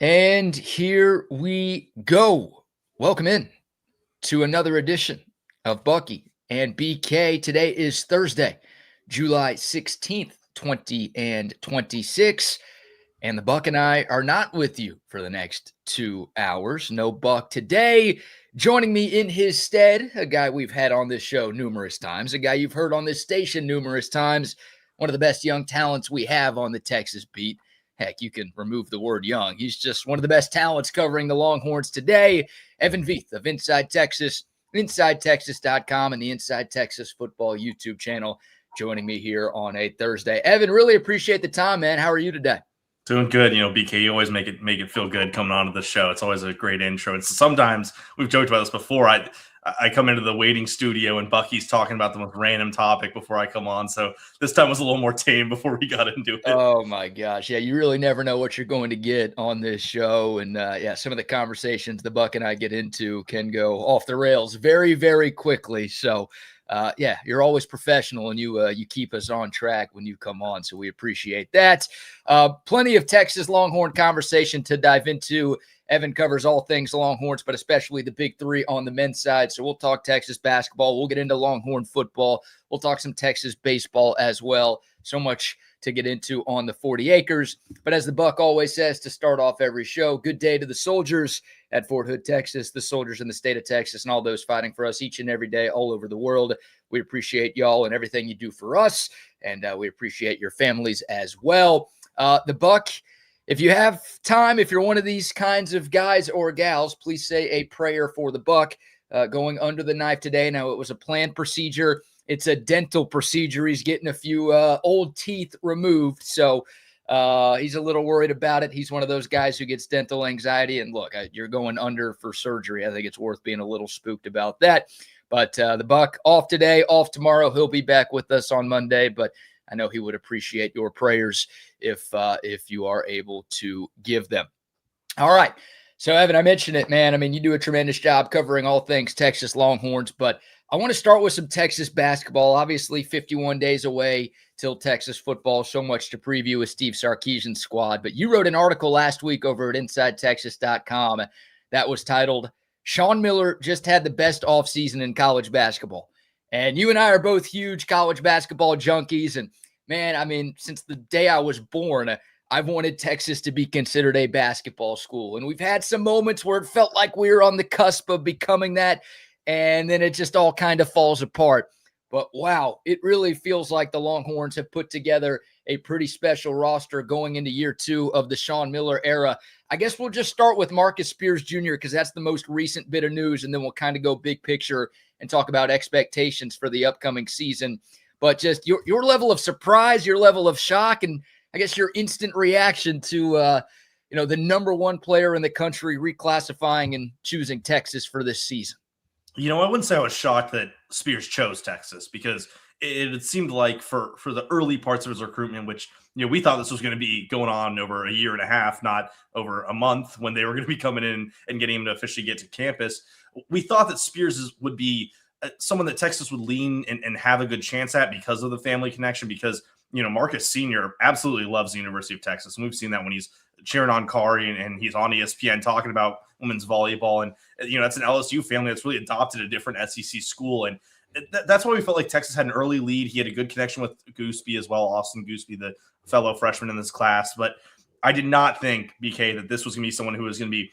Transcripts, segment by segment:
And here we go. Welcome in to another edition of Bucky and BK. Today is Thursday, July 16th, 2026. And the Buck and I are not with you for the next 2 hours. No Buck today. Joining me in his stead, a guy we've had on this show numerous times, a guy you've heard on this station numerous times, one of the best young talents we have on the Texas beat. Heck, you can remove the word young. He's just one of the best talents covering the Longhorns today. Evan Vieth of Inside Texas, InsideTexas.com, and the Inside Texas Football YouTube channel joining me here on a Thursday. Evan, really appreciate the time, man. How are you today? Doing good. BK, you always make it feel good coming onto the show. It's always a great intro. And sometimes we've joked about this before. I come into the waiting studio and Bucky's talking about the most random topic before I come on. So this time was a little more tame before we got into it. Oh my gosh. Yeah, you really never know what you're going to get on this show. And some of the conversations the Buck and I get into can go off the rails very, very quickly. So you're always professional and you keep us on track when you come on. So we appreciate that. Plenty of Texas Longhorn conversation to dive into. Evan covers all things Longhorns, but especially the big three on the men's side. So we'll talk Texas basketball. We'll get into Longhorn football. We'll talk some Texas baseball as well. So much to get into on the 40 acres. But as the Buck always says to start off every show, good day to the soldiers at Fort Hood, Texas, the soldiers in the state of Texas, and all those fighting for us each and every day all over the world. We appreciate y'all and everything you do for us, and we appreciate your families as well. The Buck, if you have time, if you're one of these kinds of guys or gals, please say a prayer for the Buck going under the knife today. Now, it was a planned procedure. It's a dental procedure. He's getting a few old teeth removed, so he's a little worried about it. He's one of those guys who gets dental anxiety, and look, you're going under for surgery. I think it's worth being a little spooked about that. But the Buck off today, off tomorrow. He'll be back with us on Monday, but I know he would appreciate your prayers if you are able to give them. All right. So, Evan, I mentioned it, man. I mean, you do a tremendous job covering all things Texas Longhorns, but I want to start with some Texas basketball. Obviously, 51 days away till Texas football. So much to preview with Steve Sarkisian's squad. But you wrote an article last week over at InsideTexas.com that was titled, Sean Miller just had the best offseason in college basketball. And you and I are both huge college basketball junkies. And, man, I mean, since the day I was born, I've wanted Texas to be considered a basketball school. And we've had some moments where it felt like we were on the cusp of becoming that. And then it just all kind of falls apart. But, wow, it really feels like the Longhorns have put together a pretty special roster going into year 2 of the Sean Miller era. I guess we'll just start with Marcus Spears Jr. because that's the most recent bit of news, and then we'll kind of go big picture and talk about expectations for the upcoming season. But just your level of surprise, your level of shock, and I guess your instant reaction to the number one player in the country reclassifying and choosing Texas for this season. I wouldn't say I was shocked that Spears chose Texas because it seemed like for the early parts of his recruitment, which, we thought this was going to be going on over a year and a half, not over a month when they were going to be coming in and getting him to officially get to campus. We thought that Spears would be someone that Texas would lean and have a good chance at because of the family connection, because, Marcus Sr. absolutely loves the University of Texas. And we've seen that when he's cheering on Kari and he's on ESPN talking about women's volleyball. And, that's an LSU family that's really adopted a different SEC school. And that's why we felt like Texas had an early lead. He had a good connection with Gooseby as well, Austin Gooseby, the fellow freshman in this class. But I did not think, BK, that this was going to be someone who was going to be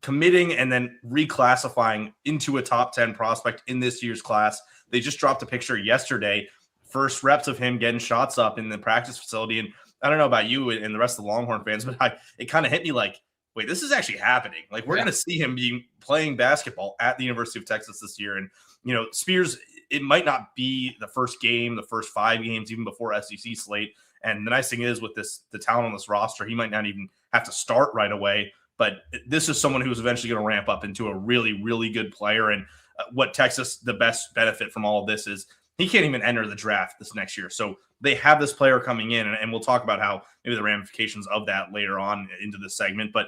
committing and then reclassifying into a top 10 prospect in this year's class. They just dropped a picture yesterday, first reps of him getting shots up in the practice facility. And I don't know about you and the rest of the Longhorn fans, but it kind of hit me like, wait, this is actually happening. Like, we're going to see him playing basketball at the University of Texas this year. And, Spears, it might not be the first game, the first 5 games, even before SEC slate. And the nice thing is with the talent on this roster, he might not even have to start right away. But this is someone who's eventually going to ramp up into a really, really good player. And what Texas, the best benefit from all of this is he can't even enter the draft this next year. So they have this player coming in, and we'll talk about how maybe the ramifications of that later on into this segment. But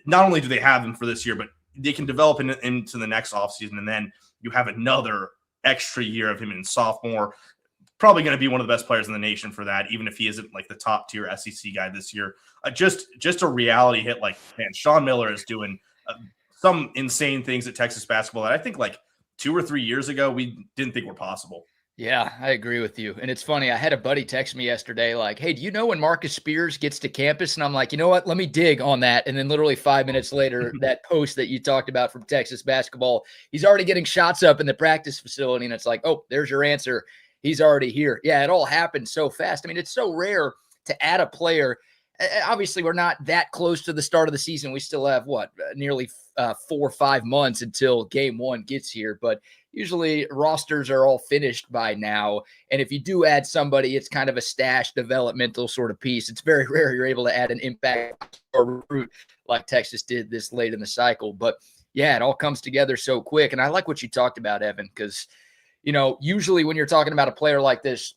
not only do they have him for this year, but they can develop into the next offseason, and then you have another extra year of him in sophomore, probably going to be one of the best players in the nation for that, even if he isn't like the top tier SEC guy this year. Just a reality hit. Like, man, Sean Miller is doing some insane things at Texas basketball that I think like 2 or 3 years ago we didn't think were possible. Yeah, I agree with you. And it's funny, I had a buddy text me yesterday like, hey, do you know when Marcus Spears gets to campus? And I'm like, you know what? Let me dig on that. And then literally 5 minutes later, that post that you talked about from Texas basketball, he's already getting shots up in the practice facility. And it's like, oh, there's your answer. He's already here. Yeah, it all happened so fast. I mean, it's so rare to add a player. Obviously, we're not that close to the start of the season. We still have, nearly 4 or 5 months until game one gets here. But usually rosters are all finished by now. And if you do add somebody, it's kind of a stash developmental sort of piece. It's very rare you're able to add an impact or recruit like Texas did this late in the cycle. But yeah, it all comes together so quick. And I like what you talked about, Evan, because, usually when you're talking about a player like this,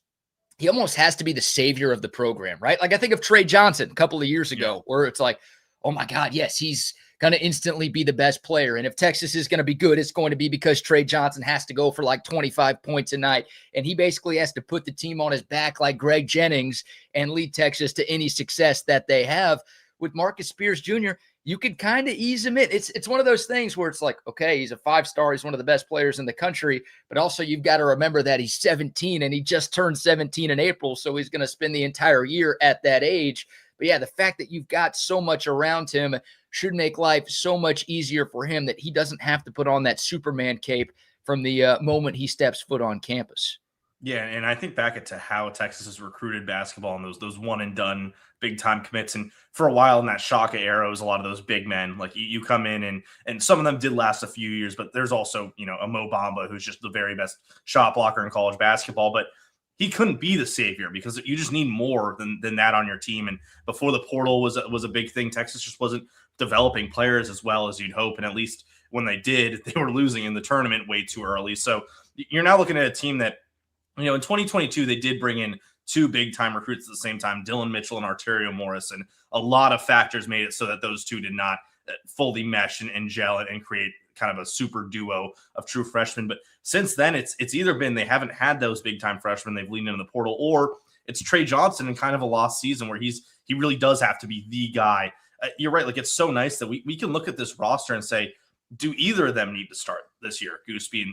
he almost has to be the savior of the program, right? Like I think of Trey Johnson a couple of years ago, where it's like, oh my God, yes, he's going to instantly be the best player. And if Texas is going to be good, it's going to be because Trey Johnson has to go for like 25 points a night. And he basically has to put the team on his back like Greg Jennings and lead Texas to any success that they have. With Marcus Spears Jr., you could kind of ease him in. It's one of those things where it's like, okay, he's a 5-star. He's one of the best players in the country. But also you've got to remember that he's 17 and he just turned 17 in April. So he's going to spend the entire year at that age. But yeah, the fact that you've got so much around him should make life so much easier for him that he doesn't have to put on that Superman cape from the moment he steps foot on campus. Yeah, and I think back to how Texas has recruited basketball and those one and done big time commits. And for a while in that Shaka era, it was a lot of those big men. Like you come in and some of them did last a few years, but there's also, a Mo Bamba who's just the very best shot blocker in college basketball. But he couldn't be the savior because you just need more than that on your team. And before the portal was a big thing, Texas just wasn't developing players as well as you'd hope. And at least when they did, they were losing in the tournament way too early. So you're now looking at a team that, in 2022, they did bring in 2 big-time recruits at the same time, Dylan Mitchell and Arterio Morris, and a lot of factors made it so that those two did not fully mesh and gel and create kind of a super duo of true freshmen. But since then, it's either been they haven't had those big-time freshmen, they've leaned into the portal, or it's Trey Johnson in kind of a lost season where he really does have to be the guy. You're right. Like, it's so nice that we can look at this roster and say, do either of them need to start this year, Gooseby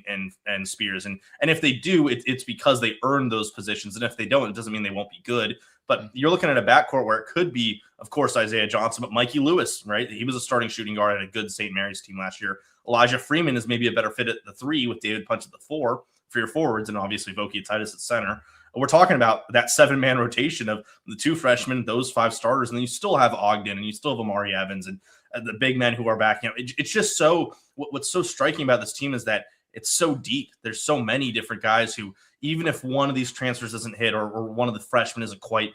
and Spears? And if they do, it's because they earned those positions. And if they don't, it doesn't mean they won't be good. But you're looking at a backcourt where it could be, of course, Isaiah Johnson, but Mikey Lewis, right? He was a starting shooting guard at a good St. Mary's team last year. Elijah Freeman is maybe a better fit at the 3 with David Punch at the 4 for your forwards, and obviously Voki Titus at center. We're talking about that 7-man rotation of the 2 freshmen, those 5 starters, and then you still have Ogden and you still have Amari Evans and the big men who are back. It's just so what's so striking about this team is that it's so deep. There's so many different guys who, even if one of these transfers doesn't hit or one of the freshmen isn't quite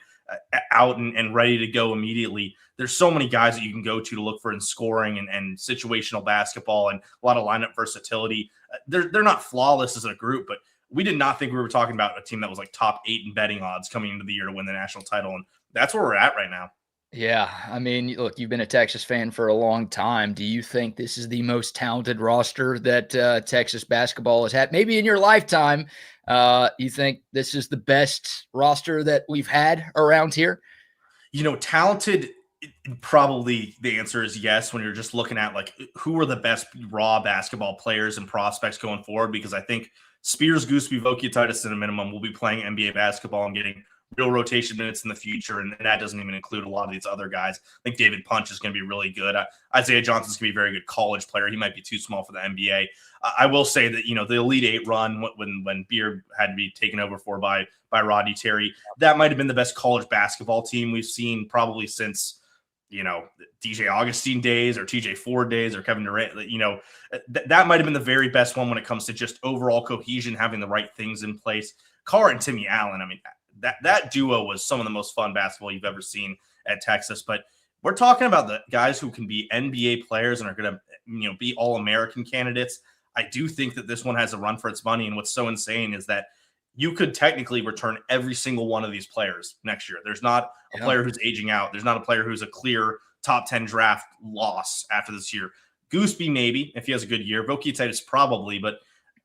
out and ready to go immediately, there's so many guys that you can go to look for in scoring and situational basketball and a lot of lineup versatility. They're not flawless as a group, but we did not think we were talking about a team that was like top 8 in betting odds coming into the year to win the national title. And that's where we're at right now. Yeah, I mean, look, you've been a Texas fan for a long time. Do you think this is the most talented roster that Texas basketball has had, maybe in your lifetime? You think this is the best roster that we've had around here? Talented, probably the answer is yes when you're just looking at like who are the best raw basketball players and prospects going forward, because I think Spears, Gooseby, Voki Titus at a minimum will be playing NBA basketball and getting real rotation minutes in the future, and that doesn't even include a lot of these other guys. I think David Punch is going to be really good. Isaiah Johnson's going to be a very good college player. He might be too small for the NBA. I will say that the Elite 8 run when Beer had to be taken over for by Rodney Terry, that might have been the best college basketball team we've seen probably since DJ Augustine days or TJ Ford days or Kevin Durant. That might have been the very best one when it comes to just overall cohesion, having the right things in place. Carr and Timmy Allen, I mean, that duo was some of the most fun basketball you've ever seen at Texas. But we're talking about the guys who can be NBA players and are going to, be All-American candidates. I do think that this one has a run for its money. And what's so insane is that you could technically return every single one of these players next year. There's not a player who's aging out. There's not a player who's a clear top 10 draft loss after this year. Gooseby, maybe, if he has a good year. Voki Titus, probably, but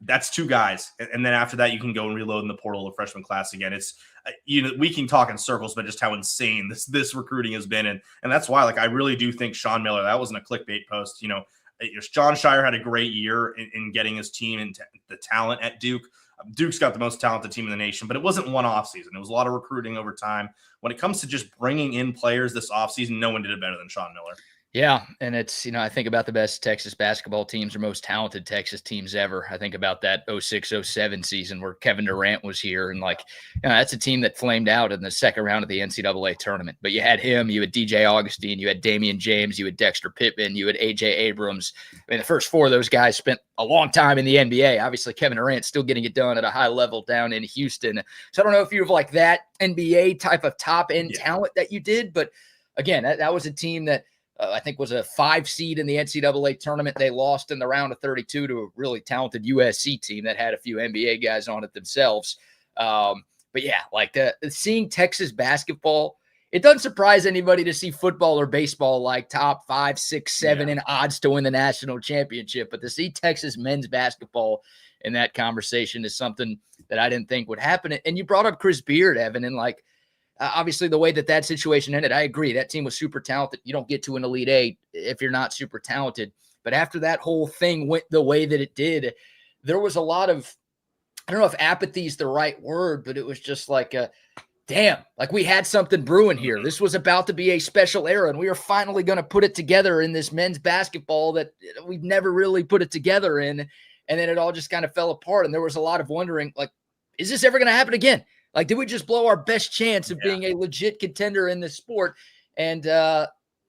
that's two guys. And then after that, you can go and reload in the portal of freshman class again. It's, we can talk in circles, but just how insane this recruiting has been. And that's why, like, I really do think Sean Miller, that wasn't a clickbait post. John Shire had a great year in getting his team into the talent at Duke. Duke's got the most talented team in the nation, but it wasn't one offseason. It was a lot of recruiting over time. When it comes to just bringing in players this offseason, no one did it better than Sean Miller. Yeah, and it's, I think about the best Texas basketball teams or most talented Texas teams ever. I think about that 06-07 season where Kevin Durant was here, and that's a team that flamed out in the second round of the NCAA tournament. But you had him, you had DJ Augustine, you had Damian James, you had Dexter Pittman, you had AJ Abrams. I mean, the first four of those guys spent a long time in the NBA. Obviously, Kevin Durant still getting it done at a high level down in Houston. So I don't know if you have like that NBA type of top end talent that you did, but again, that was a team that I think was a 5 seed in the NCAA tournament. They lost in the round of 32 to a really talented USC team that had a few NBA guys on it themselves. But yeah, like seeing Texas basketball, it doesn't surprise anybody to see football or baseball like top 5, 6, 7 in odds to win the national championship. But to see Texas men's basketball in that conversation is something that I didn't think would happen. And you brought up Chris Beard, Evan, and obviously, the way that situation ended, I agree. That team was super talented. You don't get to an Elite Eight if you're not super talented. But after that whole thing went the way that it did, there was a lot of, I don't know if apathy is the right word, but it was just like, damn, like we had something brewing here. This was about to be a special era, and we are finally going to put it together in this men's basketball that we've never really put it together in. And then it all just kind of fell apart. And there was a lot of wondering, like, is this ever going to happen again? Like, did we just blow our best chance of being a legit contender in this sport? And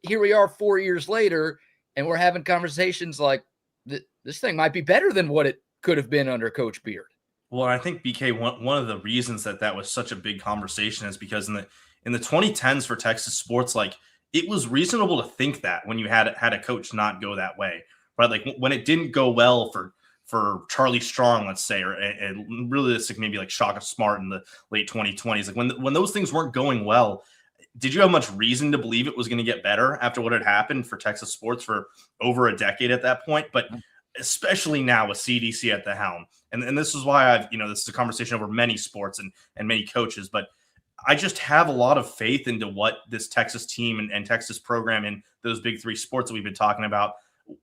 here we are 4 years later, and we're having conversations like this thing might be better than what it could have been under Coach Beard. Well, I think, BK, one of the reasons that was such a big conversation is because in the 2010s for Texas sports, like, it was reasonable to think that when you had a coach not go that way, right? Like, when it didn't go well for Charlie Strong, let's say, or realistic, maybe like Shaka Smart in the late 2020s. Like when those things weren't going well, did you have much reason to believe it was going to get better after what had happened for Texas sports for over a decade at that point? But especially now with CDC at the helm. And this is why this is a conversation over many sports and many coaches, but I just have a lot of faith into what this Texas team and Texas program in those big 3 sports that we've been talking about,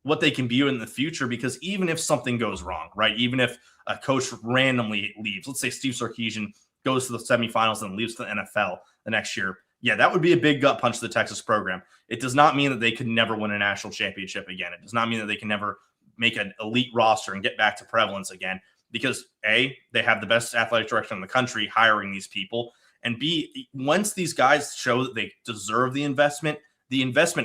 what they can be in the future, because even if something goes wrong, right? Even if a coach randomly leaves, let's say Steve Sarkisian goes to the semifinals and leaves the NFL the next year. Yeah, that would be a big gut punch to the Texas program. It does not mean that they could never win a national championship again. It does not mean that they can never make an elite roster and get back to prevalence again, because A, they have the best athletic direction in the country hiring these people. And B, once these guys show that they deserve the investment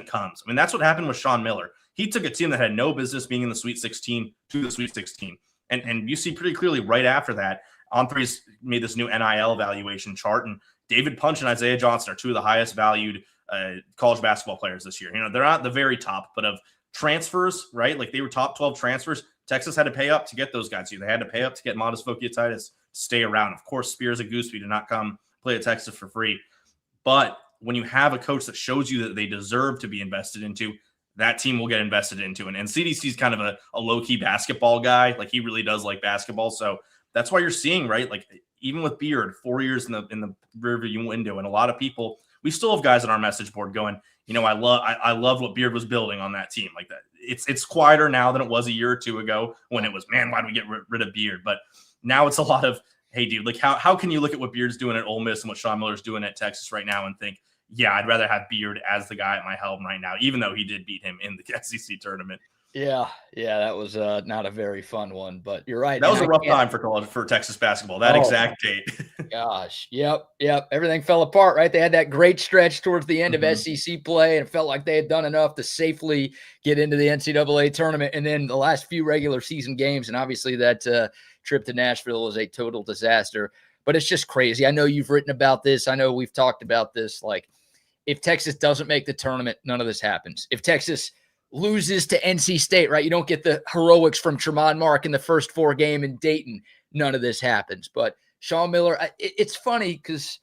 comes. I mean, that's what happened with Sean Miller. He took a team that had no business being in the Sweet 16 to the Sweet 16. And you see pretty clearly right after that, On3's made this new NIL evaluation chart, and David Punch and Isaiah Johnson are 2 of the highest valued college basketball players this year. They're not the very top, but of transfers, right? Like, they were top 12 transfers. Texas had to pay up to get those guys. They had to pay up to get Modest Vokietitis to stay around. Of course, Spears and Gooseby did not come play at Texas for free. But when you have a coach that shows you that they deserve to be invested into, that team will get invested into. And CDC's kind of a low-key basketball guy. Like, he really does like basketball. So that's why you're seeing, right? Like, even with Beard, 4 years in the rearview window, and a lot of people, we still have guys on our message board going, I love what Beard was building on that team. Like, that it's quieter now than it was a year or 2 ago when it was, man, why do we get rid of Beard? But now it's a lot of, hey, dude, like, how can you look at what Beard's doing at Ole Miss and what Sean Miller's doing at Texas right now and think, yeah, I'd rather have Beard as the guy at my helm right now, even though he did beat him in the SEC tournament. Yeah, that was not a very fun one, but you're right. That was a rough time for Texas basketball, that exact date. Gosh, yep. Everything fell apart, right? They had that great stretch towards the end of SEC play, and it felt like they had done enough to safely get into the NCAA tournament. And then the last few regular season games, and obviously that trip to Nashville was a total disaster. But it's just crazy. I know you've written about this. I know we've talked about this. Like, if Texas doesn't make the tournament, none of this happens. If Texas loses to NC State, right, you don't get the heroics from Tremont Mark in the first 4 game in Dayton, none of this happens. But Sean Miller, it's funny because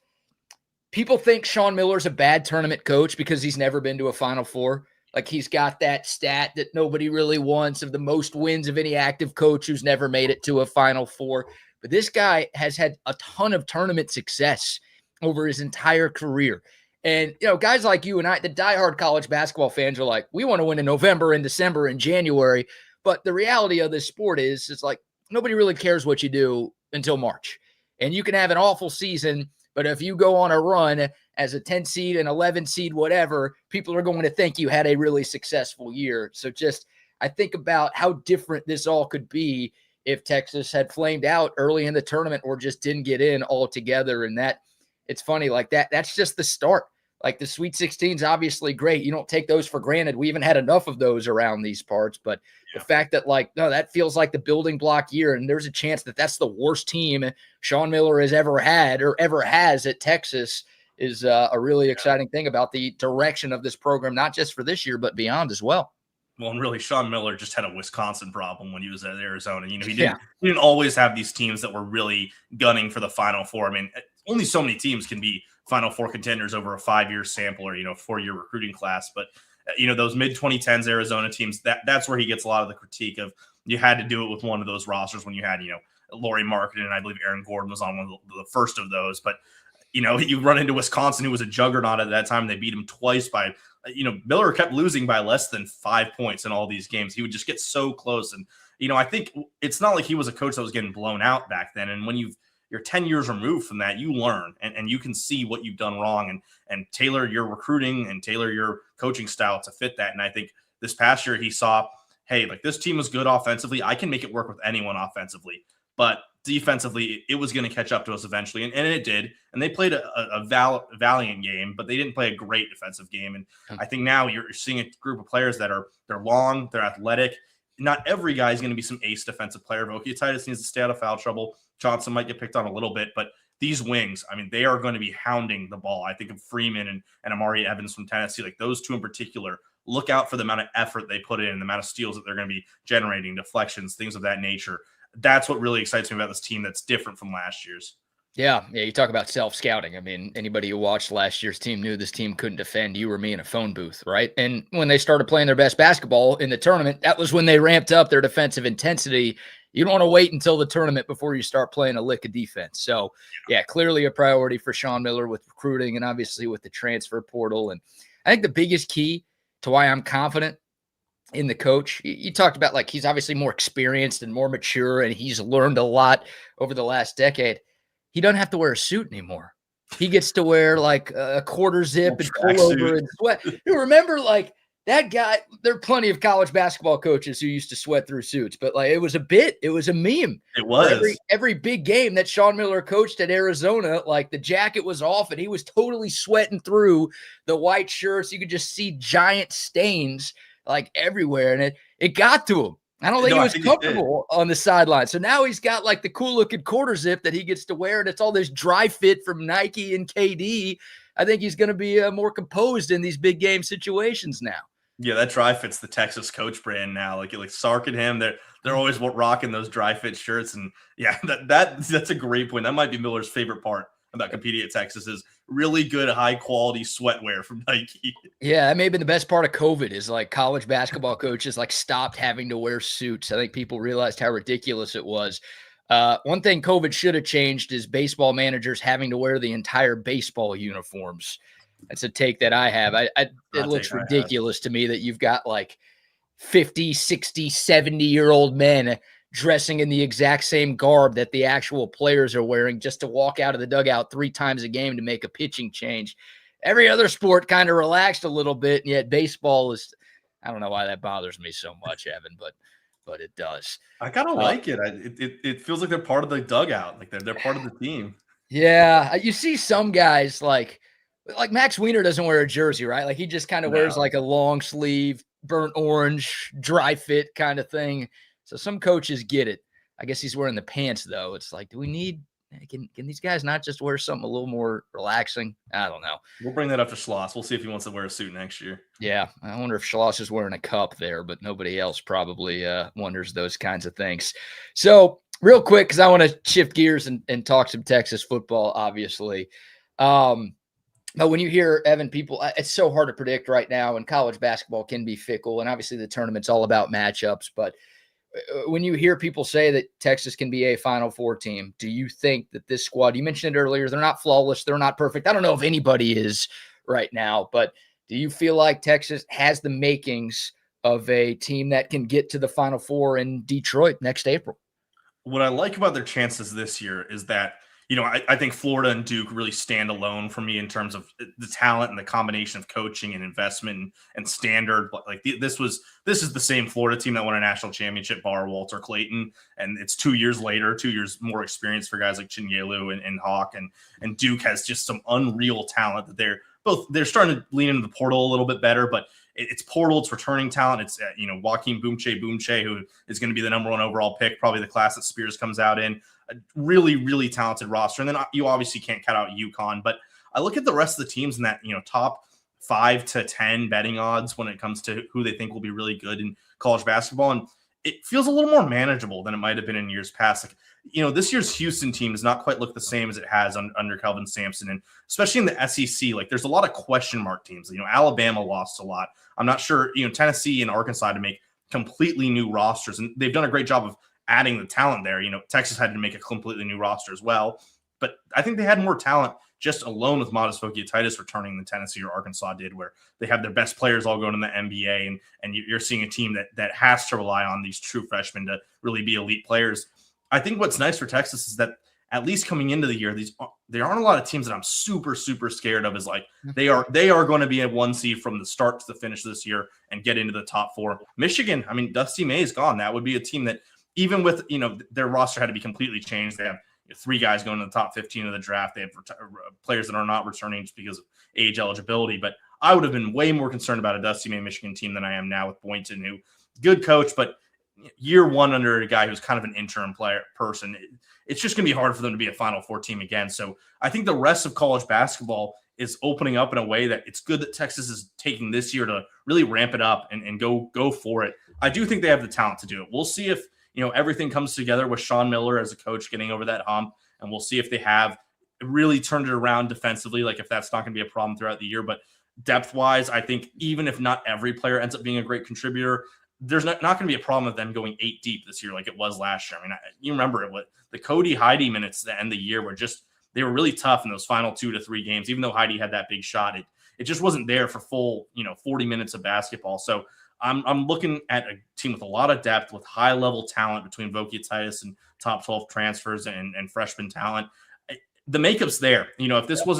people think Sean Miller's a bad tournament coach because he's never been to a Final Four. Like he's got that stat that nobody really wants of the most wins of any active coach who's never made it to a Final Four. But this guy has had a ton of tournament success over his entire career. And, guys like you and I, the diehard college basketball fans are like, we want to win in November and December and January. But the reality of this sport is it's like nobody really cares what you do until March. And you can have an awful season, but if you go on a run as a 10 seed, an 11 seed, whatever, people are going to think you had a really successful year. So I think about how different this all could be if Texas had flamed out early in the tournament or just didn't get in altogether. And it's funny, like that's just the start. Like the Sweet 16 is obviously great. You don't take those for granted. We haven't had enough of those around these parts. But the fact that, no, that feels like the building block year, and there's a chance that that's the worst team Sean Miller has ever had or ever has at Texas is a really exciting thing about the direction of this program, not just for this year, but beyond as well. Well, and really, Sean Miller just had a Wisconsin problem when he was at Arizona. He didn't always have these teams that were really gunning for the Final Four. I mean, only so many teams can be Final Four contenders over a 5-year sample or, 4-year recruiting class. But, those mid-2010s Arizona teams, that's where he gets a lot of the critique of you had to do it with one of those rosters when you had, Laurie Marketing, and I believe Aaron Gordon was on one of the first of those. But, you run into Wisconsin, who was a juggernaut at that time. They beat him twice by, Miller kept losing by less than 5 points in all these games. He would just get so close. And, I think it's not like he was a coach that was getting blown out back then. And when you're 10 years removed from that, you learn and you can see what you've done wrong and tailor your recruiting and tailor your coaching style to fit that. And I think this past year he saw, hey, like this team was good offensively. I can make it work with anyone offensively. But defensively, it was going to catch up to us eventually, and it did. And they played a valiant game, but they didn't play a great defensive game. And I think now you're seeing a group of players that they're long, they're athletic. Not every guy is going to be some ace defensive player. Vokietitis needs to stay out of foul trouble. Johnson might get picked on a little bit, but these wings, I mean, they are going to be hounding the ball. I think of Freeman and Amari Evans from Tennessee, like those two in particular. Look out for the amount of effort they put in, the amount of steals that they're going to be generating, deflections, things of that nature. That's what really excites me about this team that's different from last year's. Yeah, you talk about self-scouting. I mean, anybody who watched last year's team knew this team couldn't defend you or me in a phone booth, right? And when they started playing their best basketball in the tournament, that was when they ramped up their defensive intensity. You don't want to wait until the tournament before you start playing a lick of defense. So, yeah, clearly a priority for Sean Miller with recruiting and obviously with the transfer portal. And I think the biggest key to why I'm confident in the coach, you talked about like he's obviously more experienced and more mature and he's learned a lot over the last decade. He doesn't have to wear a suit anymore. He gets to wear like a quarter zip and pullover and sweat. You remember like that guy, there are plenty of college basketball coaches who used to sweat through suits, but like it was a bit, it was a meme. It was. Every big game that Sean Miller coached at Arizona, like the jacket was off and he was totally sweating through the white shirts. You could just see giant stains like everywhere. And it got to him. I don't think he was comfortable on the sideline. So now he's got like the cool looking quarter zip that he gets to wear. And it's all this dry fit from Nike and KD. I think he's going to be more composed in these big game situations now. Yeah, that dry fit's the Texas coach brand now. Like Sark and him, they're always rocking those dry fit shirts. And yeah, that's a great point. That might be Miller's favorite part about competing at Texas is really good, high quality sweatwear from Nike. Yeah, that may have been the best part of COVID is like college basketball coaches like stopped having to wear suits. I think people realized how ridiculous it was. One thing COVID should have changed is baseball managers having to wear the entire baseball uniforms. That's a take that I have. It looks ridiculous to me that you've got like 50, 60, 70-year-old men dressing in the exact same garb that the actual players are wearing just to walk out of the dugout 3 times a game to make a pitching change. Every other sport kind of relaxed a little bit, and yet baseball is, I don't know why that bothers me so much, Evan, but it does. I kind of like it. It feels like they're part of the dugout. Like they're part of the team. Yeah. You see some guys like Max Wiener doesn't wear a jersey, right? Like he just kind of wears like a long sleeve, burnt orange, dry fit kind of thing. So some coaches get it. I guess he's wearing the pants though. It's like, do we need, can these guys not just wear something a little more relaxing? I don't know. We'll bring that up to Schloss. We'll see if he wants to wear a suit next year. Yeah. I wonder if Schloss is wearing a cup there, but nobody else probably wonders those kinds of things. So real quick, because I want to shift gears and talk some Texas football, obviously. But when you hear, Evan, people, it's so hard to predict right now, and college basketball can be fickle. And obviously the tournament's all about matchups. But when you hear people say that Texas can be a Final Four team, do you think that this squad, you mentioned it earlier, they're not flawless, they're not perfect. I don't know if anybody is right now, but do you feel like Texas has the makings of a team that can get to the Final Four in Detroit next April? What I like about their chances this year is that, I think Florida and Duke really stand alone for me in terms of the talent and the combination of coaching and investment and standard. Like this is the same Florida team that won a national championship, bar Walter Clayton, and it's 2 years later, 2 years more experience for guys like Chinyelu and Hawk, and Duke has just some unreal talent that they're starting to lean into the portal a little bit better, but it's portal, it's returning talent. It's Joaquin Boomche, who is going to be the number 1 overall pick, probably the class that Spears comes out in. A really, really talented roster. And then you obviously can't cut out UConn, but I look at the rest of the teams in that, top 5 to 10 betting odds when it comes to who they think will be really good in college basketball. And it feels a little more manageable than it might have been in years past. Like, this year's Houston team does not quite look the same as it has under Kelvin Sampson. And especially in the SEC, like there's a lot of question mark teams. Alabama lost a lot. I'm not sure, Tennessee and Arkansas to make completely new rosters, and they've done a great job of adding the talent there. Texas had to make a completely new roster as well, but I think they had more talent just alone with Modest Vokietitis returning than Tennessee or Arkansas did, where they have their best players all going to the NBA, and you're seeing a team that has to rely on these true freshmen to really be elite players. I think what's nice for Texas is that at least coming into the year, there aren't a lot of teams that I'm super, super scared of. Is like they are going to be a 1 seed from the start to the finish of this year and get into the top 4. Michigan, I mean, Dusty May is gone. That would be a team that, even with, their roster had to be completely changed. They have 3 guys going to the top 15 of the draft. They have players that are not returning just because of age eligibility. But I would have been way more concerned about a Dusty May Michigan team than I am now with Boynton, who good coach, but year 1 under a guy who's kind of an interim person. It's just going to be hard for them to be a Final Four team again. So I think the rest of college basketball is opening up in a way that it's good that Texas is taking this year to really ramp it up and go for it. I do think they have the talent to do it. We'll see if everything comes together with Sean Miller as a coach getting over that hump, and we'll see if they have really turned it around defensively, like if that's not going to be a problem throughout the year. But depth-wise, I think even if not every player ends up being a great contributor, there's not going to be a problem with them going 8 deep this year like it was last year. I mean, you remember it, what the Cody Heidi minutes at the end of the year they were really tough in those final 2 to 3 games. Even though Heidi had that big shot, it just wasn't there for full 40 minutes of basketball. So I'm looking at a team with a lot of depth, with high level talent between Vokietitis and top 12 transfers and freshman talent. The makeup's there. If this was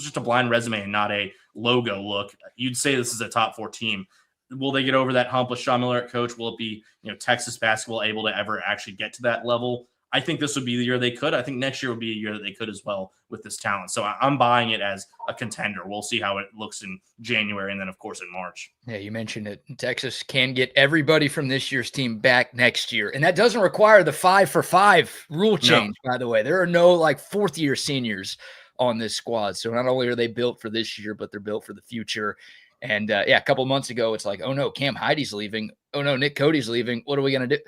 just a blind resume and not a logo look, you'd say this is a top 4 team. Will they get over that hump with Sean Miller at coach? Will it be, Texas basketball able to ever actually get to that level? I think this would be the year they could. I think next year would be a year that they could as well with this talent. So I'm buying it as a contender. We'll see how it looks in January and then, of course, in March. Yeah, you mentioned it. Texas can get everybody from this year's team back next year. And that doesn't require the 5-for-5 rule change, by the way. There are no fourth-year seniors on this squad. So not only are they built for this year, but they're built for the future. And a couple of months ago, it's like, oh no, Cam Heidi's leaving. Oh no, Nick Cody's leaving. What are we going to do?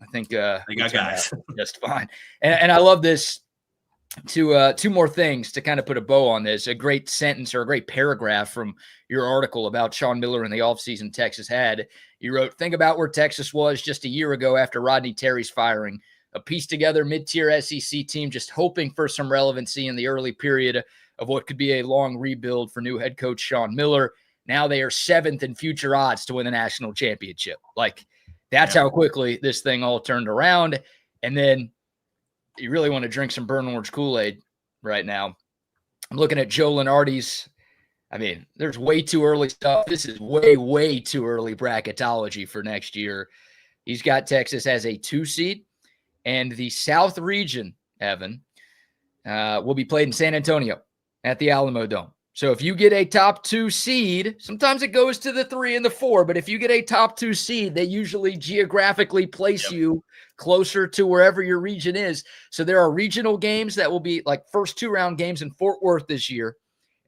I think they got guys just fine. And I love this. Two more things to kind of put a bow on this. A great sentence or a great paragraph from your article about Sean Miller and the offseason Texas had. You wrote, think about where Texas was just a year ago after Rodney Terry's firing. A pieced together mid-tier SEC team just hoping for some relevancy in the early period of what could be a long rebuild for new head coach Sean Miller. Now they are 7th in future odds to win the national championship. That's how quickly this thing all turned around. And then you really want to drink some burnt orange Kool-Aid right now. I'm looking at Joe Lenardi's. I mean, there's way too early stuff. This is way, way too early bracketology for next year. He's got Texas as a 2 seed, and the South region, Evan, will be played in San Antonio at the Alamo Dome. So if you get a top 2 seed, sometimes it goes to the 3 and the 4, but if you get a top 2 seed, they usually geographically place you closer to wherever your region is. So there are regional games that will be first 2-round games in Fort Worth this year.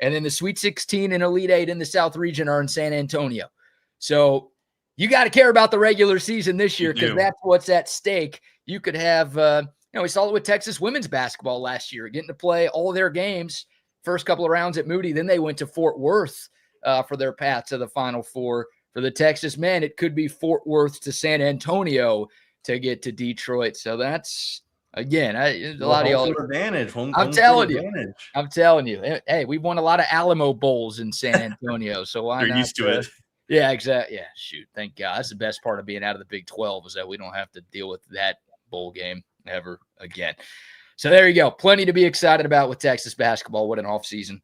And then the Sweet 16 and Elite 8 in the South region are in San Antonio. So you got to care about the regular season this year because that's what's at stake. You could have, we saw it with Texas women's basketball last year, getting to play all their games first couple of rounds at Moody. Then they went to Fort Worth for their path to the Final Four. For the Texas men, it could be Fort Worth to San Antonio to get to Detroit. So that's, again, a lot of y'all. Advantage. I'm telling you. Hey, we've won a lot of Alamo Bowls in San Antonio. So why They're not? Used to it. Yeah, exactly. Yeah, shoot. Thank God. That's the best part of being out of the Big 12 is that we don't have to deal with that bowl game ever again. So there you go. Plenty to be excited about with Texas basketball. What an offseason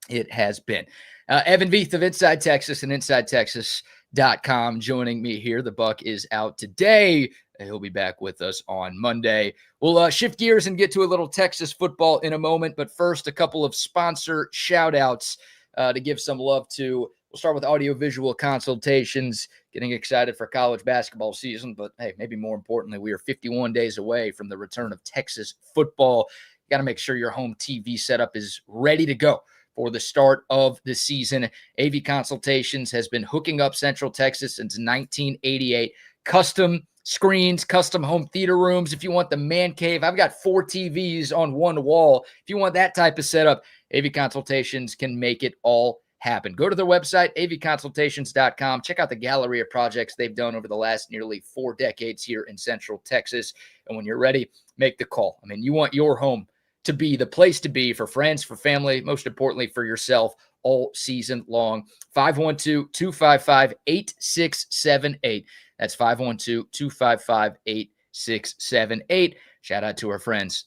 it has been. Evan Vieth of Inside Texas and InsideTexas.com joining me here. The Buck is out today. He'll be back with us on Monday. We'll shift gears and get to a little Texas football in a moment. But first, a couple of sponsor shout-outs to give some love to. We'll start with audiovisual consultations, getting excited for college basketball season. But, hey, maybe more importantly, we are 51 days away from the return of Texas football. You got to make sure your home TV setup is ready to go for the start of the season. AV Consultations has been hooking up Central Texas since 1988. Custom screens, custom home theater rooms. If you want the man cave, I've got 4 TVs on one wall. If you want that type of setup, AV Consultations can make it all happen. Go to their website, avconsultations.com. Check out the gallery of projects they've done over the last nearly 4 decades here in Central Texas. And when you're ready, make the call. I mean, you want your home to be the place to be for friends, for family, most importantly for yourself all season long. 512-255-8678. That's 512-255-8678. Shout out to our friends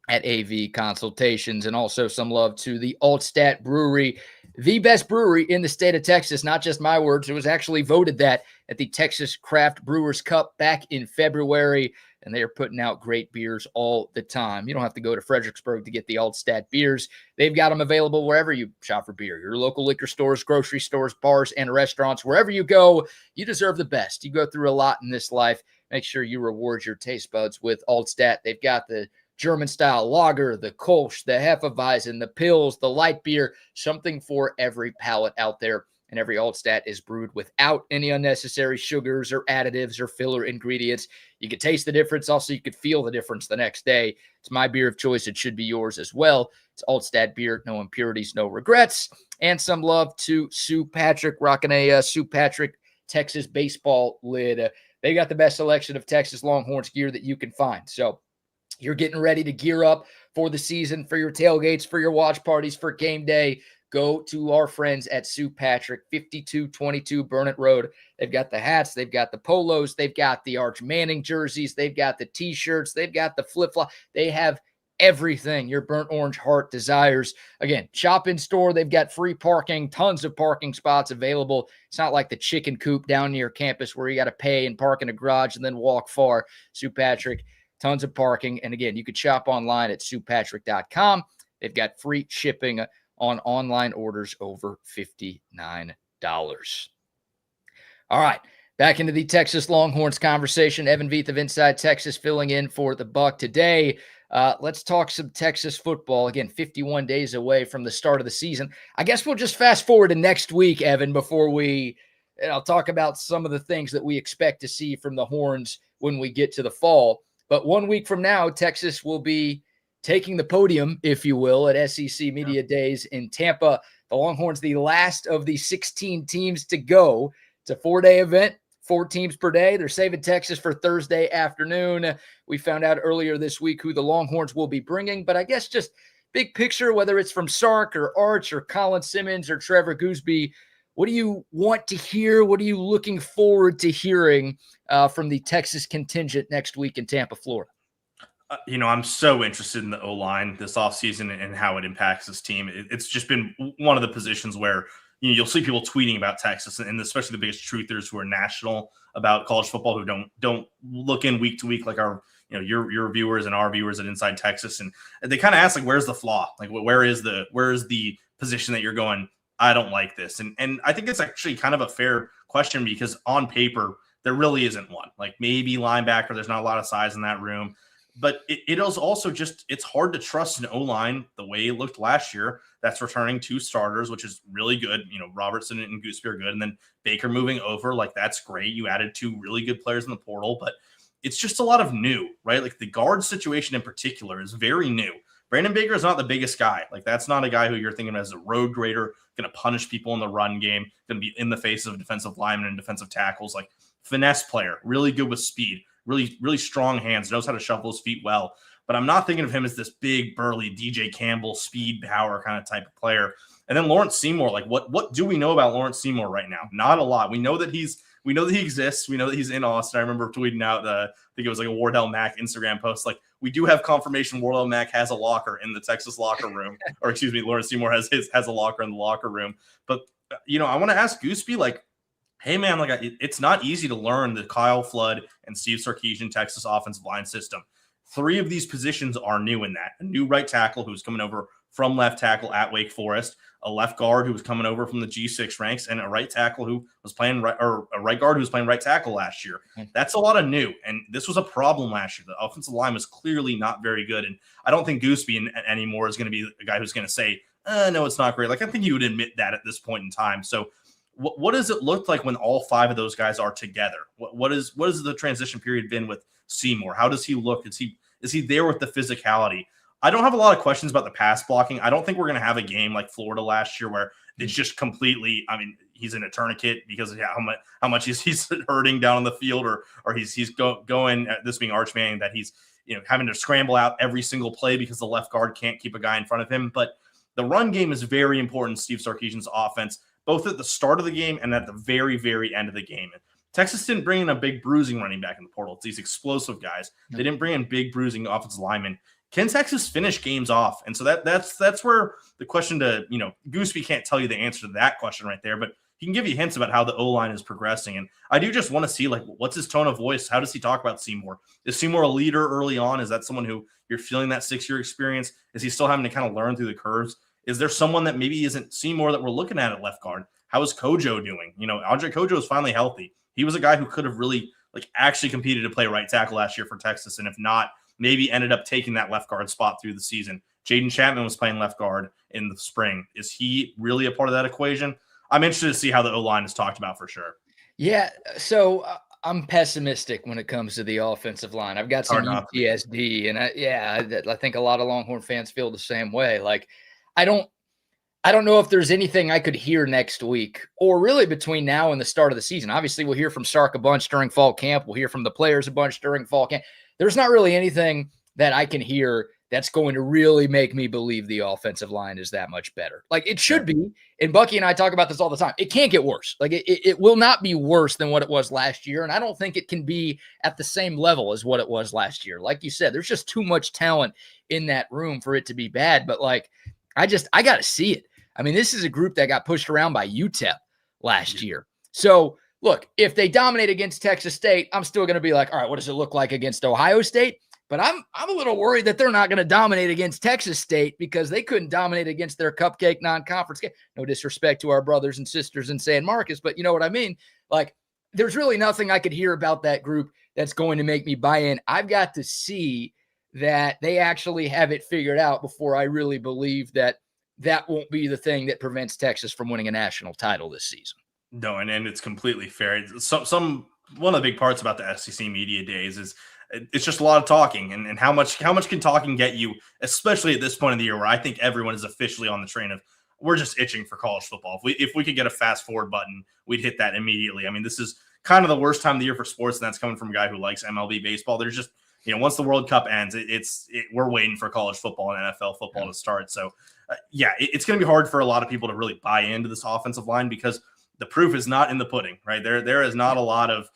at AV Consultations, and also some love to the Altstadt Brewery, the best brewery in the state of Texas. Not just my words. It was actually voted that at the Texas Craft Brewers Cup back in February, and they are putting out great beers all the time. You don't have to go to Fredericksburg to get the Altstadt beers. They've got them available wherever you shop for beer, your local liquor stores, grocery stores, bars, and restaurants. Wherever you go, you deserve the best. You go through a lot in this life. Make sure you reward your taste buds with Altstadt. They've got the German-style lager, the Kolsch, the Hefeweizen, the Pils, the light beer, something for every palate out there. And every Altstadt is brewed without any unnecessary sugars or additives or filler ingredients. You could taste the difference. Also, you could feel the difference the next day. It's my beer of choice. It should be yours as well. It's Altstadt beer, no impurities, no regrets. And some love to Sue Patrick, rocking a Sue Patrick Texas baseball lid. They got the best selection of Texas Longhorns gear that you can find. So you're getting ready to gear up for the season, for your tailgates, for your watch parties, for game day. Go to our friends at Sue Patrick, 5222 Burnett Road. They've got the hats. They've got the polos. They've got the Arch Manning jerseys. They've got the T-shirts. They've got the flip-flop. They have everything your burnt orange heart desires. Again, shop in store. They've got free parking, tons of parking spots available. It's not like the chicken coop down near campus where you got to pay and park in a garage and then walk far. Sue Patrick, tons of parking. And again, you could shop online at SuePatrick.com. They've got free shipping on online orders over $59. All right, back into the Texas Longhorns conversation. Evan Vieth of Inside Texas filling in for the Buck today. Let's talk some Texas football. Again, 51 days away from the start of the season. I guess we'll just fast forward to next week, Evan, before we talk about some of the things that we expect to see from the Horns when we get to the fall. But 1 week from now, Texas will be taking the podium, if you will, at SEC Media Days in Tampa. The Longhorns, the last of the 16 teams to go. It's a 4-day event, 4 teams per day. They're saving Texas for Thursday afternoon. We found out earlier this week who the Longhorns will be bringing, but I guess just big picture, whether it's from Sark or Arch or Colin Simmons or Trevor Gooseby, what do you want to hear? What are you looking forward to hearing from the Texas contingent next week in Tampa, Florida? I'm so interested in the O-line this offseason and how it impacts this team. It's just been one of the positions where you'll see people tweeting about Texas, and especially the biggest truthers who are national about college football, who don't look in week to week like our your viewers and our viewers at Inside Texas, and they kind of ask, like, where's the flaw? Like, where is the position that you're going, I don't like this? And I think it's actually kind of a fair question, because on paper there really isn't one. Like, maybe linebacker, there's not a lot of size in that room. But it is also just, it's hard to trust an O-line the way it looked last year. That's returning 2 starters, which is really good. Robertson and Gooseby are good. And then Baker moving over, like, that's great. You added 2 really good players in the portal, but it's just a lot of new, right? Like, the guard situation in particular is very new Brandon Baker is not the biggest guy. Like, that's not a guy who you're thinking of as a road grader, going to punish people in the run game, going to be in the face of defensive linemen and defensive tackles. Like, finesse player, really good with speed, really, really strong hands, knows how to shuffle his feet well. But I'm not thinking of him as this big, burly DJ Campbell, speed, power kind of type of player. And then Lawrence Seymour, like, what do we know about Lawrence Seymour right now? Not a lot. We know that he exists. We know that he's in Austin. I remember tweeting out, I think it was like a Wardell Mack Instagram post. Like, we do have confirmation Wardell Mack has a locker in the Texas locker room, or excuse me, Lawrence Seymour has a locker in the locker room. But, I want to ask Gooseby, like, hey man, like, it's not easy to learn the Kyle Flood and Steve Sarkisian Texas offensive line system. 3 of these positions are new in that. A new right tackle who's coming over from left tackle at Wake Forest, a left guard who was coming over from the G6 ranks, and a right tackle who was playing a right guard who was playing right tackle last year. That's a lot of new, and this was a problem last year. The offensive line was clearly not very good, and I don't think Gooseby anymore is going to be the guy who's going to say, no, it's not great. Like, I think he would admit that at this point in time. So what does it look like when all 5 of those guys are together? What is the transition period been with Seymour? How does he look? Is he there with the physicality? I don't have a lot of questions about the pass blocking. I don't think we're going to have a game like Florida last year where it's just completely, I mean, he's in a tourniquet because of how much he's hurting down on the field, or he's going, this being Arch Manning, that he's having to scramble out every single play because the left guard can't keep a guy in front of him. But the run game is very important in Steve Sarkisian's offense, both at the start of the game and at the very, very end of the game. And Texas didn't bring in a big bruising running back in the portal. It's these explosive guys. They didn't bring in big bruising offensive linemen. Can Texas finish games off? And so that's where the question to, Gooseby can't tell you the answer to that question right there, but he can give you hints about how the O-line is progressing. And I do just want to see, like, what's his tone of voice? How does he talk about Seymour? Is Seymour a leader early on? Is that someone who you're feeling that 6-year experience? Is he still having to kind of learn through the curves? Is there someone that maybe isn't Seymour that we're looking at left guard? How is Kojo doing? Andre Kojo is finally healthy. He was a guy who could have really, like, actually competed to play right tackle last year for Texas. And if not, maybe ended up taking that left guard spot through the season. Jaden Chapman was playing left guard in the spring. Is he really a part of that equation? I'm interested to see how the O-line is talked about for sure. Yeah, so I'm pessimistic when it comes to the offensive line. I've got some PTSD, and I think a lot of Longhorn fans feel the same way. Like, I don't know if there's anything I could hear next week or really between now and the start of the season. Obviously, we'll hear from Sark a bunch during fall camp. We'll hear from the players a bunch during fall camp. There's not really anything that I can hear that's going to really make me believe the offensive line is that much better. Like, it should be. And Bucky and I talk about this all the time. It can't get worse. Like, it will not be worse than what it was last year. And I don't think it can be at the same level as what it was last year. Like you said, there's just too much talent in that room for it to be bad. But, like, I got to see it. I mean, this is a group that got pushed around by UTEP last year. So, look, if they dominate against Texas State, I'm still going to be like, all right, what does it look like against Ohio State? But I'm a little worried that they're not going to dominate against Texas State because they couldn't dominate against their cupcake non-conference game. No disrespect to our brothers and sisters in San Marcos, but you know what I mean? Like, there's really nothing I could hear about that group that's going to make me buy in. I've got to see that they actually have it figured out before I really believe that won't be the thing that prevents Texas from winning a national title this season. No, and it's completely fair. One of the big parts about the SEC media days is it's just a lot of talking, and how much can talking get you, especially at this point in the year where I think everyone is officially on the train of we're just itching for college football. If we could get a fast forward button, we'd hit that immediately. I mean, this is kind of the worst time of the year for sports, and that's coming from a guy who likes MLB baseball. There's just, once the World Cup ends, we're waiting for college football and NFL football to start. So, it's going to be hard for a lot of people to really buy into this offensive line because the proof is not in the pudding, right? There is not a lot of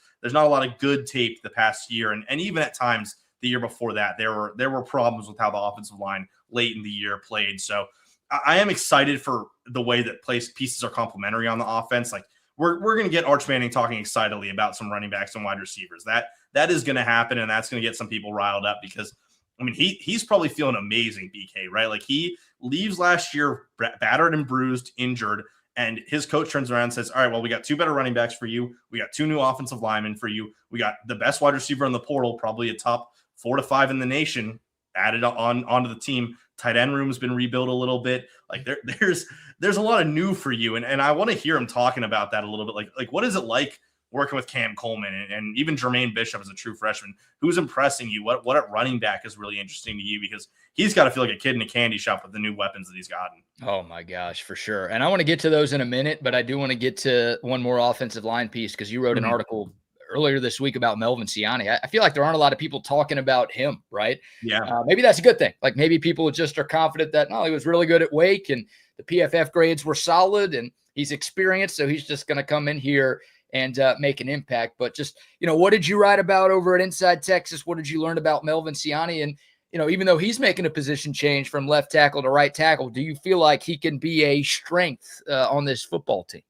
good tape the past year, and even at times the year before that, there were problems with how the offensive line late in the year played. So I am excited for the way that pieces are complementary on the offense. Like, we're going to get Arch Manning talking excitedly about some running backs and wide receivers. That is going to happen, and that's going to get some people riled up because, I mean, he's probably feeling amazing, BK, right? Like, he leaves last year battered and bruised, injured, and his coach turns around and says, all right, well, we got 2 better running backs for you. We got 2 new offensive linemen for you. We got the best wide receiver in the portal, probably a top 4 to 5 in the nation, added onto the team. Tight end room has been rebuilt a little bit. Like, there's a lot of new for you. And I want to hear him talking about that a little bit. Like what is it like working with Cam Coleman and even Jermaine Bishop as a true freshman. Who's impressing you? What at running back is really interesting to you? Because he's got to feel like a kid in a candy shop with the new weapons that he's gotten. Oh my gosh, for sure. And I want to get to those in a minute, but I do want to get to one more offensive line piece because you wrote an article earlier this week about Melvin Siani. I feel like there aren't a lot of people talking about him, right? Yeah. Maybe that's a good thing. Like maybe people just are confident that, no, he was really good at Wake and the PFF grades were solid and he's experienced, so he's just going to come in here and make an impact. But just, what did you write about over at Inside Texas? What did you learn about Melvin Siani? And, even though he's making a position change from left tackle to right tackle, do you feel like he can be a strength on this football team?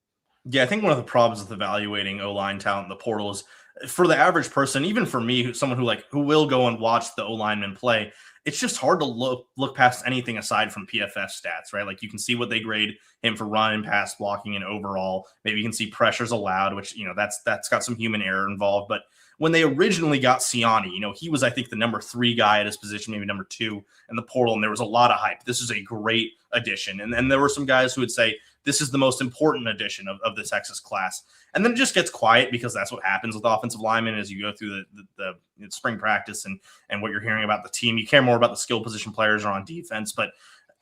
Yeah, I think one of the problems with evaluating O-line talent in the portal is for the average person, even for me, someone who will go and watch the O-lineman play, it's just hard to look past anything aside from PFF stats, right? Like you can see what they grade him for run and pass blocking and overall. Maybe you can see pressures allowed, which, that's got some human error involved. But when they originally got Siani, he was, I think, the number 3 guy at his position, maybe number 2 in the portal. And there was a lot of hype. This is a great addition. And then there were some guys who would say, this is the most important addition of the Texas class. And then it just gets quiet because that's what happens with offensive linemen as you go through the spring practice and what you're hearing about the team. You care more about the skill position players or on defense. But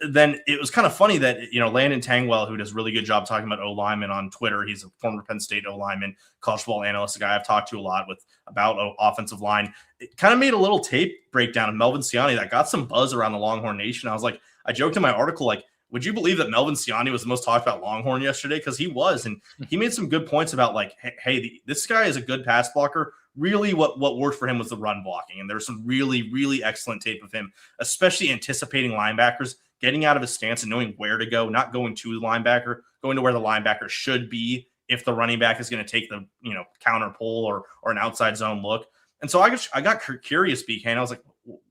then it was kind of funny that, Landon Tangwell, who does a really good job talking about O-linemen on Twitter, he's a former Penn State O-lineman, college football analyst, a guy I've talked to a lot about offensive line. It kind of made a little tape breakdown of Melvin Siani that got some buzz around the Longhorn Nation. I joked in my article, like, would you believe that Melvin Siani was the most talked about Longhorn yesterday? Because he was, and he made some good points about like, hey, this guy is a good pass blocker. Really, what worked for him was the run blocking, and there's some really, really excellent tape of him, especially anticipating linebackers, getting out of his stance and knowing where to go, not going to the linebacker, going to where the linebacker should be if the running back is going to take the counter pull or an outside zone look. And so I got curious, BK, and I was like,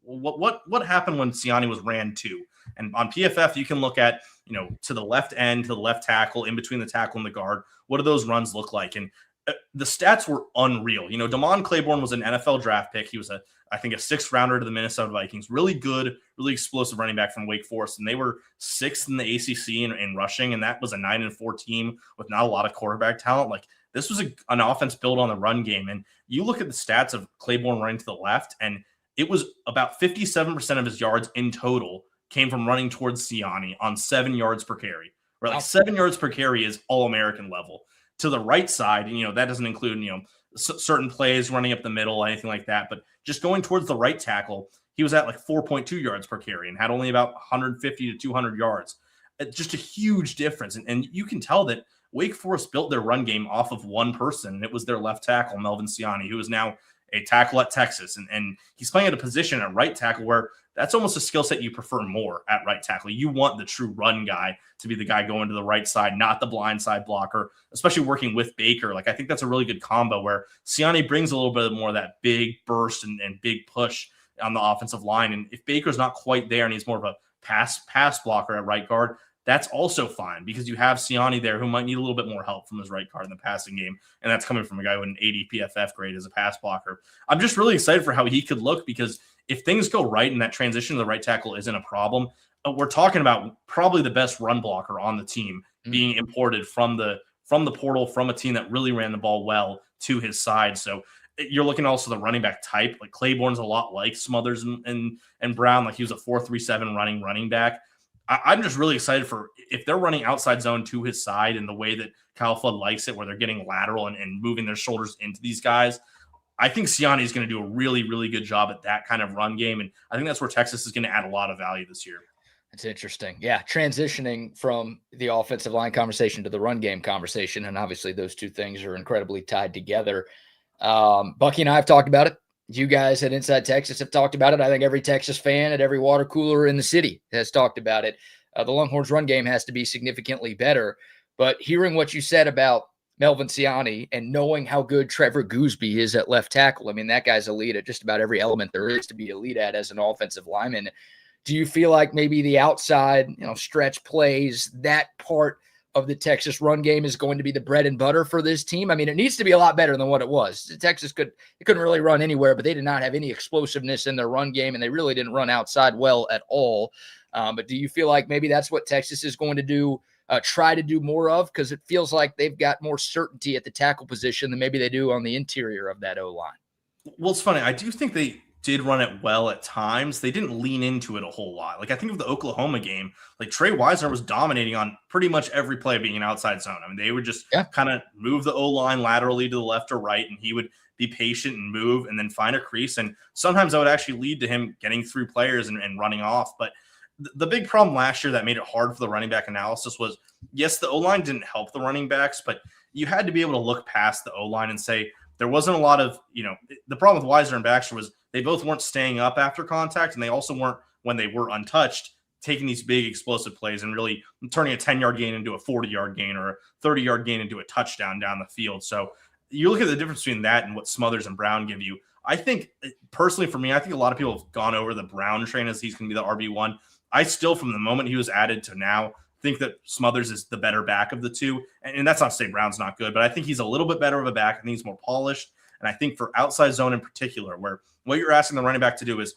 what happened when Siani was ran to? And on PFF, you can look at, to the left end, to the left tackle, in between the tackle and the guard. What do those runs look like? And the stats were unreal. Damon Claiborne was an NFL draft pick. He was I think a 6th rounder to the Minnesota Vikings. Really good, really explosive running back from Wake Forest. And they were 6th in the ACC in rushing. And that was a 9-4 team with not a lot of quarterback talent. Like this was an offense built on the run game. And you look at the stats of Claiborne running to the left, and it was about 57% of his yards in total came from running towards Siani on 7 yards per carry. Right? Like 7 yards per carry is all-American level. To the right side, that doesn't include, certain plays running up the middle, anything like that. But just going towards the right tackle, he was at like 4.2 yards per carry and had only about 150 to 200 yards. It's just a huge difference. And you can tell that Wake Forest built their run game off of one person, and it was their left tackle, Melvin Siani, who is now a tackle at Texas. And he's playing at a position at right tackle where that's almost a skill set you prefer more at right tackle. You want the true run guy to be the guy going to the right side, not the blind side blocker, especially working with Baker. Like, I think that's a really good combo where Siani brings a little bit more of that big burst and big push on the offensive line. And if Baker's not quite there and he's more of a pass blocker at right guard, that's also fine because you have Siani there who might need a little bit more help from his right guard in the passing game. And that's coming from a guy with an 80 PFF grade as a pass blocker. I'm just really excited for how he could look because if things go right and that transition to the right tackle isn't a problem, we're talking about probably the best run blocker on the team being imported from the portal, from a team that really ran the ball well to his side. So you're looking also the running back type. Like Claiborne's a lot like Smothers and Brown. Like he was a 4-3-7 running back. I'm just really excited for if they're running outside zone to his side in the way that Kyle Flood likes it, where they're getting lateral and moving their shoulders into these guys. I think Siani is going to do a really, really good job at that kind of run game. And I think that's where Texas is going to add a lot of value this year. That's interesting. Yeah. Transitioning from the offensive line conversation to the run game conversation. And obviously those two things are incredibly tied together. Bucky and I have talked about it. You guys at Inside Texas have talked about it. I think every Texas fan at every water cooler in the city has talked about it. The Longhorns run game has to be significantly better. But hearing what you said about Melvin Siani and knowing how good Trevor Gooseby is at left tackle, I mean, that guy's elite at just about every element there is to be elite at as an offensive lineman. Do you feel like maybe the outside, stretch plays, that part of the Texas run game is going to be the bread and butter for this team? I mean, it needs to be a lot better than what it was. Texas couldn't really run anywhere, but they did not have any explosiveness in their run game, and they really didn't run outside well at all. But do you feel like maybe that's what Texas is going to do try to do more of? Because it feels like they've got more certainty at the tackle position than maybe they do on the interior of that O-line. Well, it's funny. I do think they did run it well at times. They didn't lean into it a whole lot. Like I think of the Oklahoma game, like Trey Wisner was dominating on pretty much every play being an outside zone. I mean, they would just kind of move the O-line laterally to the left or right, and he would be patient and move and then find a crease. And sometimes that would actually lead to him getting through players and running off. But the big problem last year that made it hard for the running back analysis was, yes, the O-line didn't help the running backs, but you had to be able to look past the O-line and say, there wasn't a lot of, the problem with Wisner and Baxter was they both weren't staying up after contact, and they also weren't, when they were untouched, taking these big explosive plays and really turning a 10-yard gain into a 40-yard gain or a 30-yard gain into a touchdown down the field. So you look at the difference between that and what Smothers and Brown give you. I think, personally for me, I think a lot of people have gone over the Brown train as he's going to be the RB1. I still, from the moment he was added to now, think that Smothers is the better back of the two. And that's not to say Brown's not good, but I think he's a little bit better of a back. I think he's more polished. And I think for outside zone in particular, where what you're asking the running back to do is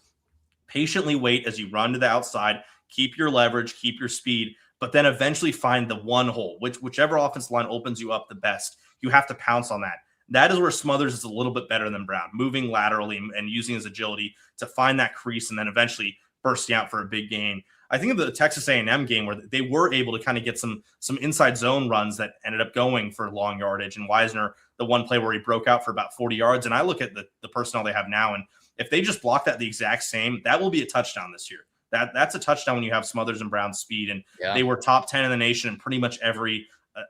patiently wait as you run to the outside, keep your leverage, keep your speed, but then eventually find the one hole, whichever offensive line opens you up the best. You have to pounce on that. That is where Smothers is a little bit better than Brown, moving laterally and using his agility to find that crease and then eventually bursting out for a big gain. I think of the Texas A&M game where they were able to kind of get some inside zone runs that ended up going for long yardage. And Wisner, the one play where he broke out for about 40 yards. And I look at the personnel they have now, and if they just block that the exact same, that will be a touchdown this year. That's a touchdown when you have Smothers and Brown's speed. And they were top 10 in the nation in pretty much every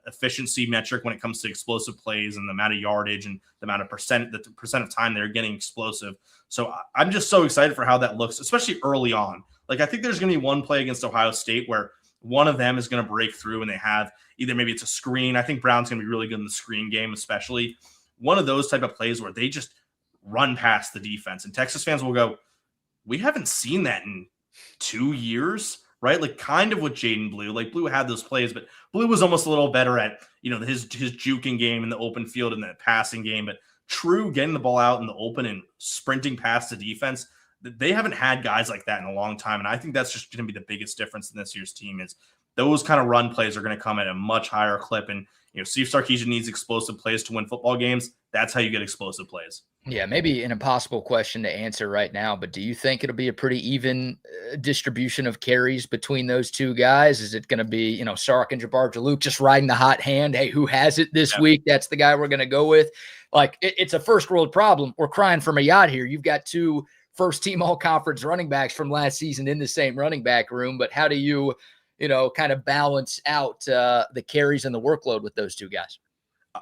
efficiency metric when it comes to explosive plays and the amount of yardage and the amount of percent of time they're getting explosive. So I'm just so excited for how that looks, especially early on. Like, I think there's going to be one play against Ohio State where one of them is going to break through and they have either maybe it's a screen. I think Brown's going to be really good in the screen game, especially one of those type of plays where they just run past the defense. And Texas fans will go, we haven't seen that in 2 years, right? Like kind of with Jaden Blue. Like Blue had those plays, but Blue was almost a little better at, his juking game in the open field and the passing game. But True getting the ball out in the open and sprinting past the defense, they haven't had guys like that in a long time. And I think that's just going to be the biggest difference in this year's team is those kind of run plays are going to come at a much higher clip. And, Steve Sarkisian needs explosive plays to win football games. That's how you get explosive plays. Yeah, maybe an impossible question to answer right now, but do you think it'll be a pretty even distribution of carries between those two guys? Is it going to be, Sark and Jabbar Jaloop just riding the hot hand? Hey, who has it this week? That's the guy we're going to go with. Like, it's a first world problem. We're crying from a yacht here. You've got two first-team all-conference running backs from last season in the same running back room, but how do you, kind of balance out the carries and the workload with those two guys?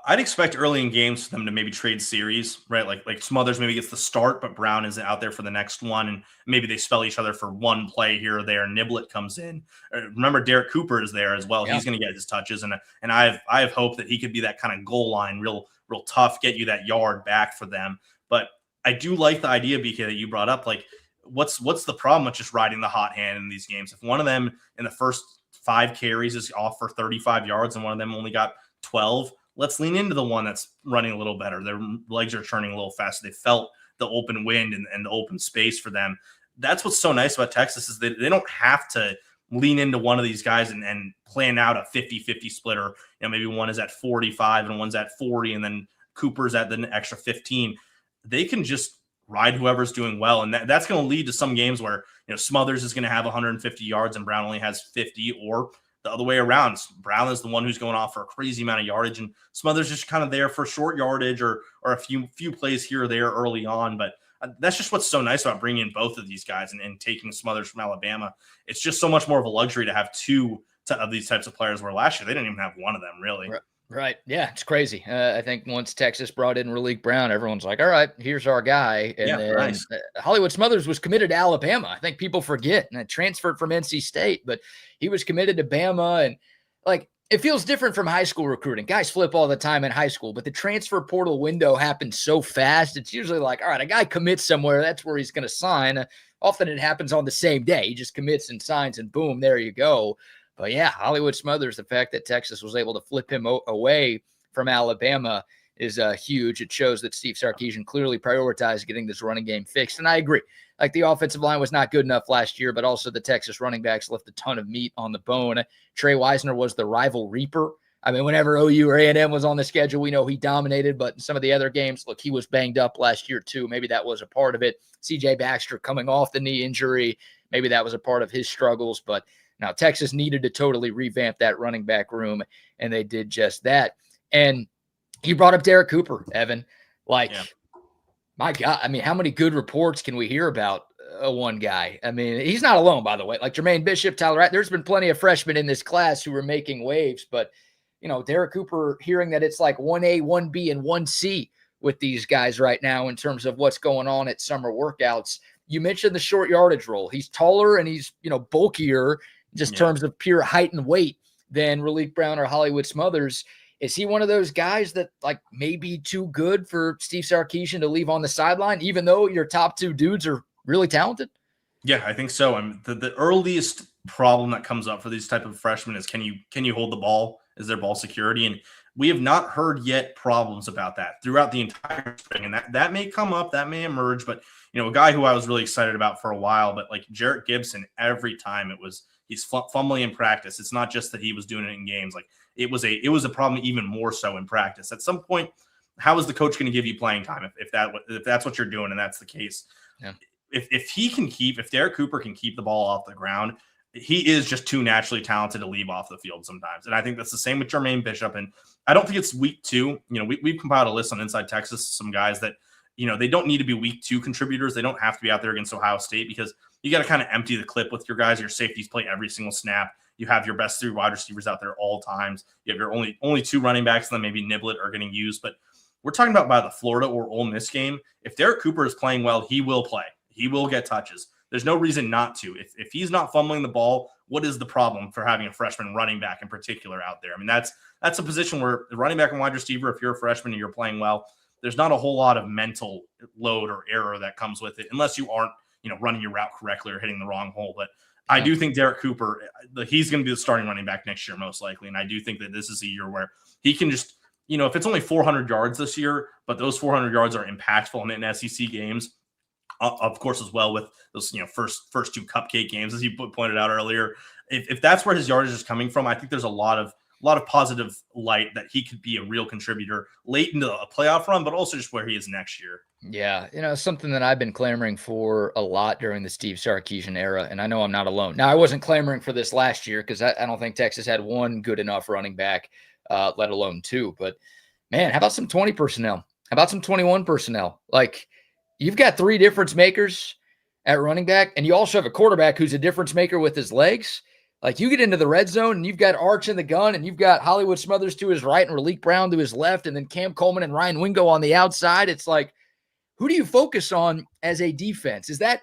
I'd expect early in games for them to maybe trade series, right? Like Smothers maybe gets the start, but Brown is out there for the next one, and maybe they spell each other for one play here or there. Niblett comes in. Remember, Derek Cooper is there as well. Yeah. He's going to get his touches, and I have hope that he could be that kind of goal line, real tough, get you that yard back for them. But I do like the idea, BK, that you brought up. Like, what's the problem with just riding the hot hand in these games? If one of them in the first 5 carries is off for 35 yards and one of them only got 12, let's lean into the one that's running a little better. Their legs are turning a little faster. They felt the open wind and the open space for them. That's what's so nice about Texas is that they don't have to lean into one of these guys and plan out a 50-50 split, or maybe one is at 45 and one's at 40 and then Cooper's at the extra 15. They can just ride whoever's doing well. And that's going to lead to some games where, Smothers is going to have 150 yards and Brown only has 50, or the other way around. Brown is the one who's going off for a crazy amount of yardage and Smothers just kind of there for short yardage or a few plays here or there early on. But that's just what's so nice about bringing in both of these guys and taking Smothers from Alabama. It's just so much more of a luxury to have two of these types of players, where last year they didn't even have one of them really. Right. Yeah, it's crazy. I think once Texas brought in Raleek Brown, everyone's like, all right, here's our guy. And then nice. Hollywood Smothers was committed to Alabama. I think people forget, and transferred from NC State, but he was committed to Bama. And like, it feels different from high school recruiting. Guys flip all the time in high school, but the transfer portal window happens so fast. It's usually like, all right, a guy commits somewhere, that's where he's going to sign. Often it happens on the same day. He just commits and signs and boom, there you go. But yeah, Hollywood Smothers, the fact that Texas was able to flip him away from Alabama is huge. It shows that Steve Sarkisian clearly prioritized getting this running game fixed. And I agree. Like, the offensive line was not good enough last year, but also the Texas running backs left a ton of meat on the bone. Trey Wisner was the rival reaper. I mean, whenever OU or A&M was on the schedule, we know he dominated, but in some of the other games, look, he was banged up last year too. Maybe that was a part of it. CJ Baxter coming off the knee injury, maybe that was a part of his struggles. But now Texas needed to totally revamp that running back room, and they did just that. And you brought up Derek Cooper, Evan. Like, my God, I mean, how many good reports can we hear about one guy? I mean, he's not alone, by the way. Like Jermaine Bishop, Tyler Wright, there's been plenty of freshmen in this class who were making waves, but Derek Cooper, hearing that it's like 1A, 1B, and 1C with these guys right now in terms of what's going on at summer workouts. You mentioned the short yardage role. He's taller and he's, bulkier, just terms of pure height and weight than Raleek Brown or Hollywood Smothers. Is he one of those guys that like may be too good for Steve Sarkisian to leave on the sideline, even though your top two dudes are really talented? Yeah, I think so. I mean, the earliest problem that comes up for these type of freshmen is can you hold the ball? Is there ball security? And we have not heard yet problems about that throughout the entire spring. And that may come up, that may emerge. But, a guy who I was really excited about for a while, but like Jarrett Gibson, every time he's fumbling in practice. It's not just that he was doing it in games. Like it was a problem even more so in practice. At some point, how is the coach going to give you playing time if that's what you're doing and that's the case? Yeah. If Derek Cooper can keep the ball off the ground, he is just too naturally talented to leave off the field sometimes. And I think that's the same with Jermaine Bishop. And I don't think it's week 2. We've compiled a list on Inside Texas, some guys that, they don't need to be week 2 contributors. They don't have to be out there against Ohio State because you got to kind of empty the clip with your guys. Your safeties play every single snap. You have your best 3 wide receivers out there all times. You have your only 2 running backs, and then maybe Niblett are getting used. But we're talking about by the Florida or Ole Miss game. If Derek Cooper is playing well, he will play. He will get touches. There's no reason not to. If he's not fumbling the ball, what is the problem for having a freshman running back in particular out there? I mean, that's a position where the running back and wide receiver, if you're a freshman and you're playing well, there's not a whole lot of mental load or error that comes with it, unless you aren't, running your route correctly or hitting the wrong hole. But I do think Derek Cooper, he's going to be the starting running back next year, most likely. And I do think that this is a year where he can just, if it's only 400 yards this year, but those 400 yards are impactful in SEC games, of course, as well with those, first 2 cupcake games, as you pointed out earlier. If that's where his yardage is coming from, I think there's a lot of positive light that he could be a real contributor late into a playoff run, but also just where he is next year. Yeah, something that I've been clamoring for a lot during the Steve Sarkisian era, and I know I'm not alone. Now, I wasn't clamoring for this last year because I don't think Texas had one good enough running back, let alone 2. But, man, how about some 20 personnel? How about some 21 personnel? Like, you've got 3 difference makers at running back, and you also have a quarterback who's a difference maker with his legs. Like, you get into the red zone, and you've got Arch in the gun, and you've got Hollywood Smothers to his right and Raleek Brown to his left, and then Cam Coleman and Ryan Wingo on the outside. It's like, who do you focus on as a defense? Is that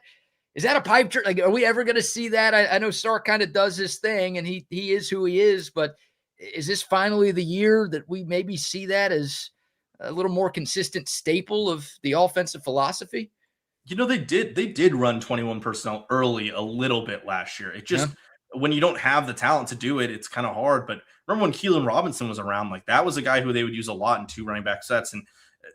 a pipe dream? Like, are we ever going to see that? I know Sark kind of does his thing, and he is who he is, but is this finally the year that we maybe see that as a little more consistent staple of the offensive philosophy? They did run 21 personnel early a little bit last year. It just when you don't have the talent to do it, it's kind of hard. But remember when Keelan Robinson was around, like that was a guy who they would use a lot in 2 running back sets. And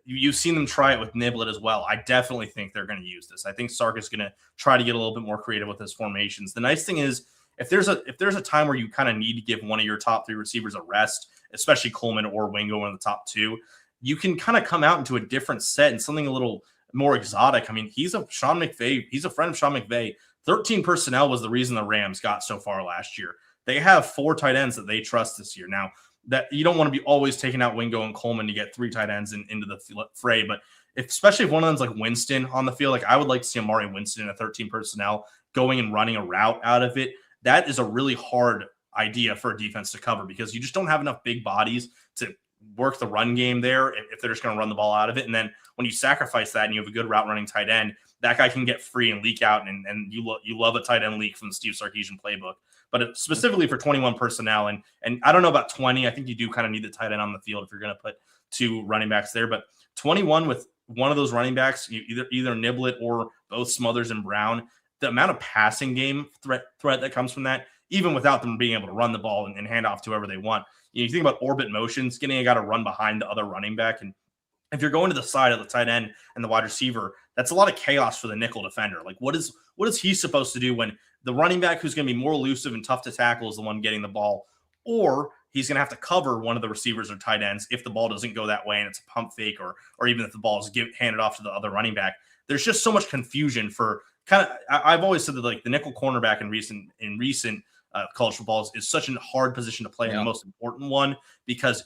you've seen them try it with Niblett as well. I definitely think they're going to use this. I think Sark is going to try to get a little bit more creative with his formations. The nice thing is if there's a time where you kind of need to give one of your top 3 receivers a rest, especially Coleman or Wingo, one of the top 2, you can kind of come out into a different set and something a little more exotic. I mean, he's a friend of Sean McVay. 13 personnel was the reason the Rams got so far last year. They have 4 tight ends that they trust this year. Now, that you don't want to be always taking out Wingo and Coleman to get 3 tight ends into the fray, but especially if one of them's like Winston on the field, like I would like to see Amari Winston in a 13 personnel going and running a route out of it. That is a really hard idea for a defense to cover because you just don't have enough big bodies to work the run game there if they're just going to run the ball out of it. And then when you sacrifice that and you have a good route running tight end, that guy can get free and leak out. And you love a tight end leak from the Steve Sarkisian playbook. But specifically for 21 personnel, and I don't know about 20. I think you do kind of need the tight end on the field if you're going to put 2 running backs there. But 21 with one of those running backs, either Niblett or both Smothers and Brown, the amount of passing game threat that comes from that, even without them being able to run the ball and hand off to whoever they want. You think about orbit motions, getting a guy to run behind the other running back and if you're going to the side of the tight end and the wide receiver, that's a lot of chaos for the nickel defender. Like what is he supposed to do when the running back who's going to be more elusive and tough to tackle is the one getting the ball, or he's going to have to cover one of the receivers or tight ends if the ball doesn't go that way and it's a pump fake, or even if the ball is handed off to the other running back. There's just so much confusion for kind of. I've always said that like the nickel cornerback in recent college football is such a hard position to play, and the most important one, because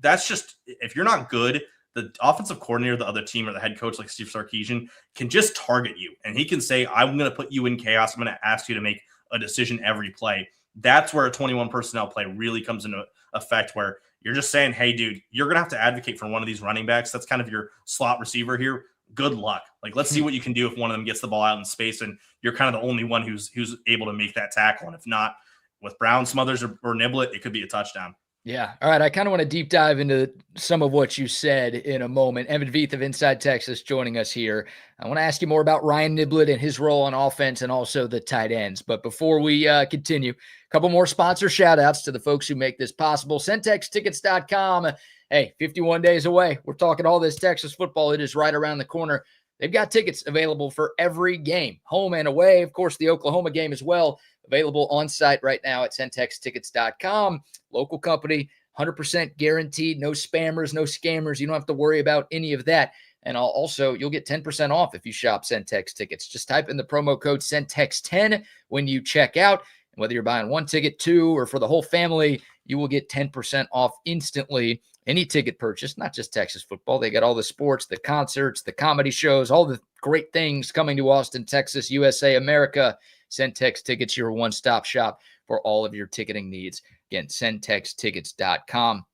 that's just, if you're not good, the offensive coordinator, the other team, or the head coach like Steve Sarkisian can just target you, and he can say, I'm going to put you in chaos. I'm going to ask you to make a decision every play. That's where a 21 personnel play really comes into effect, where you're just saying, hey, dude, you're going to have to advocate for one of these running backs. That's kind of your slot receiver here. Good luck. Like, let's see what you can do if one of them gets the ball out in space and you're kind of the only one who's able to make that tackle. And if not, with Brown, Smothers, or Niblet, it could be a touchdown. Yeah. All right. I kind of want to deep dive into some of what you said in a moment. Evan Vieth of Inside Texas joining us here. I want to ask you more about Ryan Niblet and his role on offense and also the tight ends. But before we continue, a couple more sponsor shout outs to the folks who make this possible. CentexTickets.com. Hey, 51 days away. We're talking all this Texas football. It is right around the corner. They've got tickets available for every game, home and away. Of course, the Oklahoma game as well, available on site right now at CentexTickets.com. Local company, 100% guaranteed. No spammers, no scammers. You don't have to worry about any of that. And you'll get 10% off if you shop Centex tickets. Just type in the promo code Centex10 when you check out. And whether you're buying one ticket, two, or for the whole family, you will get 10% off instantly. Any ticket purchase, not just Texas football. They got all the sports, the concerts, the comedy shows, all the great things coming to Austin, Texas, USA, America. Centex Tickets, your one-stop shop for all of your ticketing needs. Again, CentexTickets.com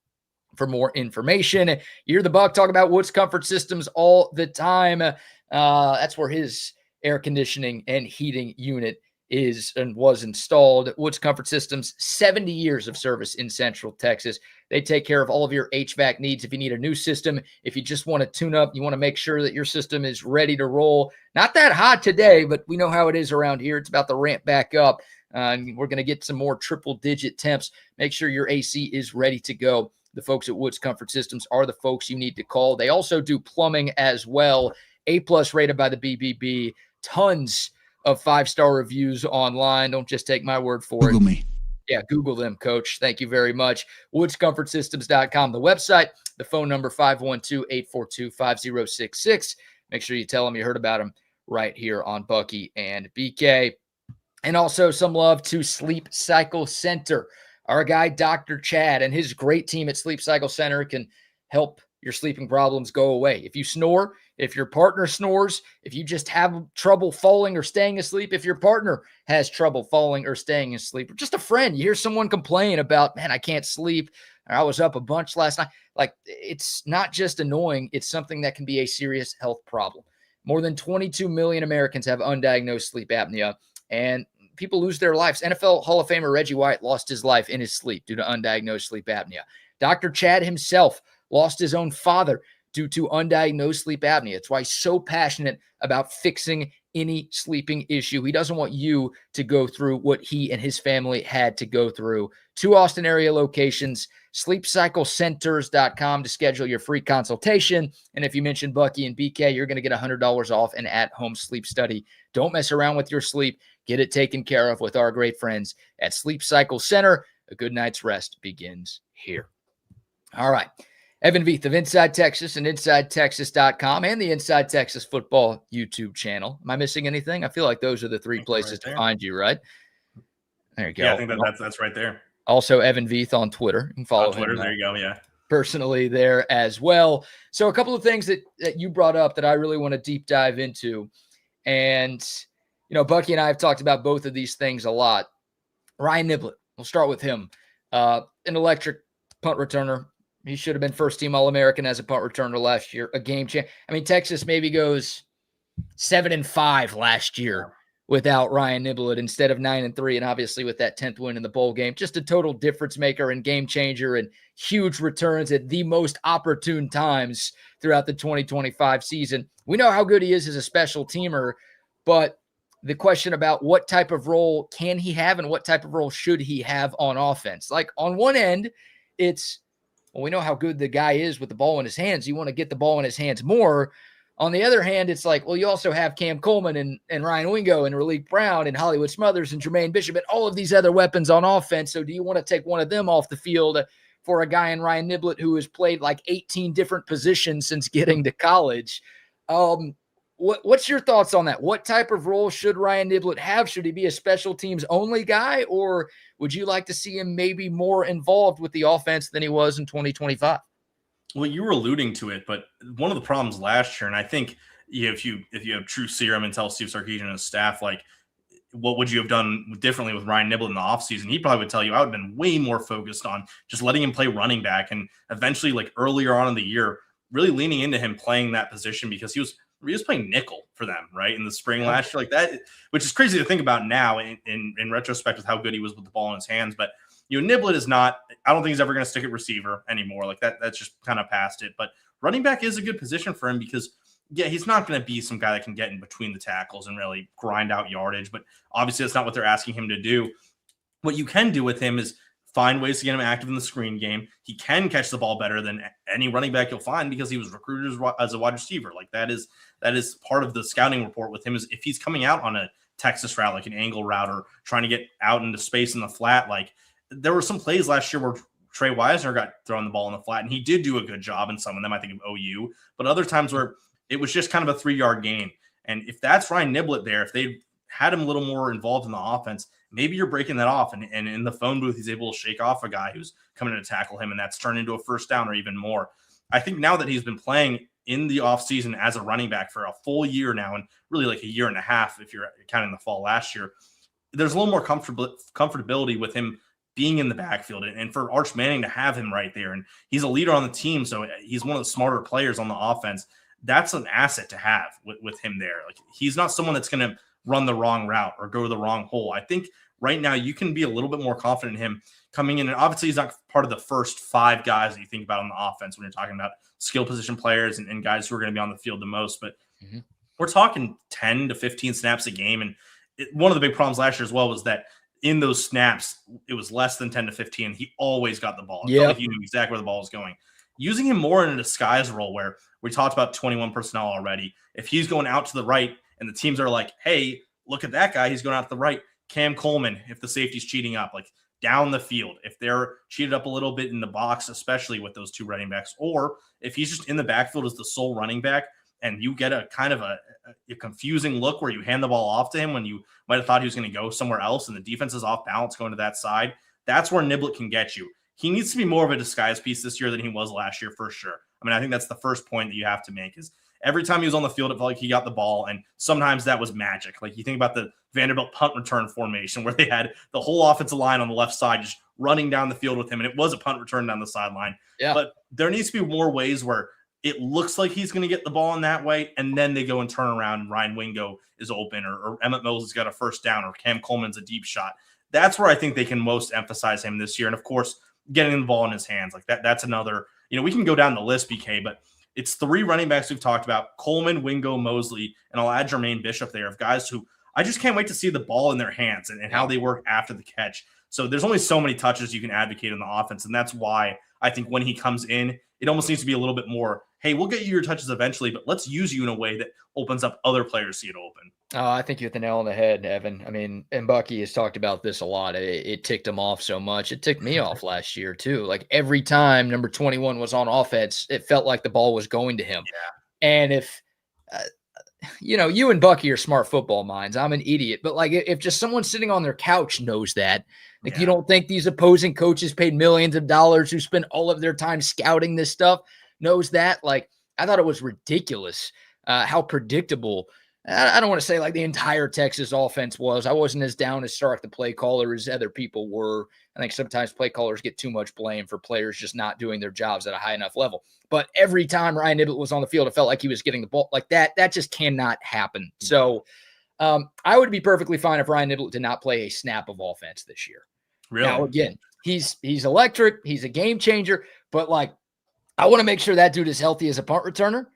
for more information. You hear the Buck talk about Woods Comfort Systems all the time. That's where his air conditioning and heating unit is and was installed. Woods Comfort Systems, 70 years of service in Central Texas. They take care of all of your HVAC needs. If you need a new system, if you just want to tune up, you want to make sure that your system is ready to roll. Not that hot today, but we know how it is around here. It's about to ramp back up. And we're going to get some more triple-digit temps. Make sure your AC is ready to go. The folks at Woods Comfort Systems are the folks you need to call. They also do plumbing as well. A+ rated by the BBB. Tons of 5-star reviews online. Don't just take my word for it. Google me. Yeah, Google them, Coach. Thank you very much. WoodsComfortSystems.com. The website, the phone number, 512-842-5066. Make sure you tell them you heard about them right here on Bucky and BK. And also some love to Sleep Cycle Center. Our guy, Dr. Chad, and his great team at Sleep Cycle Center can help your sleeping problems go away. If you snore, if your partner snores, if you just have trouble falling or staying asleep, if your partner has trouble falling or staying asleep, or just a friend, you hear someone complain about, man, I can't sleep, or I was up a bunch last night. Like, it's not just annoying. It's something that can be a serious health problem. More than 22 million Americans have undiagnosed sleep apnea, and people lose their lives. NFL Hall of Famer Reggie White lost his life in his sleep due to undiagnosed sleep apnea. Dr. Chad himself lost his own father due to undiagnosed sleep apnea. It's why he's so passionate about fixing any sleeping issue. He doesn't want you to go through what he and his family had to go through. 2 Austin area locations, sleepcyclecenters.com to schedule your free consultation. And if you mention Bucky and BK, you're going to get $100 off an at-home sleep study. Don't mess around with your sleep. Get it taken care of with our great friends at Sleep Cycle Center. A good night's rest begins here. All right. Evan Vieth of Inside Texas and InsideTexas.com and the Inside Texas Football YouTube channel. Am I missing anything? I feel like those are the 3 places to find you, right? There you go. Yeah, I think that's right there. Also, Evan Vieth on Twitter. You can follow on Twitter. him, there you go. Yeah. Personally there as well. So a couple of things that you brought up that I really want to deep dive into. And, you know, Bucky and I have talked about both of these things a lot. Ryan Niblet, we'll start with him. An electric punt returner. He should have been first-team All-American as a punt returner last year, a game changer. I mean, Texas maybe goes 7-5 last year without Ryan Niblet instead of 9-3, and obviously with that 10th win in the bowl game. Just a total difference maker and game changer and huge returns at the most opportune times throughout the 2025 season. We know how good he is as a special teamer, but the question about what type of role can he have and what type of role should he have on offense. Like, on one end, it's Well, we know how good the guy is with the ball in his hands. You want to get the ball in his hands more. On the other hand, it's like, well, you also have Cam Coleman and Ryan Wingo and Raleek Brown and Hollywood Smothers and Jermaine Bishop and all of these other weapons on offense. So do you want to take one of them off the field for a guy in Ryan Niblett who has played like 18 different positions since getting to college? What's your thoughts on that? What type of role should Ryan Niblett have? Should he be a special teams only guy, or would you like to see him maybe more involved with the offense than he was in 2025? Well, you were alluding to it, but one of the problems last year, and I think if you have true serum and tell Steve Sarkisian and his staff, like, what would you have done differently with Ryan Niblett in the offseason? He probably would tell you I would have been way more focused on just letting him play running back, and eventually, like earlier on in the year, really leaning into him playing that position, because he was playing nickel for them, right, in the spring last year, like that, which is crazy to think about now in retrospect with how good he was with the ball in his hands. But Niblett is not, I don't think he's ever going to stick at receiver anymore. Like that's just kind of past it. But running back is a good position for him because, yeah, he's not going to be some guy that can get in between the tackles and really grind out yardage. But obviously that's not what they're asking him to do. What you can do with him is find ways to get him active in the screen game. He can catch the ball better than any running back you'll find because he was recruited as a wide receiver. Like that is part of the scouting report with him, is if he's coming out on a Texas route, like an angle route, or trying to get out into space in the flat, like there were some plays last year where Trey Wisner got thrown the ball in the flat, and he did do a good job in some of them. I think of OU, but other times where it was just kind of a 3-yard gain. And if that's Ryan Niblett there, if they had him a little more involved in the offense, maybe you're breaking that off. And in the phone booth, he's able to shake off a guy who's coming to tackle him, and that's turned into a first down or even more. I think now that he's been playing in the offseason as a running back for a full year now, and really like a year and a half if you're counting the fall last year, there's a little more comfortability with him being in the backfield, and for Arch Manning to have him right there. And he's a leader on the team, so he's one of the smarter players on the offense. That's an asset to have with him there. Like, he's not someone that's going to run the wrong route or go to the wrong hole. I think right now you can be a little bit more confident in him coming in. And obviously he's not part of the first 5 guys that you think about on the offense when you're talking about skill position players and guys who are going to be on the field the most. But we're talking 10 to 15 snaps a game. And one of the big problems last year as well was that in those snaps, it was less than 10 to 15. He always got the ball. It felt like he knew exactly where the ball was going. Using him more in a disguise role, where we talked about 21 personnel already. If he's going out to the right and the teams are like, hey, look at that guy, he's going out to the right. Cam Coleman, if the safety's cheating up, like down the field, if they're cheated up a little bit in the box, especially with those 2 running backs, or if he's just in the backfield as the sole running back, and you get a kind of a confusing look where you hand the ball off to him when you might have thought he was going to go somewhere else and the defense is off balance going to that side, that's where Niblett can get you. He needs to be more of a disguise piece this year than he was last year, for sure. I mean, I think that's the first point that you have to make, is every time he was on the field, it felt like he got the ball, and sometimes that was magic. Like, you think about the Vanderbilt punt return formation where they had the whole offensive line on the left side just running down the field with him, and it was a punt return down the sideline. Yeah. But there needs to be more ways where it looks like he's going to get the ball in that way, and then they go and turn around and Ryan Wingo is open, or Emmett Mills has got a first down, or Cam Coleman's a deep shot. That's where I think they can most emphasize him this year. And, of course, getting the ball in his hands. Like that's another, we can go down the list, BK, but it's 3 running backs we've talked about: Coleman, Wingo, Mosley, and I'll add Jermaine Bishop there, of guys who I just can't wait to see the ball in their hands and how they work after the catch. So there's only so many touches you can advocate in the offense, and that's why I think when he comes in, it almost needs to be a little bit more, hey, we'll get you your touches eventually, but let's use you in a way that opens up other players to see it open. Oh, I think you hit the nail on the head, Evan. I mean, and Bucky has talked about this a lot. It ticked him off so much. It ticked me off last year too. Like, every time number 21 was on offense, it felt like the ball was going to him. Yeah. And if, you and Bucky are smart football minds, I'm an idiot. But like, if just someone sitting on their couch knows that, like, you don't think these opposing coaches paid millions of dollars who spend all of their time scouting this stuff knows that? Like, I thought it was ridiculous how predictable. I don't want to say like the entire Texas offense was. I wasn't as down as Stark, the play caller, as other people were. I think sometimes play callers get too much blame for players just not doing their jobs at a high enough level. But every time Ryan Niblett was on the field, it felt like he was getting the ball like that. That just cannot happen. So I would be perfectly fine if Ryan Niblett did not play a snap of offense this year. Really? Now, again, he's electric. He's a game changer. But like, I want to make sure that dude is healthy as a punt returner.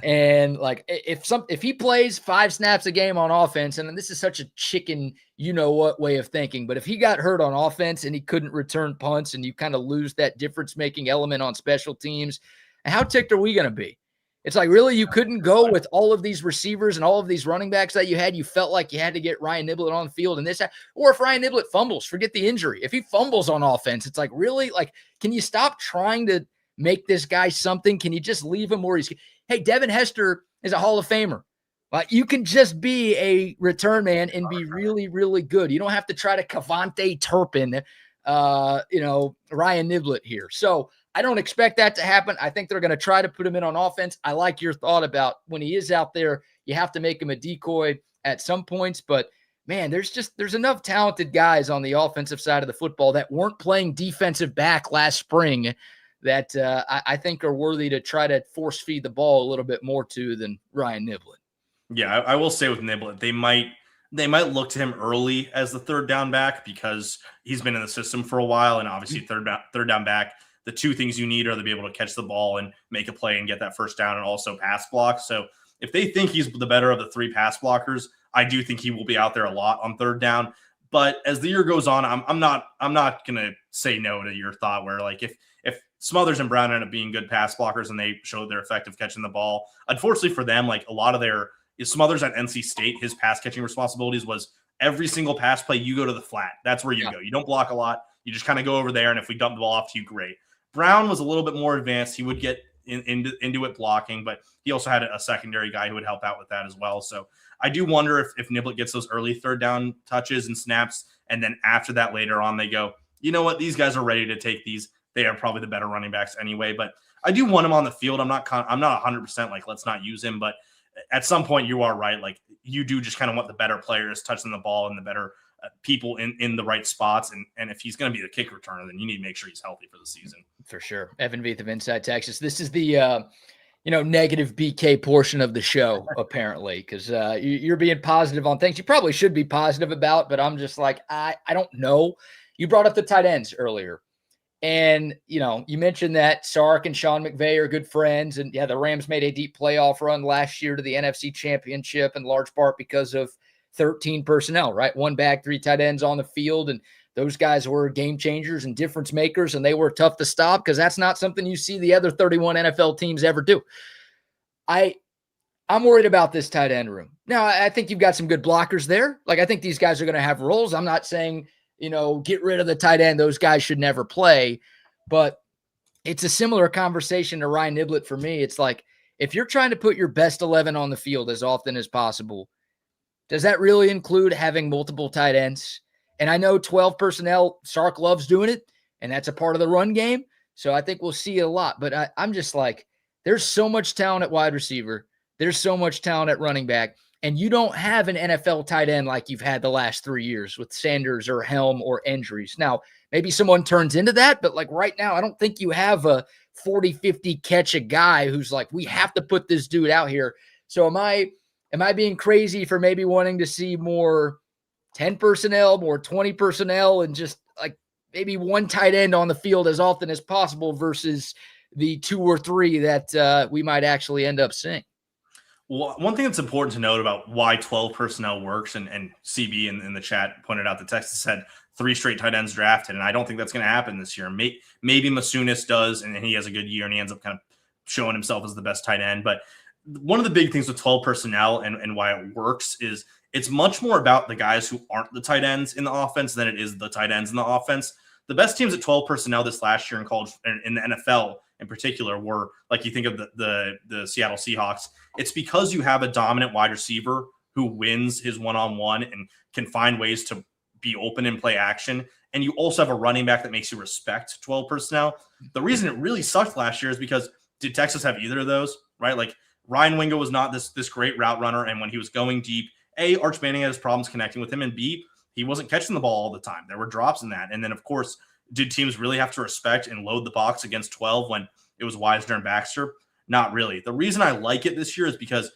And like if he plays 5 snaps a game on offense, and this is such a chicken, what way of thinking, but if he got hurt on offense and he couldn't return punts and you kind of lose that difference making element on special teams, how ticked are we going to be? It's like, really, you couldn't go with all of these receivers and all of these running backs that you had. You felt like you had to get Ryan Niblett on the field and this, or if Ryan Niblett fumbles, forget the injury. If he fumbles on offense, it's like, really, like, can you stop trying to make this guy something? Can you just leave him where he's? Hey, Devin Hester is a Hall of Famer. You can just be a return man and be really, really good. You don't have to try to Cavante Turpin, Ryan Niblett here. So I don't expect that to happen. I think they're going to try to put him in on offense. I like your thought about when he is out there, you have to make him a decoy at some points. But, man, there's enough talented guys on the offensive side of the football that weren't playing defensive back last spring that I think are worthy to try to force feed the ball a little bit more to than Ryan Niblett. Yeah, I will say with Niblett, they might look to him early as the third down back because he's been in the system for a while, and obviously third down back, the two things you need are to be able to catch the ball and make a play and get that first down and also pass block. So if they think he's the better of the 3 pass blockers, I do think he will be out there a lot on third down. But as the year goes on, I'm not gonna say no to your thought where, like, if Smothers and Brown end up being good pass blockers and they showed their effective catching the ball, unfortunately for them, like a lot of Smothers at NC State, his pass catching responsibilities was every single pass play, you go to the flat. That's where you go. You don't block a lot. You just kind of go over there, and if we dump the ball off to you, great. Brown was a little bit more advanced. He would get into it blocking, but he also had a secondary guy who would help out with that as well. So I do wonder if Niblett gets those early third down touches and snaps, and then after that later on they go, you know what, these guys are ready to take these. They are probably the better running backs anyway, but I do want him on the field. I'm not 100% like, let's not use him, but at some point you are right. Like, you do just kind of want the better players touching the ball and the better people in the right spots. And if he's going to be the kick returner, then you need to make sure he's healthy for the season. For sure. Evan Vieth of Inside Texas. This is the, negative BK portion of the show, apparently, because you're being positive on things you probably should be positive about, but I'm just like, I don't know. You brought up the tight ends earlier. And, you mentioned that Sark and Sean McVay are good friends. And, yeah, the Rams made a deep playoff run last year to the NFC Championship in large part because of 13 personnel, right? 1 back, 3 tight ends on the field. And those guys were game changers and difference makers, and they were tough to stop because that's not something you see the other 31 NFL teams ever do. I'm worried about this tight end room. Now, I think you've got some good blockers there. Like, I think these guys are going to have roles. I'm not saying – get rid of the tight end. Those guys should never play. But it's a similar conversation to Ryan Niblett for me. It's like, if you're trying to put your best 11 on the field as often as possible, does that really include having multiple tight ends? And I know 12 personnel, Sark loves doing it, and that's a part of the run game. So I think we'll see it a lot. But I'm just like, there's so much talent at wide receiver. There's so much talent at running back. And you don't have an NFL tight end like you've had the last 3 years with Sanders or Helm or injuries. Now, maybe someone turns into that, but like right now, I don't think you have a 40, 50 catch a guy who's like, we have to put this dude out here. So am I being crazy for maybe wanting to see more 10 personnel, more 20 personnel, and just like maybe 1 tight end on the field as often as possible versus the 2 or 3 that we might actually end up seeing? Well, one thing that's important to note about why 12 personnel works, and CB in the chat pointed out that Texas had 3 straight tight ends drafted, and I don't think that's going to happen this year. Maybe Masunis does, and he has a good year, and he ends up kind of showing himself as the best tight end. But one of the big things with 12 personnel and why it works is it's much more about the guys who aren't the tight ends in the offense than it is the tight ends in the offense. The best teams at 12 personnel this last year in college, in the NFL in particular, were, like, you think of the Seattle Seahawks. It's because you have a dominant wide receiver who wins his one-on-one and can find ways to be open and play action. And you also have a running back that makes you respect 12 personnel. The reason it really sucked last year is because did Texas have either of those, right? Like, Ryan Wingo was not this great route runner. And when he was going deep, A, Arch Manning had his problems connecting with him, and B, he wasn't catching the ball all the time. There were drops in that. And then, of course, did teams really have to respect and load the box against 12 when it was Wisner and Baxter? Not really. The reason I like it this year is because,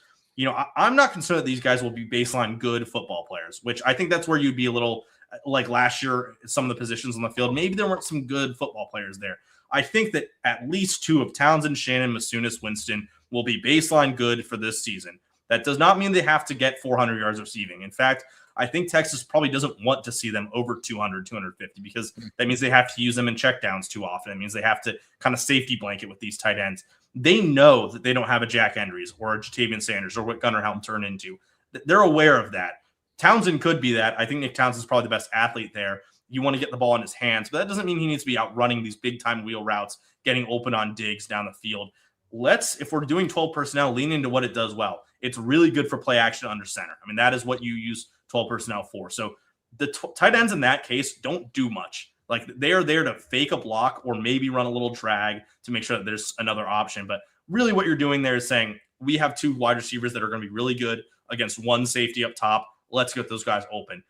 I'm not concerned that these guys will be baseline good football players, which I think that's where you'd be a little like last year, some of the positions on the field. Maybe there weren't some good football players there. I think that at least 2 of Townsend, Shannon, Masunis, Winston will be baseline good for this season. That does not mean they have to get 400 yards receiving. In fact, I think Texas probably doesn't want to see them over 200, 250 because that means they have to use them in checkdowns too often. It means they have to kind of safety blanket with these tight ends. They know that they don't have a Jack Endries or a Jatavian Sanders or what Gunnar Helm turned into. They're aware of that. Townsend could be that. I think Nick Townsend's probably the best athlete there. You want to get the ball in his hands, but that doesn't mean he needs to be out running these big-time wheel routes, getting open on digs down the field. If we're doing 12 personnel, lean into what it does well. It's really good for play action under center. I mean, that is what you use 12 personnel for. So the tight ends in that case don't do much. Like, they are there to fake a block or maybe run a little drag to make sure that there's another option. But really what you're doing there is saying, we have two wide receivers that are going to be really good against one safety up top. Let's get those guys open.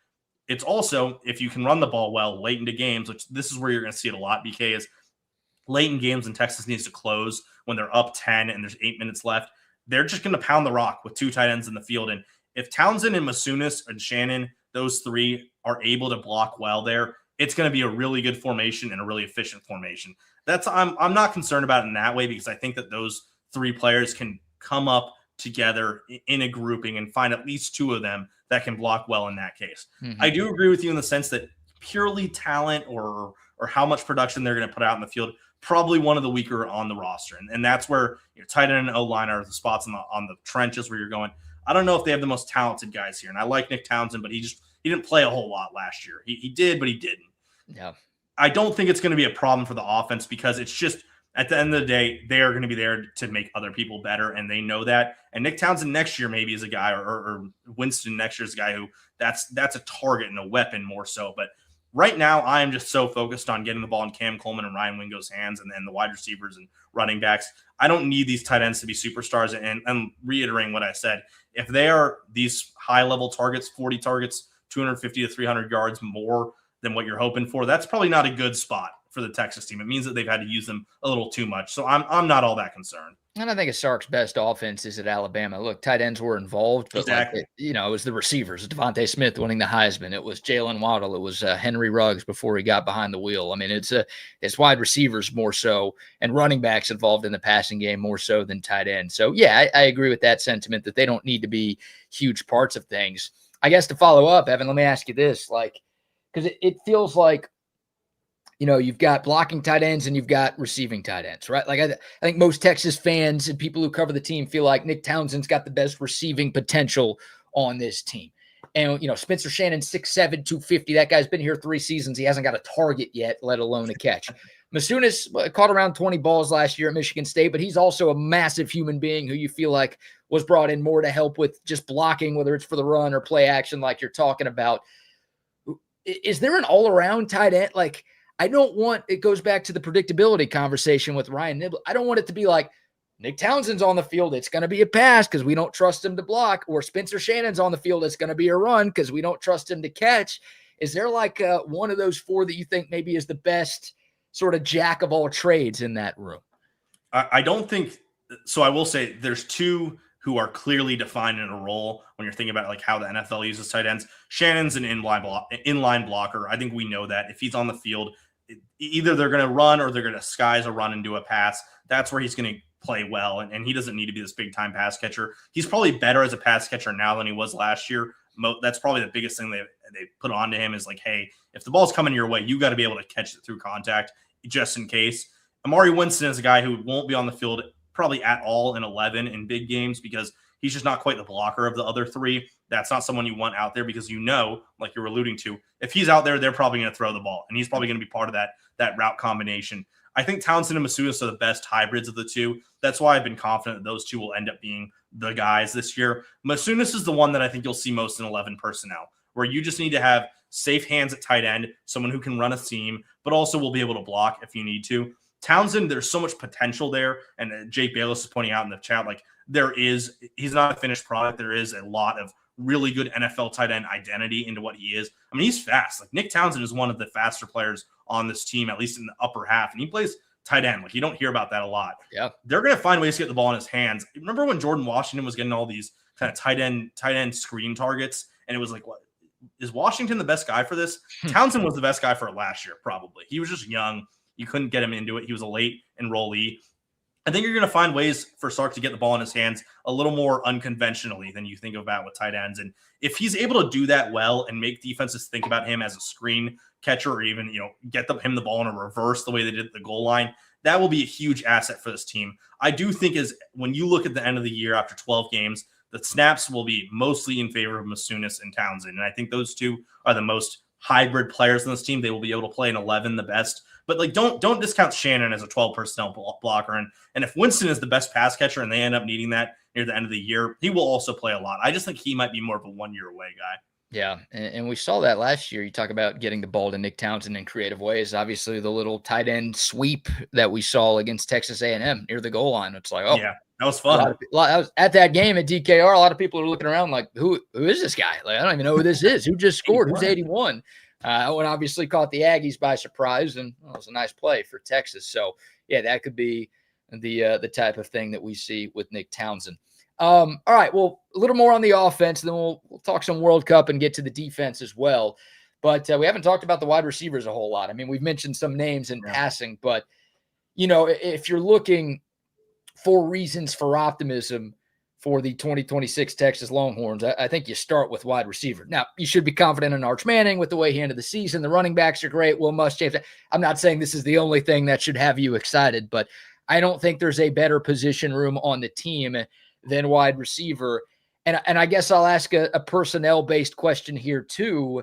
It's also, if you can run the ball well late into games, which this is where you're going to see it a lot, BK, is late in games and Texas needs to close when they're up 10 and there's 8 minutes left. They're just going to pound the rock with two tight ends in the field. And if Townsend and Masunis and Shannon, those three, are able to block well there, it's going to be a really good formation and a really efficient formation. I'm not concerned about it in that way because I think that those three players can come up together in a grouping and find at least two of them that can block well in that case. Mm-hmm. I do agree with you in the sense that purely talent or how much production they're going to put out in the field, probably one of the weaker on the roster. And that's where your tight end and O-line are the spots on the trenches where you're going, I don't know if they have the most talented guys here. And I like Nick Townsend, but he didn't play a whole lot last year. He did, but he didn't. Yeah. I don't think it's going to be a problem for the offense because it's just, at the end of the day, they are going to be there to make other people better, and they know that. And Nick Townsend next year maybe is a guy, or Winston next year is a guy who that's a target and a weapon more so. But right now, I am just so focused on getting the ball in Cam Coleman and Ryan Wingo's hands and then the wide receivers and running backs. I don't need these tight ends to be superstars. And I'm reiterating what I said. If they are these high-level targets, 40 targets, 250 to 300 yards more than what you're hoping for, that's probably not a good spot for the Texas team. It means that they've had to use them a little too much. So I'm not all that concerned. And I think Sark's best offense is at Alabama. Look, tight ends were involved, but exactly. It was the receivers. Devontae Smith winning the Heisman. It was Jalen Waddle. It was Henry Ruggs before he got behind the wheel. I mean, it's wide receivers more so, and running backs involved in the passing game more so than tight ends. So yeah, I agree with that sentiment that they don't need to be huge parts of things. I guess to follow up, Evan, let me ask you this, because it feels like, you've got blocking tight ends and you've got receiving tight ends, right? I think most Texas fans and people who cover the team feel like Nick Townsend's got the best receiving potential on this team. And, Spencer Shannon, 6'7", 250. That guy's been here 3 seasons. He hasn't got a target yet, let alone a catch. Masunis caught around 20 balls last year at Michigan State, but he's also a massive human being who you feel like was brought in more to help with just blocking, whether it's for the run or play action like you're talking about. Is there an all-around tight end? It goes back to the predictability conversation with Ryan Niblett. I don't want it to be like Nick Townsend's on the field, it's going to be a pass because we don't trust him to block, or Spencer Shannon's on the field, it's going to be a run because we don't trust him to catch. Is there one of those four that you think maybe is the best sort of jack of all trades in that room? I don't think so. I will say there's two who are clearly defined in a role when you're thinking about how the NFL uses tight ends. Shannon's an inline blocker. I think we know that if he's on the field, either they're going to run or they're going to skies a run and do a pass. That's where he's going to play well, and he doesn't need to be this big-time pass catcher. He's probably better as a pass catcher now than he was last year. That's probably the biggest thing they put onto him is hey, if the ball's coming your way, you got to be able to catch it through contact just in case. Amari Winston is a guy who won't be on the field probably at all in 11 in big games because he's just not quite the blocker of the other three. That's not someone you want out there because like you're alluding to, if he's out there, they're probably going to throw the ball, and he's probably going to be part of that route combination. I think Townsend and Masunis are the best hybrids of the two. That's why I've been confident that those two will end up being the guys this year. Masunis is the one that I think you'll see most in 11 personnel, where you just need to have safe hands at tight end, someone who can run a seam, but also will be able to block if you need to. Townsend, there's so much potential there, and Jake Bayless is pointing out in the chat, he's not a finished product. There is a lot of really good NFL tight end identity into what he is. I mean, he's fast. Nick Townsend is one of the faster players on this team, at least in the upper half, and he plays tight end. You don't hear about that a lot. Yeah, they're going to find ways to get the ball in his hands. Remember when Jordan Washington was getting all these kind of tight end screen targets, and it was what is Washington the best guy for this? Townsend was the best guy for it last year, probably. He was just young. You couldn't get him into it. He was a late enrollee. I think you're going to find ways for Sark to get the ball in his hands a little more unconventionally than you think about with tight ends. And if he's able to do that well and make defenses think about him as a screen catcher, or even, get him the ball in a reverse the way they did at the goal line, that will be a huge asset for this team. I do think when you look at the end of the year after 12 games, the snaps will be mostly in favor of Masunis and Townsend. And I think those two are the most hybrid players in this team. They will be able to play an 11 the best. But don't discount Shannon as a 12 personnel blocker. And if Winston is the best pass catcher and they end up needing that near the end of the year, he will also play a lot. I just think he might be more of a 1 year away guy. Yeah, and we saw that last year. You talk about getting the ball to Nick Townsend in creative ways. Obviously, the little tight end sweep that we saw against Texas A&M near the goal line. It's like, oh, yeah, that was fun. I was at that game at DKR. A lot of people are looking around like, who is this guy? Like, I don't even know who this is. Who just scored? Who's 81? Owen obviously caught the Aggies by surprise, and it was a nice play for Texas. So, yeah, that could be the type of thing that we see with Nick Townsend. All right, well, a little more on the offense, then we'll talk some World Cup and get to the defense as well. But we haven't talked about the wide receivers a whole lot. I mean, we've mentioned some names in passing, but, if you're looking for reasons for optimism for the 2026 Texas Longhorns, I think you start with wide receiver. Now, you should be confident in Arch Manning with the way he ended the season. The running backs are great. Will Muschamp. I'm not saying this is the only thing that should have you excited, but I don't think there's a better position room on the team than wide receiver. And I guess I'll ask a personnel-based question here too.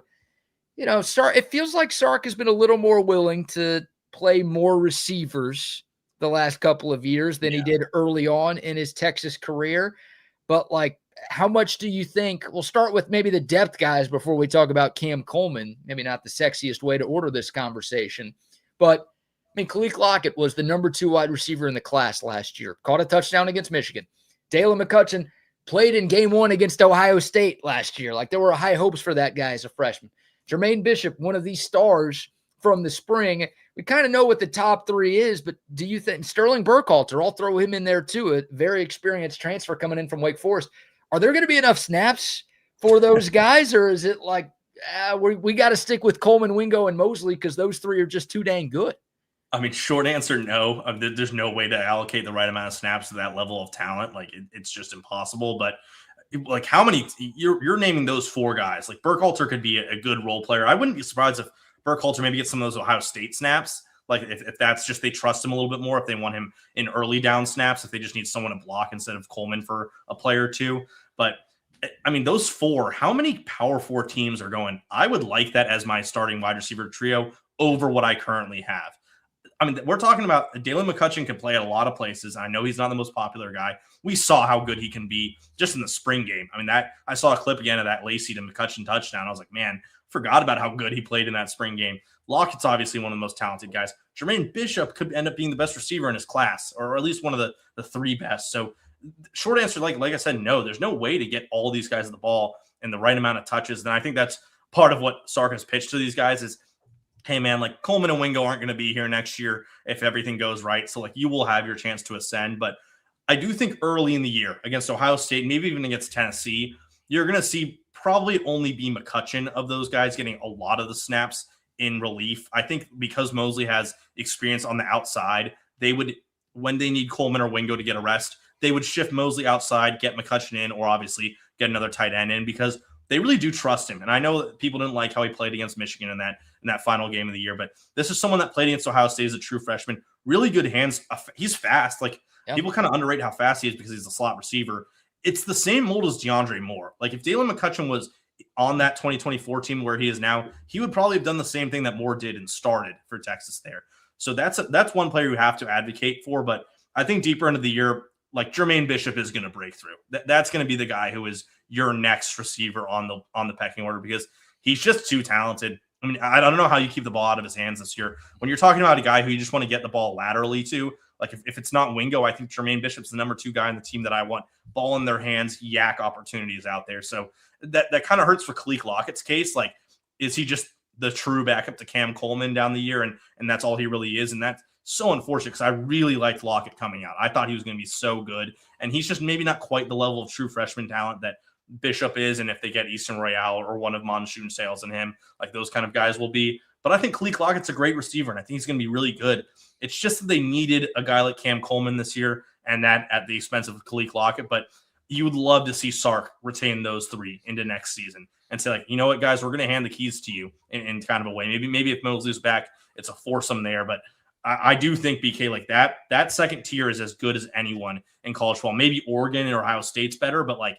It feels like Sark has been a little more willing to play more receivers the last couple of years than he did early on in his Texas career. But how much do you think, we'll start with maybe the depth guys before we talk about Cam Coleman, maybe not the sexiest way to order this conversation, but Khalil Lockett was the number 2 wide receiver in the class last year, caught a touchdown against Michigan. Dalen McCutcheon played in game 1 against Ohio State last year. There were high hopes for that guy as a freshman. Jermaine Bishop, one of these stars from the spring. We kind of know what the top 3 is, but do you think Sterling Burkhalter, I'll throw him in there too, a very experienced transfer coming in from Wake Forest. Are there going to be enough snaps for those guys, or is it we got to stick with Coleman, Wingo, and Mosley because those 3 are just too dang good? I mean, short answer, no. There's no way to allocate the right amount of snaps to that level of talent. It's just impossible. But how many you're naming those 4 guys? Burkhalter could be a good role player. I wouldn't be surprised if Burkhalter maybe gets some of those Ohio State snaps. If that's just they trust him a little bit more, if they want him in early down snaps, if they just need someone to block instead of Coleman for a play or 2. But I mean, those 4, how many Power 4 teams are going, I would like that as my starting wide receiver trio over what I currently have? I mean, we're talking about Dalen McCutcheon can play at a lot of places. I know he's not the most popular guy. We saw how good he can be just in the spring game. I mean, I saw a clip again of that Lacey to McCutcheon touchdown. I was like, man, forgot about how good he played in that spring game. Lockett's obviously one of the most talented guys. Jermaine Bishop could end up being the best receiver in his class, or at least one of the 3 best. So short answer, like I said, no, there's no way to get all these guys the ball in the right amount of touches. And I think that's part of what Sark has pitched to these guys is, hey, man, Coleman and Wingo aren't going to be here next year if everything goes right. So, you will have your chance to ascend. But I do think early in the year against Ohio State, maybe even against Tennessee, you're going to see probably only be McCutcheon of those guys getting a lot of the snaps in relief. I think because Mosley has experience on the outside, they would, when they need Coleman or Wingo to get a rest, they would shift Mosley outside, get McCutcheon in, or obviously get another tight end in because they really do trust him. And I know that people didn't like how he played against Michigan in that final game of the year, but this is someone that played against Ohio State as a true freshman. Really good hands. He's fast. People kind of underrate how fast he is because he's a slot receiver. It's the same mold as DeAndre Moore. If Dalen McCutcheon was on that 2024 team where he is now, he would probably have done the same thing that Moore did and started for Texas there. So that's one player you have to advocate for. But I think deeper into the year, Jermaine Bishop is going to break through. That's going to be the guy who is your next receiver on the pecking order because he's just too talented. I mean, I don't know how you keep the ball out of his hands this year. When you're talking about a guy who you just want to get the ball laterally to, if it's not Wingo, I think Jermaine Bishop's the number 2 guy on the team that I want ball in their hands, yak opportunities out there. So that kind of hurts for Khalil Lockett's case. Is he just the true backup to Cam Coleman down the year? And that's all he really is. And that's so unfortunate because I really liked Lockett coming out. I thought he was going to be so good. And he's just maybe not quite the level of true freshman talent that Bishop is. And if they get Easton Royale or one of Monsoon Sales and him, those kind of guys will be. But I think Khalil Lockett's a great receiver, and I think he's going to be really good. It's just that they needed a guy like Cam Coleman this year, and that at the expense of Khalil Lockett. But you would love to see Sark retain those three into next season and say, like, you know what, guys, we're going to hand the keys to you in kind of a way. Maybe if Mosley's back, it's a foursome there. But I do think, BK, like that second tier is as good as anyone in college football. Maybe Oregon or Ohio State's better, but like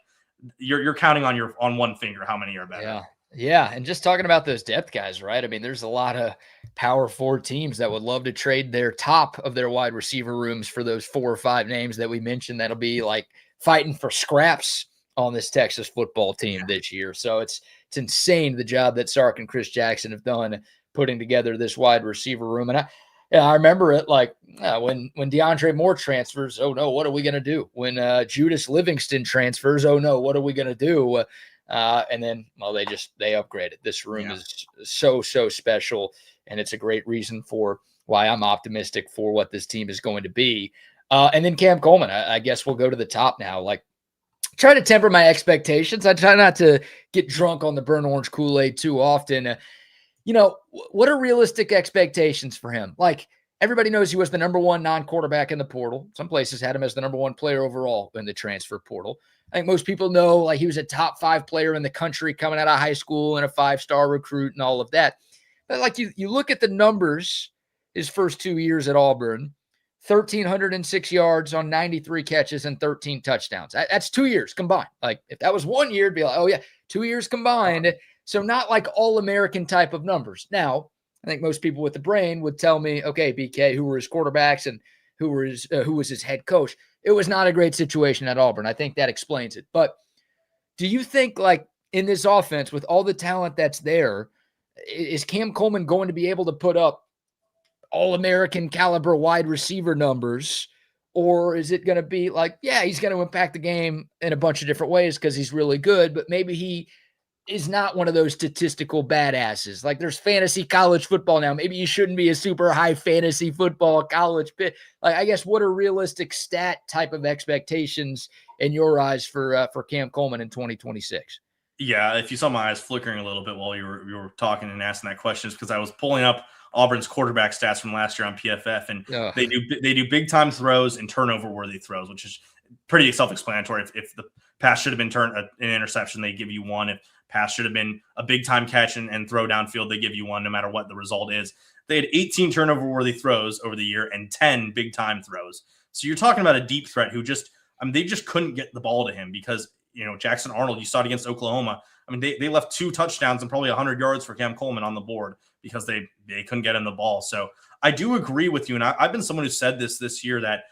you're counting on one finger how many are better. Yeah. Yeah. And just talking about those depth guys, right? I mean, there's a lot of power four teams that would love to trade their top of their wide receiver rooms for those 4 or 5 names that we mentioned. That'll be like fighting for scraps on this Texas football team this year. So it's insane the job that Sark and Chris Jackson have done putting together this wide receiver room. And I remember it like when DeAndre Moore transfers, oh no, what are we going to do? When Judas Livingston transfers, oh no, what are we going to do? And then, well, they upgraded. This room is so special, and it's a great reason for why I'm optimistic for what this team is going to be. And then Cam Coleman, I guess we'll go to the top now. Like, try to temper my expectations. I try not to get drunk on the burnt orange Kool-Aid too often. What are realistic expectations for him? Like, everybody knows he was the number 1 non-quarterback in the portal. Some places had him as the number 1 player overall in the transfer portal. I think most people know, like, he was a top 5 player in the country coming out of high school and a 5-star recruit and all of that. But like you look at the numbers, his first 2 years at Auburn, 1,306 yards on 93 catches and 13 touchdowns. That's 2 years combined. Like, if that was 1 year, it'd be like, oh yeah, 2 years combined. So not like all-American type of numbers. Now, I think most people with the brain would tell me, okay, BK, who were his quarterbacks and who was his head coach? It was not a great situation at Auburn. I think that explains it. But do you think, like, in this offense with all the talent that's there, is Cam Coleman going to be able to put up all-American caliber wide receiver numbers? Or is it going to be like, yeah, he's going to impact the game in a bunch of different ways because he's really good, but maybe he is not one of those statistical badasses. Like, there's fantasy college football now. Maybe you shouldn't be a super high fantasy football college bit. Like, I guess, what are realistic stat type of expectations in your eyes for Cam Coleman in 2026? Yeah, if you saw my eyes flickering a little bit while you were talking and asking that question, it's because I was pulling up Auburn's quarterback stats from last year on PFF, and they do big time throws and turnover worthy throws, which is pretty self-explanatory. If the pass should have been an interception, they give you 1. If pass should have been a big time catch and throw downfield, they give you 1 no matter what the result is. They had 18 turnover worthy throws over the year and 10 big time throws. So you're talking about a deep threat who they just couldn't get the ball to him because, Jackson Arnold, you saw it against Oklahoma. I mean, they left 2 touchdowns and probably 100 yards for Cam Coleman on the board because they couldn't get him the ball. So I do agree with you. And I've been someone who said this year that,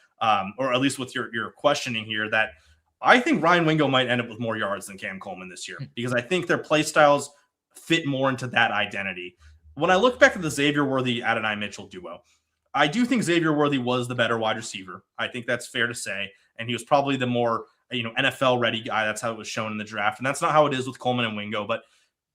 or at least with your questioning here, that I think Ryan Wingo might end up with more yards than Cam Coleman this year because I think their play styles fit more into that identity. When I look back at the Xavier Worthy-Adonai Mitchell duo, I do think Xavier Worthy was the better wide receiver. I think that's fair to say. And he was probably the more, NFL-ready guy. That's how it was shown in the draft. And that's not how it is with Coleman and Wingo. But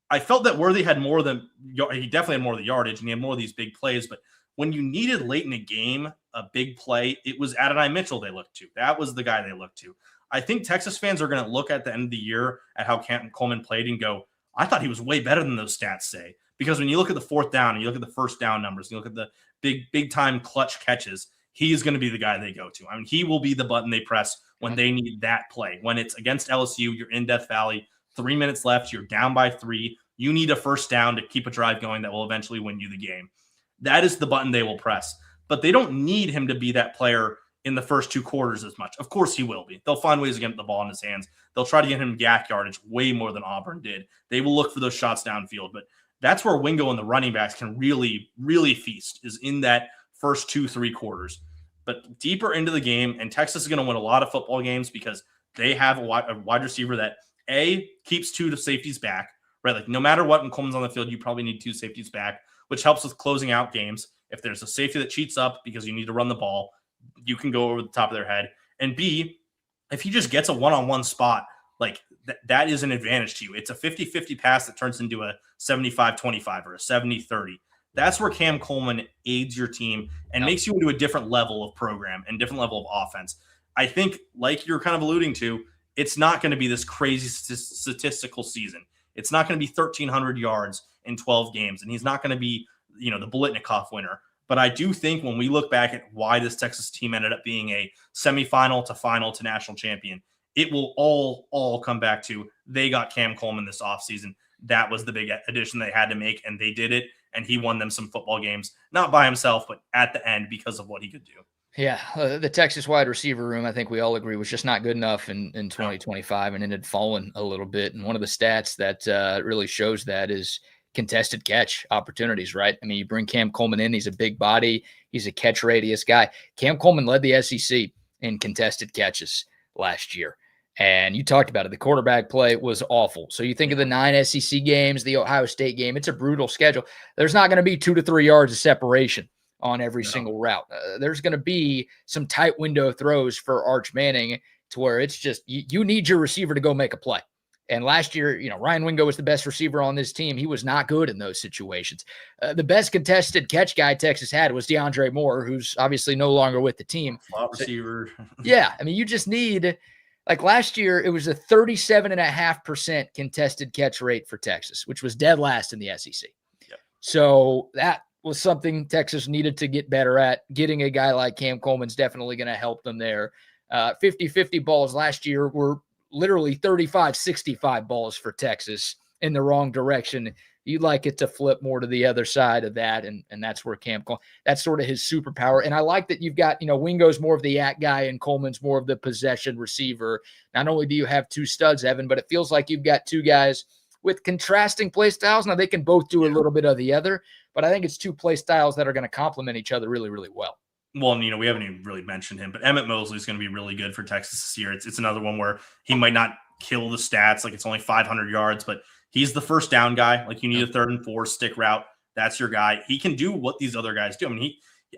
I felt that Worthy had more than – he definitely had more of the yardage and he had more of these big plays. But when you needed late in a game a big play, it was Adonai Mitchell they looked to. That was the guy they looked to. I think Texas fans are going to look at the end of the year at how Cam Coleman played and go, I thought he was way better than those stats say. Because when you look at the 4th down and you look at the first down numbers, and you look at the big time clutch catches, he is going to be the guy they go to. I mean, he will be the button they press when they need that play. When it's against LSU, you're in Death Valley, 3 minutes left, you're down by 3. You need a first down to keep a drive going that will eventually win you the game. That is the button they will press. But they don't need him to be that player in the first 2 quarters as much. Of course he will be. They'll find ways to get the ball in his hands. They'll try to get him yak yardage way more than Auburn did. They will look for those shots downfield. But that's where Wingo and the running backs can really, really feast, is in that first 2-3 quarters. But deeper into the game, and Texas is going to win a lot of football games because they have a wide receiver that, A, keeps 2 safeties back, right? Like, no matter what, when Coleman's on the field, you probably need 2 safeties back, which helps with closing out games. If there's a safety that cheats up because you need to run the ball, you can go over the top of their head. And B, if he just gets a one-on-one spot, like that is an advantage to you. It's a 50-50 pass that turns into a 75-25 or a 70-30. That's where Cam Coleman aids your team and makes you into a different level of program and different level of offense. I think, like you're kind of alluding to, it's not going to be this crazy statistical season. It's not going to be 1,300 yards in 12 games, and he's not going to be the Bolitnikoff winner. But I do think when we look back at why this Texas team ended up being a semifinal to final to national champion, it will all come back to they got Cam Coleman this offseason. That was the big addition they had to make, and they did it, and he won them some football games, not by himself, but at the end because of what he could do. Yeah, the Texas wide receiver room, I think we all agree, was just not good enough in 2025, and it had fallen a little bit. And one of the stats that really shows that is contested catch opportunities, right? I mean, you bring Cam Coleman in, he's a big body, he's a catch radius guy. Cam Coleman led the SEC in contested catches last year. And you talked about it. The quarterback play was awful. So you think of the 9 SEC games, the Ohio State game, it's a brutal schedule. There's not going to be 2 to 3 yards of separation on every single route. There's going to be some tight window throws for Arch Manning to where it's just you need your receiver to go make a play. And last year, Ryan Wingo was the best receiver on this team. He was not good in those situations. The best contested catch guy Texas had was DeAndre Moore, who's obviously no longer with the team. Slot receiver. Yeah, I mean, you just need – like last year, it was a 37.5% contested catch rate for Texas, which was dead last in the SEC. Yep. So that was something Texas needed to get better at. Getting a guy like Cam Coleman's definitely going to help them there. 50-50 balls last year were literally 35-65 balls for Texas in the wrong direction. You'd like it to flip more to the other side of that, and that's where Cam Coleman, that's sort of his superpower. And I like that you've got, Wingo's more of the yak guy and Coleman's more of the possession receiver. Not only do you have two studs, Evan, but it feels like you've got two guys with contrasting play styles. Now, they can both do a little bit of the other, but I think it's two play styles that are going to complement each other really, really well. Well, we haven't even really mentioned him, but Emmett Mosley is going to be really good for Texas this year. It's another one where he might not kill the stats, like it's only 500 yards, but he's the first down guy. Like you need a 3rd and 4 stick route. That's your guy. He can do what these other guys do. I mean,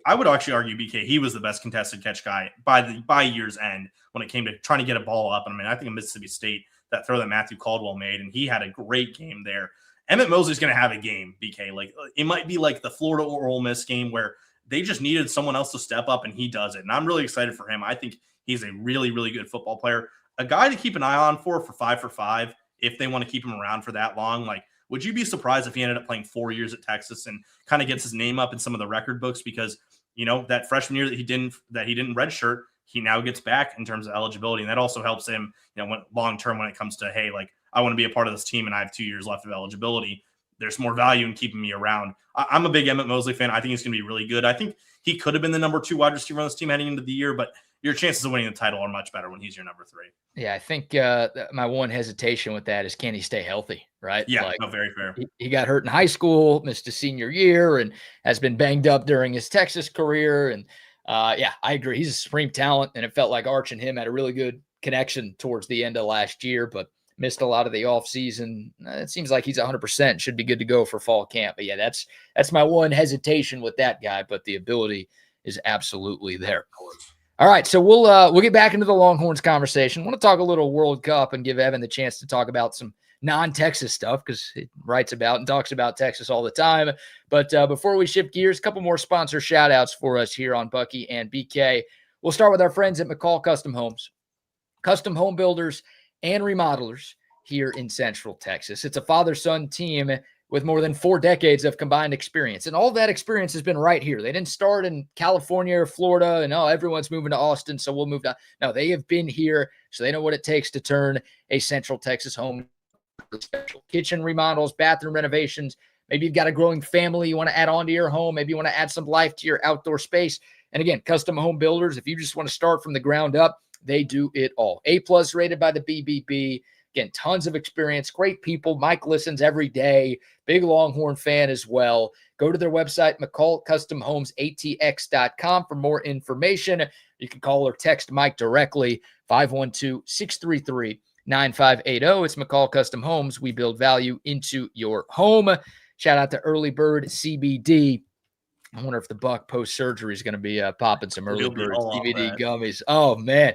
I would actually argue BK, he was the best contested catch guy by year's end when it came to trying to get a ball up. And I mean, I think in Mississippi State, that throw that Matthew Caldwell made, and he had a great game there. Emmett Mosley's going to have a game, BK. Like it might be like the Florida or Ole Miss game where they just needed someone else to step up, and he does it. And I'm really excited for him. I think he's a really, really good football player. A guy to keep an eye on for 5 for 5 if they want to keep him around for that long. Like, would you be surprised if he ended up playing 4 years at Texas and kind of gets his name up in some of the record books? Because, that freshman year that he didn't redshirt, he now gets back in terms of eligibility. And that also helps him, long-term when it comes to, hey, like, I want to be a part of this team and I have 2 years left of eligibility. There's more value in keeping me around. I'm a big Emmett Mosley fan. I think he's going to be really good. I think he could have been the number 2 wide receiver on this team heading into the year, but your chances of winning the title are much better when he's your number 3. Yeah, I think my one hesitation with that is, can he stay healthy, right? Yeah, very fair. He got hurt in high school, missed his senior year, and has been banged up during his Texas career. And I agree. He's a supreme talent, and it felt like Arch and him had a really good connection towards the end of last year, but missed a lot of the offseason. It seems like he's 100%, should be good to go for fall camp. But yeah, that's my one hesitation with that guy, but the ability is absolutely there. Of course. All right, so we'll get back into the Longhorns conversation. I want to talk a little World Cup and give Evan the chance to talk about some non-Texas stuff because he writes about and talks about Texas all the time. But before we shift gears, a couple more sponsor shout-outs for us here on Bucky and BK. We'll start with our friends at McCall Custom Homes, custom home builders and remodelers here in Central Texas. It's a father-son team with more than 4 decades of combined experience. And all that experience has been right here. They didn't start in California or Florida and, everyone's moving to Austin, so we'll move down. No, they have been here, so they know what it takes to turn a Central Texas home special. Kitchen remodels, bathroom renovations. Maybe you've got a growing family you want to add on to your home. Maybe you want to add some life to your outdoor space. And again, custom home builders, if you just want to start from the ground up, they do it all. A+ rated by the BBB. Again, tons of experience, great people. Mike listens every day. Big Longhorn fan as well. Go to their website, McCallCustomHomesATX.com for more information. You can call or text Mike directly, 512-633-9580. It's McCall Custom Homes. We build value into your home. Shout out to Early Bird CBD. I wonder if the Buck post-surgery is going to be popping some Early Bird CBD gummies. Oh, man.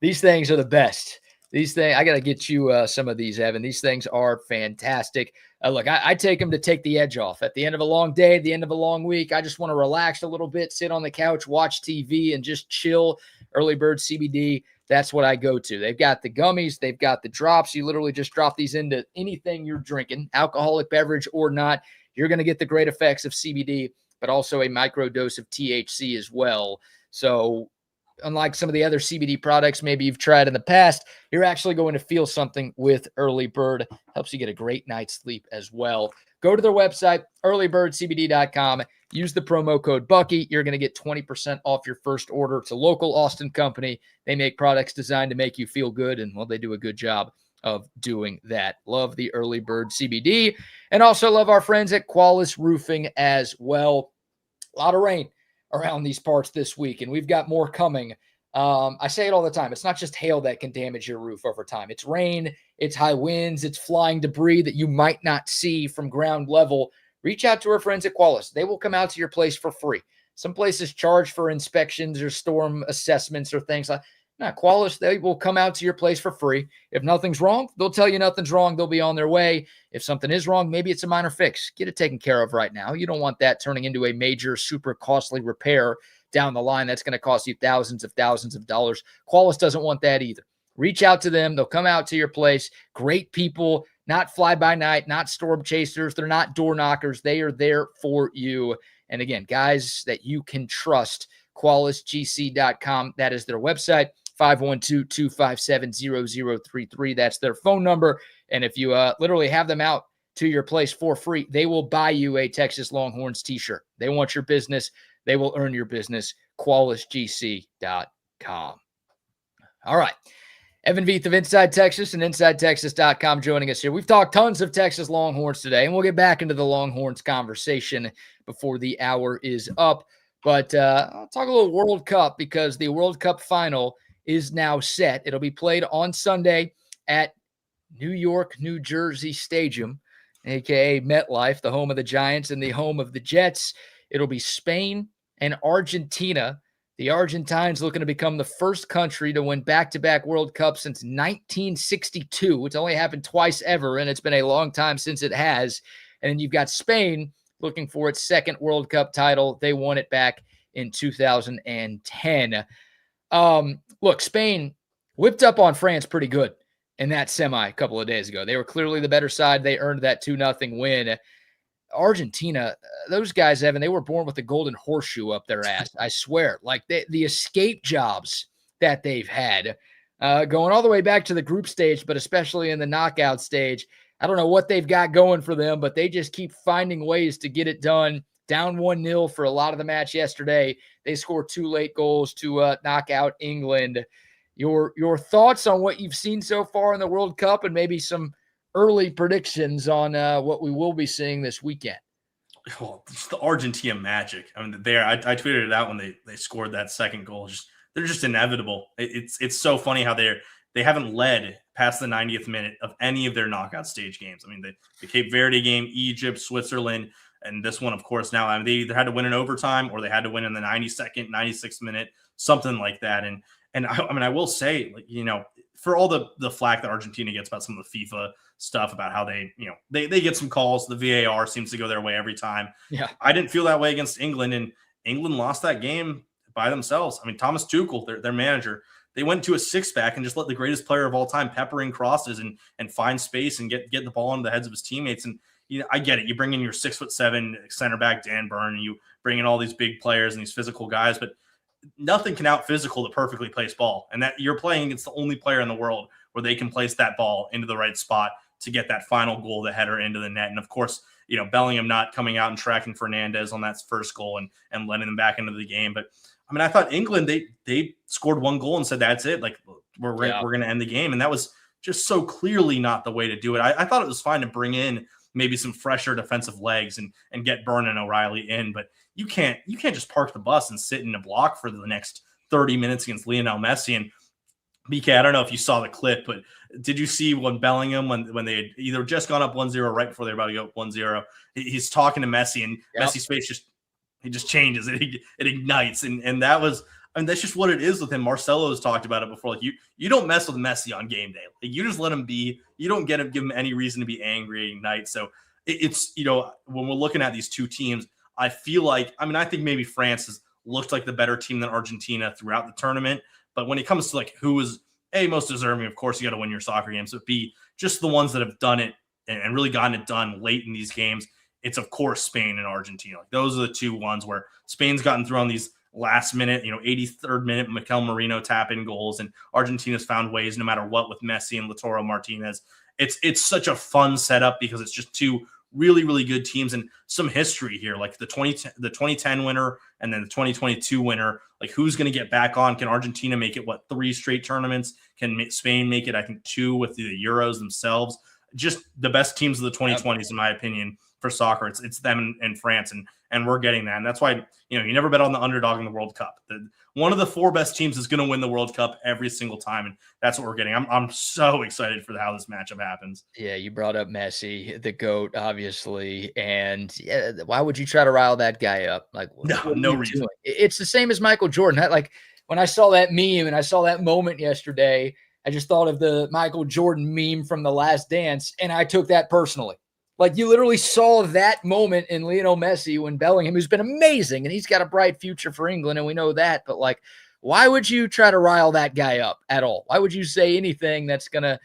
These things are the best. These things, I got to get you some of these, Evan. These things are fantastic. Look, I take them to take the edge off. At the end of a long day, at the end of a long week, I just want to relax a little bit, sit on the couch, watch TV, and just chill. Early Bird CBD, that's what I go to. They've got the gummies. They've got the drops. You literally just drop these into anything you're drinking, alcoholic beverage or not. you're going to get the great effects of CBD, but also a micro dose of THC as well. So unlike some of the other CBD products maybe you've tried in the past, you're actually going to feel something with Early Bird. Helps you get a great night's sleep as well. Go to their website, earlybirdcbd.com. Use the promo code Bucky. You're going to get 20% off your first order. It's a local Austin company. They make products designed to make you feel good, and, well, they do a good job of doing that. Love the Early Bird CBD, and also love our friends at Qualis Roofing as well. A lot of rain around these parts this week, and we've got more coming. I say it all the time. It's not just hail that can damage your roof over time. It's rain, it's high winds, it's flying debris that you might not see from ground level. Reach out to our friends at Qualis. They will come out to your place for free. Some places charge for inspections or storm assessments or things like that. No, Qualis, they will come out to your place for free. If nothing's wrong, they'll tell you nothing's wrong. They'll be on their way. If something is wrong, maybe it's a minor fix. Get it taken care of right now. You don't want that turning into a major, super costly repair down the line. That's going to cost you thousands of dollars. Qualis doesn't want that either. Reach out to them. They'll come out to your place. Great people, not fly-by-night, not storm chasers. They're not door knockers. They are there for you. And again, guys that you can trust, QualisGC.com. That is their website. 512-257-0033. That's their phone number. And if you literally have them out to your place for free, they will buy you a Texas Longhorns t-shirt. They want your business. They will earn your business. QualisGC.com. All right. Evan Vieth of Inside Texas and InsideTexas.com joining us here. We've talked tons of Texas Longhorns today, and we'll get back into the Longhorns conversation before the hour is up. But I'll talk a little World Cup, because the World Cup final is now set. It'll be played on Sunday at New York, New Jersey Stadium, a.k.a. MetLife, the home of the Giants and the home of the Jets. It'll be Spain and Argentina. The Argentines looking to become the first country to win back-to-back World Cups since 1962. It's only happened twice ever, and it's been a long time since it has. And then you've got Spain looking for its second World Cup title. They won it back in 2010. Look, Spain whipped up on France pretty good in that semi a couple of days ago. They were clearly the better side. They earned that 2-0 win. Argentina, those guys, Evan, they were born with the golden horseshoe up their ass. I swear. Like the escape jobs that they've had, going all the way back to the group stage, but especially in the knockout stage. I don't know what they've got going for them, but they just keep finding ways to get it done. Down 1-0 for a lot of the match yesterday. They scored 2 late goals to knock out England. Your thoughts on what you've seen so far in the World Cup, and maybe some early predictions on what we will be seeing this weekend? Well, it's the Argentina magic. I mean, I tweeted it out when they scored that second goal. They're just inevitable. It's so funny how they haven't led past the 90th minute of any of their knockout stage games. I mean, the Cape Verde game, Egypt, Switzerland, and this one, of course, now, I mean, they either had to win in overtime or they had to win in the 92nd, 96th minute, something like that. And I mean, I will say, like, you know, for all the flack that Argentina gets about some of the FIFA stuff about how they get some calls, the VAR seems to go their way every time. Yeah, I didn't feel that way against England, and England lost that game by themselves. I mean, Thomas Tuchel, their manager, they went to a 6-back and just let the greatest player of all time peppering crosses and find space and get the ball into the heads of his teammates. And you know, I get it. You bring in your 6'7" center back Dan Burn, and you bring in all these big players and these physical guys, but nothing can out physical the perfectly placed ball. And that you're playing against the only player in the world where they can place that ball into the right spot to get that final goal, the header into the net. And of course, you know, Bellingham not coming out and tracking Fernandez on that first goal and letting them back into the game. But I mean, I thought England, they scored 1 goal and said, that's it. Like, we're going to end the game. And that was just so clearly not the way to do it. I thought it was fine to bring in maybe some fresher defensive legs and get Burn and O'Reilly in, but you can't just park the bus and sit in a block for the next 30 minutes against Lionel Messi. And BK, I don't know if you saw the clip, but did you see when Bellingham, when they had either just gone up 1-0 right before they were about to go up 1-0, he's talking to Messi, and Messi's face just changes. It ignites. And that was, I mean, that's just what it is with him. Marcelo has talked about it before. Like, you don't mess with Messi on game day. Like, you just let him be. You don't give him any reason to be angry at night. So it's, you know, when we're looking at these two teams, I feel like, I mean, I think maybe France has looked like the better team than Argentina throughout the tournament. But when it comes to, like, who is A, most deserving, of course, you got to win your soccer games. But B, just the ones that have done it and really gotten it done late in these games, it's of course Spain and Argentina. Like those are the two ones where Spain's gotten through on these last minute, 83rd minute Mikel Merino tap in goals, and Argentina's found ways no matter what with Messi and Lautaro Martinez. It's such a fun setup because it's just two really, really good teams and some history here, like the 2010 winner and then the 2022 winner. Like who's going to get back on? Can Argentina make it, 3 straight tournaments? Can Spain make it, I think, 2 with the Euros themselves? Just the best teams of the 2020s, in my opinion, for soccer. It's them and France, and we're getting that. And that's why, you never bet on the underdog in the World Cup. One of the 4 best teams is going to win the World Cup every single time, and that's what we're getting. I'm so excited for how this matchup happens. Yeah, you brought up Messi, the GOAT, obviously, and yeah, why would you try to rile that guy up? Like, no reason. Doing? It's the same as Michael Jordan. Like when I saw that meme and I saw that moment yesterday, I just thought of the Michael Jordan meme from The Last Dance, and I took that personally. Like you literally saw that moment in Lionel Messi when Bellingham, who's been amazing, and he's got a bright future for England, and we know that. But like, why would you try to rile that guy up at all? Why would you say anything that's going to,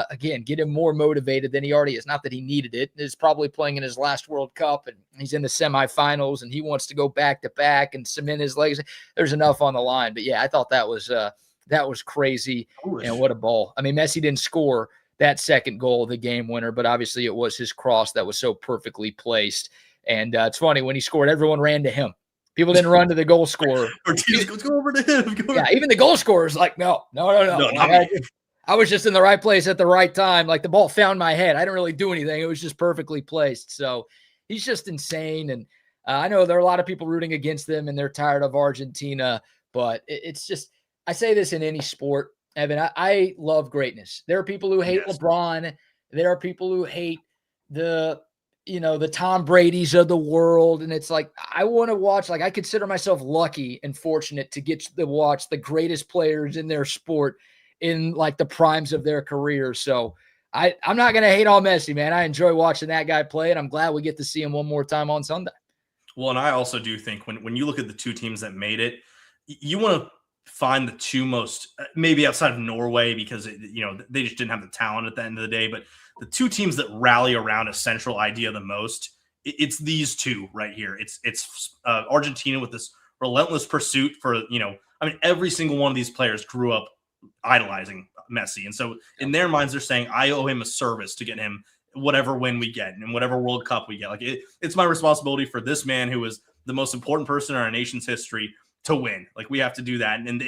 again, get him more motivated than he already is? Not that he needed it. He's probably playing in his last World Cup, and he's in the semifinals, and he wants to go back-to-back and cement his legs. There's enough on the line. But, yeah, I thought that was crazy. And what a ball. I mean, Messi didn't score that second goal, the game winner, but obviously it was his cross that was so perfectly placed. And it's funny, when he scored, everyone ran to him. People didn't run to the goal scorer. Let's go over to him. Even the goal scorer is like, no. I was just in the right place at the right time. Like the ball found my head. I didn't really do anything. It was just perfectly placed. So he's just insane. And I know there are a lot of people rooting against them and they're tired of Argentina, but it's just, I say this in any sport, Evan, I love greatness. There are people who hate LeBron. There are people who hate the Tom Brady's of the world. And it's like, I want to watch, like I consider myself lucky and fortunate to get to watch the greatest players in their sport in like the primes of their career. So I'm not going to hate on Messi, man. I enjoy watching that guy play, and I'm glad we get to see him one more time on Sunday. Well, and I also do think when you look at the 2 teams that made it, you want to find the 2 most, maybe outside of Norway, because they just didn't have the talent at the end of the day, but the 2 teams that rally around a central idea the most, it's these 2 right here. It's Argentina with this relentless pursuit for, every single one of these players grew up idolizing Messi. And so in their minds, they're saying, I owe him a service to get him whatever win we get and whatever World Cup we get. Like it's my responsibility for this man who is the most important person in our nation's history to win. Like we have to do that. And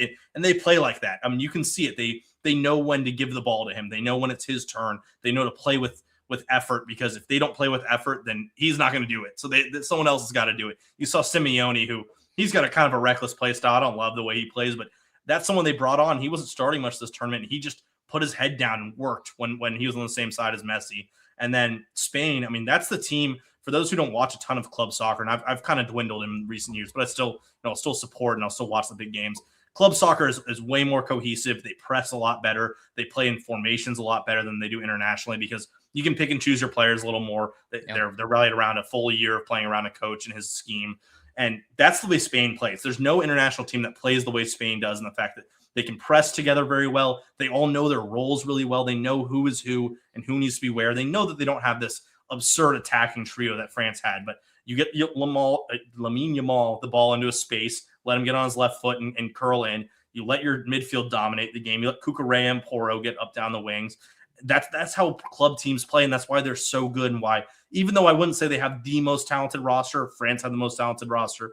they play like that. I mean, you can see it. They know when to give the ball to him. They know when it's his turn. They know to play with effort, because if they don't play with effort, then he's not going to do it. So someone else has got to do it. You saw Simeone, who he's got a kind of a reckless play style. I don't love the way he plays, but that's someone they brought on. He wasn't starting much this tournament. He just put his head down and worked when he was on the same side as Messi. And then Spain, I mean, that's the team. For those who don't watch a ton of club soccer, and I've kind of dwindled in recent years, but I still, I'll still support and I'll still watch the big games. Club soccer is way more cohesive. They press a lot better. They play in formations a lot better than they do internationally, because you can pick and choose your players a little more. They're rallied around a full year of playing around a coach and his scheme. And that's the way Spain plays. There's no international team that plays the way Spain does, in the fact that they can press together very well. They all know their roles really well. They know who is who and who needs to be where. They know that they don't have this absurd attacking trio that France had, but you get Lamine Yamal the ball into a space, let him get on his left foot and curl in. You let your midfield dominate the game. You let Cucurella and Porro get up down the wings. That's how club teams play, and that's why they're so good, and why, even though I wouldn't say they have the most talented roster, France had the most talented roster,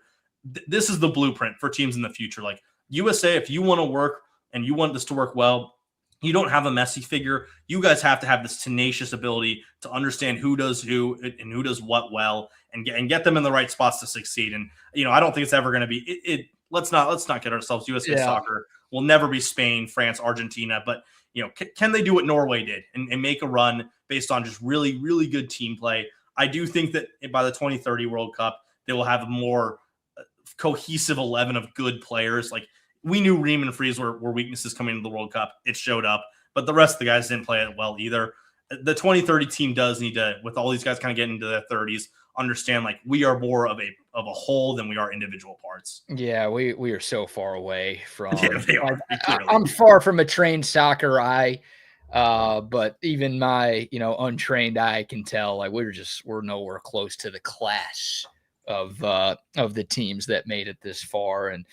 this is the blueprint for teams in the future. Like USA, if you want to work and you want this to work well, you don't have a Messi figure. You guys have to have this tenacious ability to understand who does who and who does what well, and get them in the right spots to succeed. And I don't think it's ever going to be let's not get ourselves. USA soccer will never be Spain, France, Argentina, but can they do what Norway did and make a run based on just really, really good team play? I do think that by the 2030 World Cup, they will have a more cohesive 11 of good players. Like we knew Ream and Freeze were weaknesses coming into the World Cup. It showed up, but the rest of the guys didn't play it well either. The 2030 team does need to, with all these guys kind of getting into their 30s, understand like we are more of a whole than we are individual parts. Yeah, we are so far away from. Yeah, they are. I'm far from a trained soccer eye. But even my, untrained eye can tell, like, we're nowhere close to the class of the teams that made it this far. And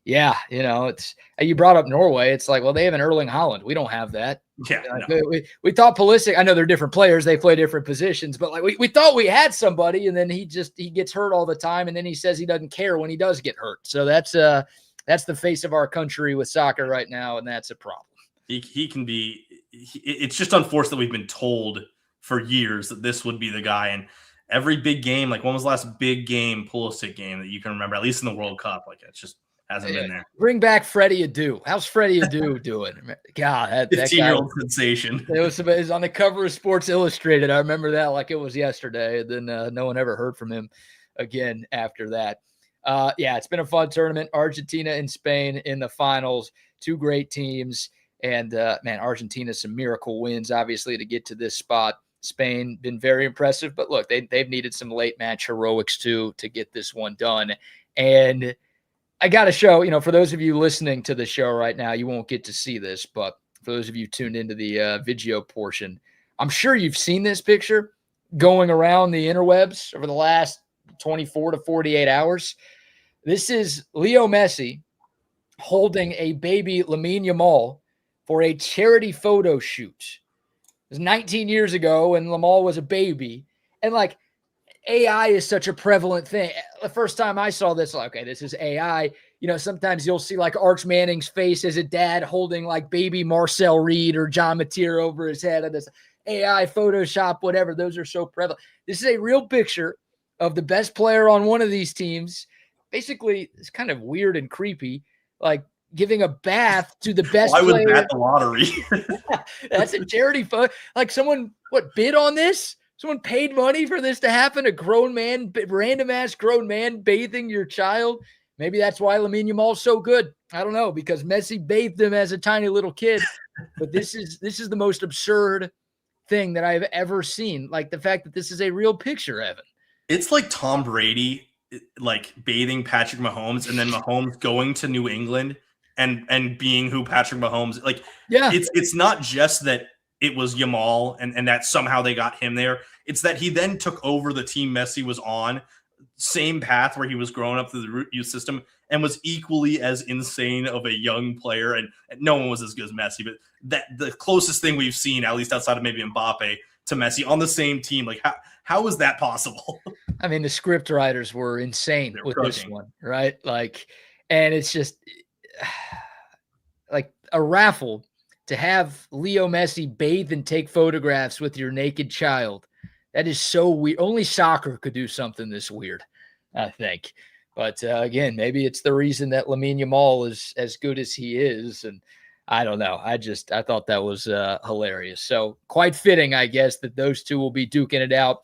yeah, it's, you brought up Norway. It's like, well, they have an Erling Haaland. We don't have that. Yeah, no. We thought Pulisic, I know they're different players. They play different positions, but like we thought we had somebody, and then he gets hurt all the time. And then he says he doesn't care when he does get hurt. So that's the face of our country with soccer right now. And that's a problem. He can be, it's just unfortunate that we've been told for years that this would be the guy. And every big game, like when was the last big game, Pulisic game that you can remember, at least in the World Cup? Like it just hasn't been there. Bring back Freddie Adu. How's Freddie Adu doing? God, that 15-year-old sensation. It was on the cover of Sports Illustrated. I remember that like it was yesterday. And then no one ever heard from him again after that. Yeah, it's been a fun tournament. Argentina and Spain in the finals. Two great teams. And, man, Argentina, some miracle wins, obviously, to get to this spot. Spain been very impressive. But, look, they've needed some late match heroics, too, to get this one done. And I got to show, for those of you listening to the show right now, you won't get to see this. But for those of you tuned into the video portion, I'm sure you've seen this picture going around the interwebs over the last 24 to 48 hours. This is Leo Messi holding a baby Lamine Yamal for a charity photo shoot. It was 19 years ago when Lamal was a baby. And like AI is such a prevalent thing. The first time I saw this, like, okay, this is AI. Sometimes you'll see like Arch Manning's face as a dad holding like baby Marcel Reed or John Mateer over his head. And this AI, Photoshop, whatever. Those are so prevalent. This is a real picture of the best player on one of these teams. Basically, it's kind of weird and creepy, like giving a bath to the best player. Why was that the lottery? That's a charity photo. Like someone, bid on this? Someone paid money for this to happen? A grown man, random-ass grown man bathing your child? Maybe that's why Lamine Yamal's so good. I don't know, because Messi bathed him as a tiny little kid. But this is the most absurd thing that I've ever seen. Like the fact that this is a real picture, Evan. It's like Tom Brady, like bathing Patrick Mahomes, and then Mahomes going to New England and being who Patrick Mahomes, like, yeah, it's not just that it was Yamal and that somehow they got him there. It's that he then took over the team Messi was on, same path where he was growing up through the root youth system, and was equally as insane of a young player. And no one was as good as Messi, but that the closest thing we've seen, at least outside of maybe Mbappe, to Messi on the same team. Like how is that possible? I mean, the script writers were insane with this one, right? Like, and it's just like a raffle to have Leo Messi bathe and take photographs with your naked child. That is so weird. Only soccer could do something this weird, I think. But again, maybe it's the reason that Lamine Yamal is as good as he is. And I don't know. I thought that was hilarious. So quite fitting, I guess, that those two will be duking it out.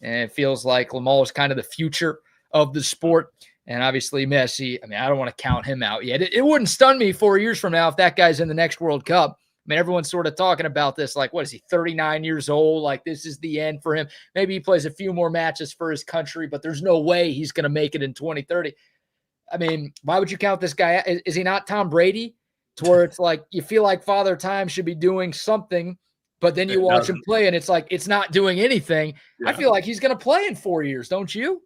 And it feels like Yamal is kind of the future of the sport. And obviously Messi, I mean, I don't want to count him out yet. It wouldn't stun me 4 years from now if that guy's in the next World Cup. I mean, everyone's sort of talking about this, like, what is he, 39 years old? Like, this is the end for him. Maybe he plays a few more matches for his country, but there's no way he's going to make it in 2030. I mean, why would you count this guy? Is he not Tom Brady? To where it's like you feel like Father Time should be doing something, but then you watch him play and it's like it's not doing anything. Yeah. I feel like he's going to play in 4 years, don't you?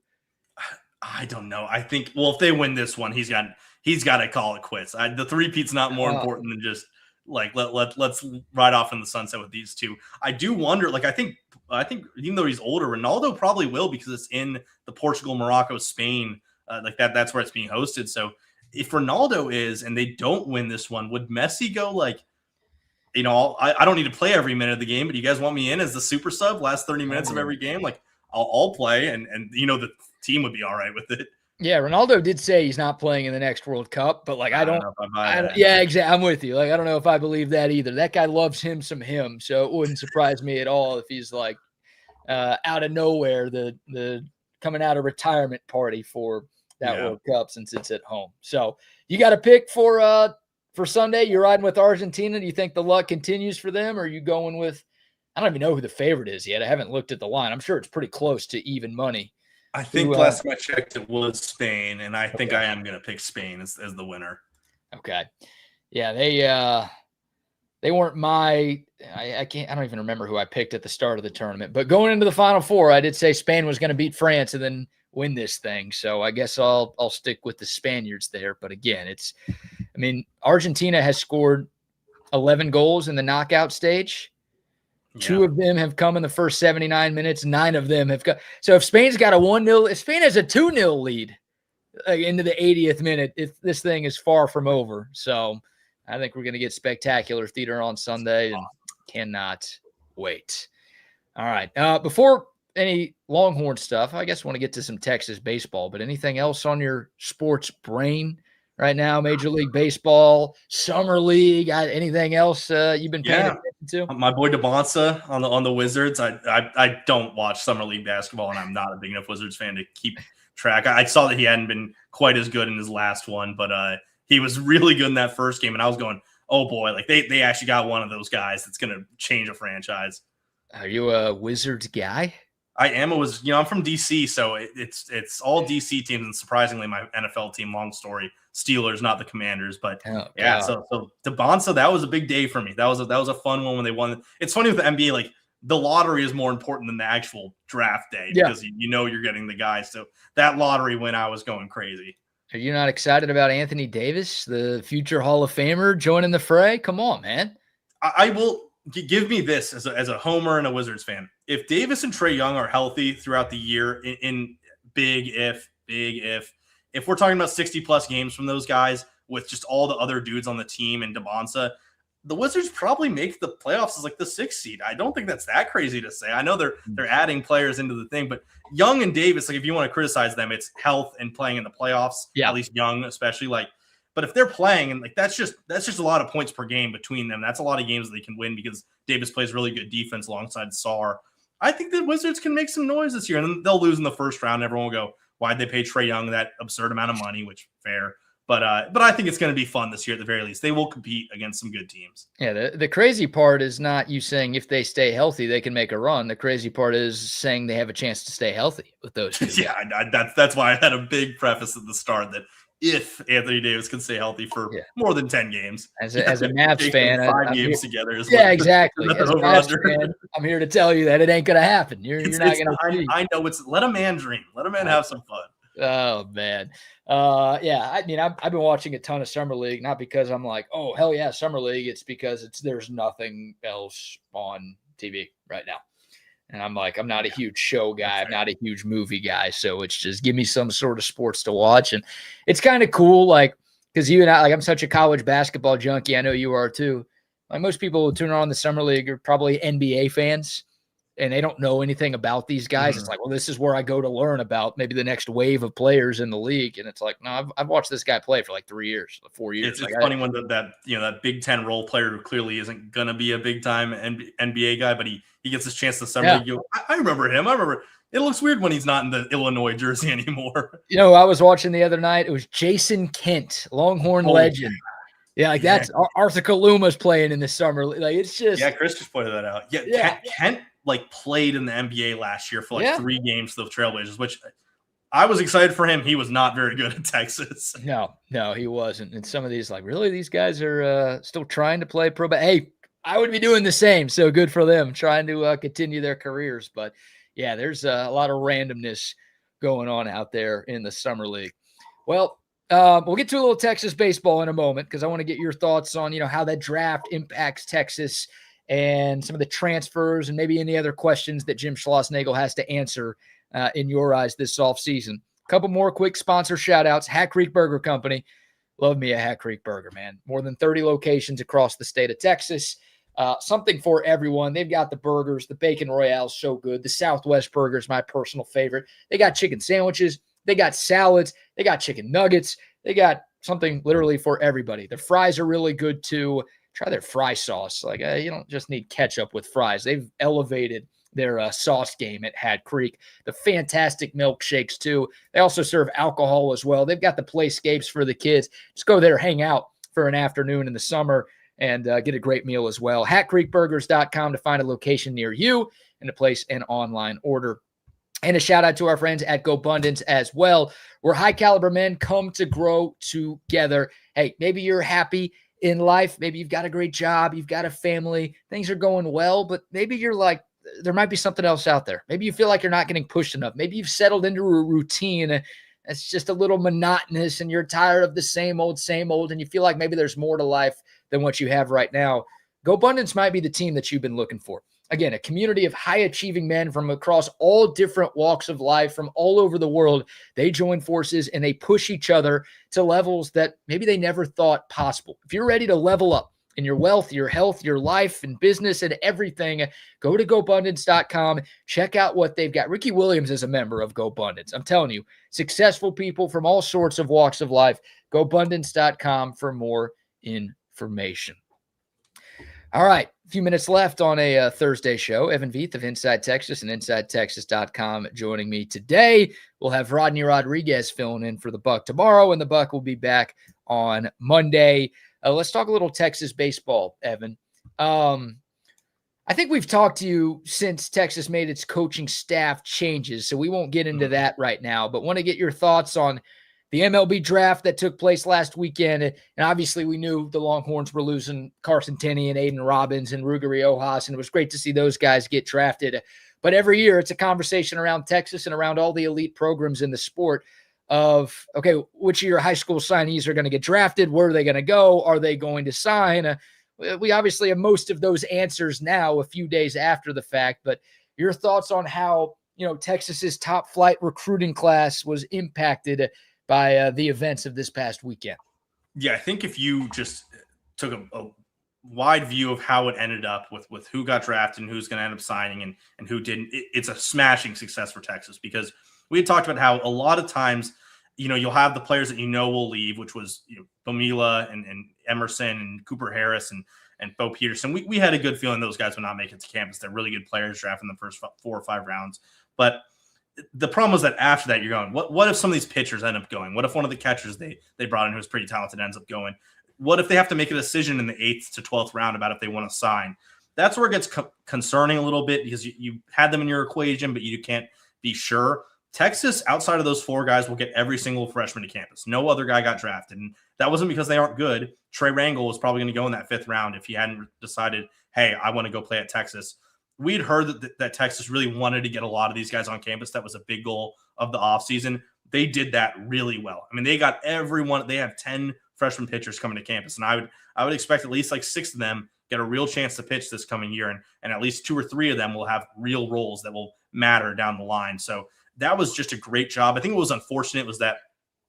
I don't know. I think, well, if they win this one, he's got to call it quits. The three-peat's not more important than just like let's ride off in the sunset with these two. I do wonder, like I think even though he's older, Ronaldo probably will, because it's in the Portugal, Morocco, Spain, like that's where it's being hosted. So if Ronaldo is and they don't win this one, would Messi go like, I don't need to play every minute of the game, but you guys want me in as the super sub last 30 minutes of every game? Like I'll play, and the team would be all right with it. Yeah, Ronaldo did say he's not playing in the next World Cup, but like I don't know if I buy that. Yeah, exactly. I'm with you. Like I don't know if I believe that either. That guy loves him some him, so it wouldn't surprise me at all if he's like out of nowhere the coming out of retirement party for that World Cup, since it's at home. So you got a pick for Sunday? You're riding with Argentina. Do you think the luck continues for them, or are you going with? I don't even know who the favorite is yet. I haven't looked at the line. I'm sure it's pretty close to even money. I think last time I checked, it was Spain, and I think I am going to pick Spain as the winner. Okay. Yeah, they weren't I don't even remember who I picked at the start of the tournament, but going into the Final Four, I did say Spain was going to beat France and then win this thing. So I guess I'll stick with the Spaniards there. But again, Argentina has scored 11 goals in the knockout stage. Yeah. 2 of them have come in the first 79 minutes. 9 of them have come. So if Spain's got a 1-0, if Spain has a 2-0 lead into the 80th minute, this thing is far from over. So I think we're going to get spectacular theater on Sunday and cannot wait. All right. Before any Longhorn stuff, I guess I want to get to some Texas baseball, but anything else on your sports brain right now? Major League Baseball, Summer League, anything else you've been paying attention to? My boy Gobundance on the Wizards. I don't watch Summer League basketball, and I'm not a big enough Wizards fan to keep track. I saw that he hadn't been quite as good in his last one, but he was really good in that first game, and I was going, oh boy, like they actually got one of those guys that's going to change a franchise. Are you a Wizards guy? I am. I'm from DC, so it's all DC teams, and surprisingly, my NFL team, long story, Steelers, not the Commanders. But so Gobundance, that was a big day for me. That was a fun one when they won. It's funny with the NBA, like the lottery is more important than the actual draft day because you're getting the guys. So that lottery win, I was going crazy. Are you not excited about Anthony Davis, the future Hall of Famer, joining the fray? Come on, man. I will give me this as a homer and a Wizards fan. If Davis and Trae Young are healthy throughout the year, in big if we're talking about 60-plus games from those guys with just all the other dudes on the team and Gobundance, the Wizards probably make the playoffs as like the 6th seed. I don't think that's that crazy to say. I know they're adding players into the thing, but Young and Davis, like if you want to criticize them, it's health and playing in the playoffs. Yeah. At least Young, especially. But if they're playing and that's just a lot of points per game between them. That's a lot of games that they can win because Davis plays really good defense alongside Sarr. I think the Wizards can make some noise this year, and then they'll lose in the first round. Everyone will go, why'd they pay Trae Young that absurd amount of money? Which fair. But I think it's going to be fun this year at the very least. They will compete against some good teams. Yeah, the crazy part is not you saying if they stay healthy, they can make a run. The crazy part is saying they have a chance to stay healthy with those two. That's why I had a big preface at the start that if Anthony Davis can stay healthy for more than 10 games. As a Mavs fan, 5 games together. Exactly. As a Mavs fan, I'm here to tell you that it ain't going to happen. You're not going to. I know let a man dream. Let a man have some fun. Oh, man. I've been watching a ton of Summer League, not because I'm like, oh, hell yeah, Summer League. It's because there's nothing else on TV right now. And I'm like, I'm not a huge show guy. I'm not a huge movie guy. So it's just give me some sort of sports to watch. And it's kind of cool, like, because you and I, like, I'm such a college basketball junkie. I know you are too. Like most people who tune on the Summer League are probably NBA fans. And they don't know anything about these guys. It's like, well, this is where I go to learn about maybe the next wave of players in the league. And it's like, no, I've watched this guy play for like 3 years, 4 years. It's funny when that Big Ten role player who clearly isn't gonna be a big time NBA guy, but he gets his chance to Summer League. I remember him. It looks weird when he's not in the Illinois jersey anymore. I was watching the other night. It was Jason Kent, Longhorn legend. Yeah, that's Arthur Kaluma's playing in the Summer League. Like it's just Chris just pointed that out. Kent played in the NBA last year for 3 games for the Trailblazers, which I was excited for him. He was not very good at Texas. No, he wasn't. And some of these, these guys are still trying to play pro. But hey, I would be doing the same. So good for them trying to continue their careers. But yeah, there's a lot of randomness going on out there in the Summer League. Well, we'll get to a little Texas baseball in a moment because I want to get your thoughts on, how that draft impacts Texas and some of the transfers and maybe any other questions that Jim Schlossnagle has to answer in your eyes this offseason. A couple more quick sponsor shout-outs. Hat Creek Burger Company. Love me a Hat Creek Burger, man. More than 30 locations across the state of Texas. Something for everyone. They've got the burgers. The Bacon Royale is so good. The Southwest Burger is my personal favorite. They got chicken sandwiches. They got salads. They got chicken nuggets. They got something literally for everybody. The fries are really good, too. Try their fry sauce. You don't just need ketchup with fries. They've elevated their sauce game at Hat Creek. The fantastic milkshakes, too. They also serve alcohol as well. They've got the playscapes for the kids. Just go there, hang out for an afternoon in the summer, and get a great meal as well. HatCreekBurgers.com to find a location near you and to place an online order. And a shout out to our friends at Gobundance as well, where high caliber men come to grow together. Hey, maybe you're happy in life. Maybe you've got a great job, you've got a family, things are going well, but maybe you're like, there might be something else out there. Maybe you feel like you're not getting pushed enough. Maybe you've settled into a routine that's just a little monotonous and you're tired of the same old, and you feel like maybe there's more to life than what you have right now. Gobundance might be the team that you've been looking for. Again, a community of high-achieving men from across all different walks of life, from all over the world. They join forces and they push each other to levels that maybe they never thought possible. If you're ready to level up in your wealth, your health, your life, and business, and everything, go to Gobundance.com. Check out what they've got. Ricky Williams is a member of Gobundance. I'm telling you, successful people from all sorts of walks of life. Gobundance.com for more information. All right, a few minutes left on a Thursday show. Evan Vieth of Inside Texas and InsideTexas.com joining me today. We'll have Rodney Rodriguez filling in for the Buck tomorrow, and the Buck will be back on Monday. Let's talk a little Texas baseball, Evan. I think we've talked to you since Texas made its coaching staff changes, so we won't get into that right now, but want to get your thoughts on the MLB draft that took place last weekend. And obviously we knew the Longhorns were losing Carson Tenney and Aiden Robbins and Ruger Riojas, and it was great to see those guys get drafted. But every year it's a conversation around Texas and around all the elite programs in the sport of, okay, which of your high school signees are going to get drafted? Where are they going to go? Are they going to sign? We obviously have most of those answers now a few days after the fact, but your thoughts on how, Texas's top flight recruiting class was impacted by the events of this past weekend. Yeah, I think if you just took a wide view of how it ended up with who got drafted and who's going to end up signing and who didn't, it's a smashing success for Texas, because we had talked about how a lot of times, you'll have the players that will leave, which was Bomila and Emerson and Cooper Harris and Bo Peterson. We had a good feeling those guys would not make it to campus. They're really good players drafted in the first 4 or 5 rounds. But the problem was that after that, you're going, what if some of these pitchers end up going? What if one of the catchers they brought in who was pretty talented ends up going? What if they have to make a decision in the 8th to 12th round about if they want to sign? That's where it gets concerning a little bit, because you had them in your equation, but you can't be sure. Texas, outside of those 4 guys, will get every single freshman to campus. No other guy got drafted, and that wasn't because they aren't good. Trey Rangel was probably going to go in that 5th round if he hadn't decided, hey, I want to go play at Texas. We'd heard that Texas really wanted to get a lot of these guys on campus. That was a big goal of the offseason. They did that really well. I mean, they got everyone. They have 10 freshman pitchers coming to campus, and I would expect at least like 6 of them get a real chance to pitch this coming year, and at least 2 or 3 of them will have real roles that will matter down the line. So that was just a great job. I think what was unfortunate was that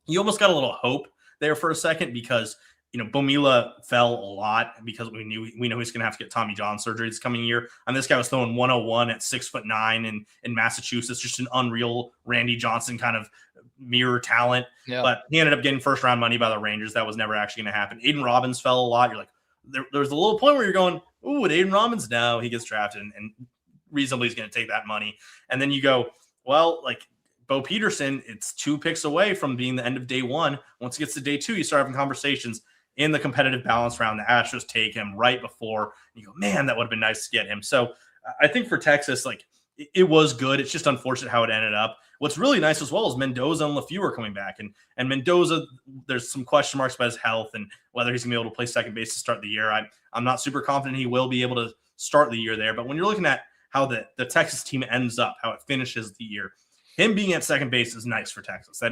you almost got a little hope there for a second, because Bomila fell a lot because we know he's going to have to get Tommy John surgery this coming year. And this guy was throwing 101 at 6'9" in Massachusetts, just an unreal Randy Johnson kind of mirror talent. Yeah. But he ended up getting first round money by the Rangers. That was never actually going to happen. Aiden Robbins fell a lot. You're like, there's a little point where you're going, ooh, at Aiden Robbins now he gets drafted and reasonably is going to take that money. And then you go, well, like Bo Peterson, it's 2 picks away from being the end of day 1. Once it gets to day 2, you start having conversations in the competitive balance round. The Astros take him right before. And you go, man, that would have been nice to get him. So I think for Texas, like it was good. It's just unfortunate how it ended up. What's really nice as well is Mendoza and LeFew are coming back. And Mendoza, there's some question marks about his health and whether he's going to be able to play second base to start the year. I'm not super confident he will be able to start the year there. But when you're looking at how the Texas team ends up, how it finishes the year, him being at second base is nice for Texas.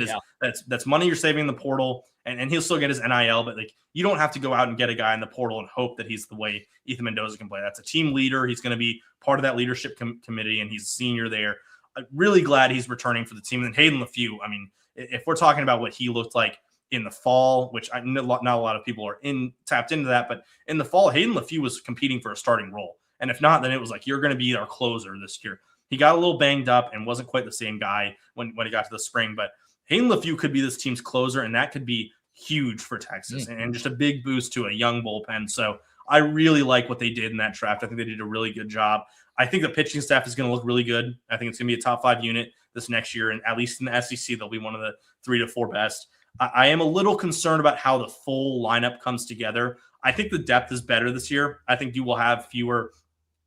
That's money you're saving in the portal, and he'll still get his NIL, but like you don't have to go out and get a guy in the portal and hope that he's the way Ethan Mendoza can play. That's a team leader. He's going to be part of that leadership committee, and he's a senior there. I'm really glad he's returning for the team. And Hayden LeFew, I mean, if we're talking about what he looked like in the fall, which not a lot of people are tapped into that, but in the fall, Hayden LeFew was competing for a starting role. And if not, then it was like, you're going to be our closer this year. He got a little banged up and wasn't quite the same guy when he got to the spring, but Hayden LeFew could be this team's closer, and that could be huge for Texas and just a big boost to a young bullpen. So I really like what they did in that draft. I think they did a really good job. I think the pitching staff is going to look really good. I think it's going to be a top 5 unit this next year, and at least in the SEC, they'll be one of the 3 to 4 best. I am a little concerned about how the full lineup comes together. I think the depth is better this year. I think you will have fewer,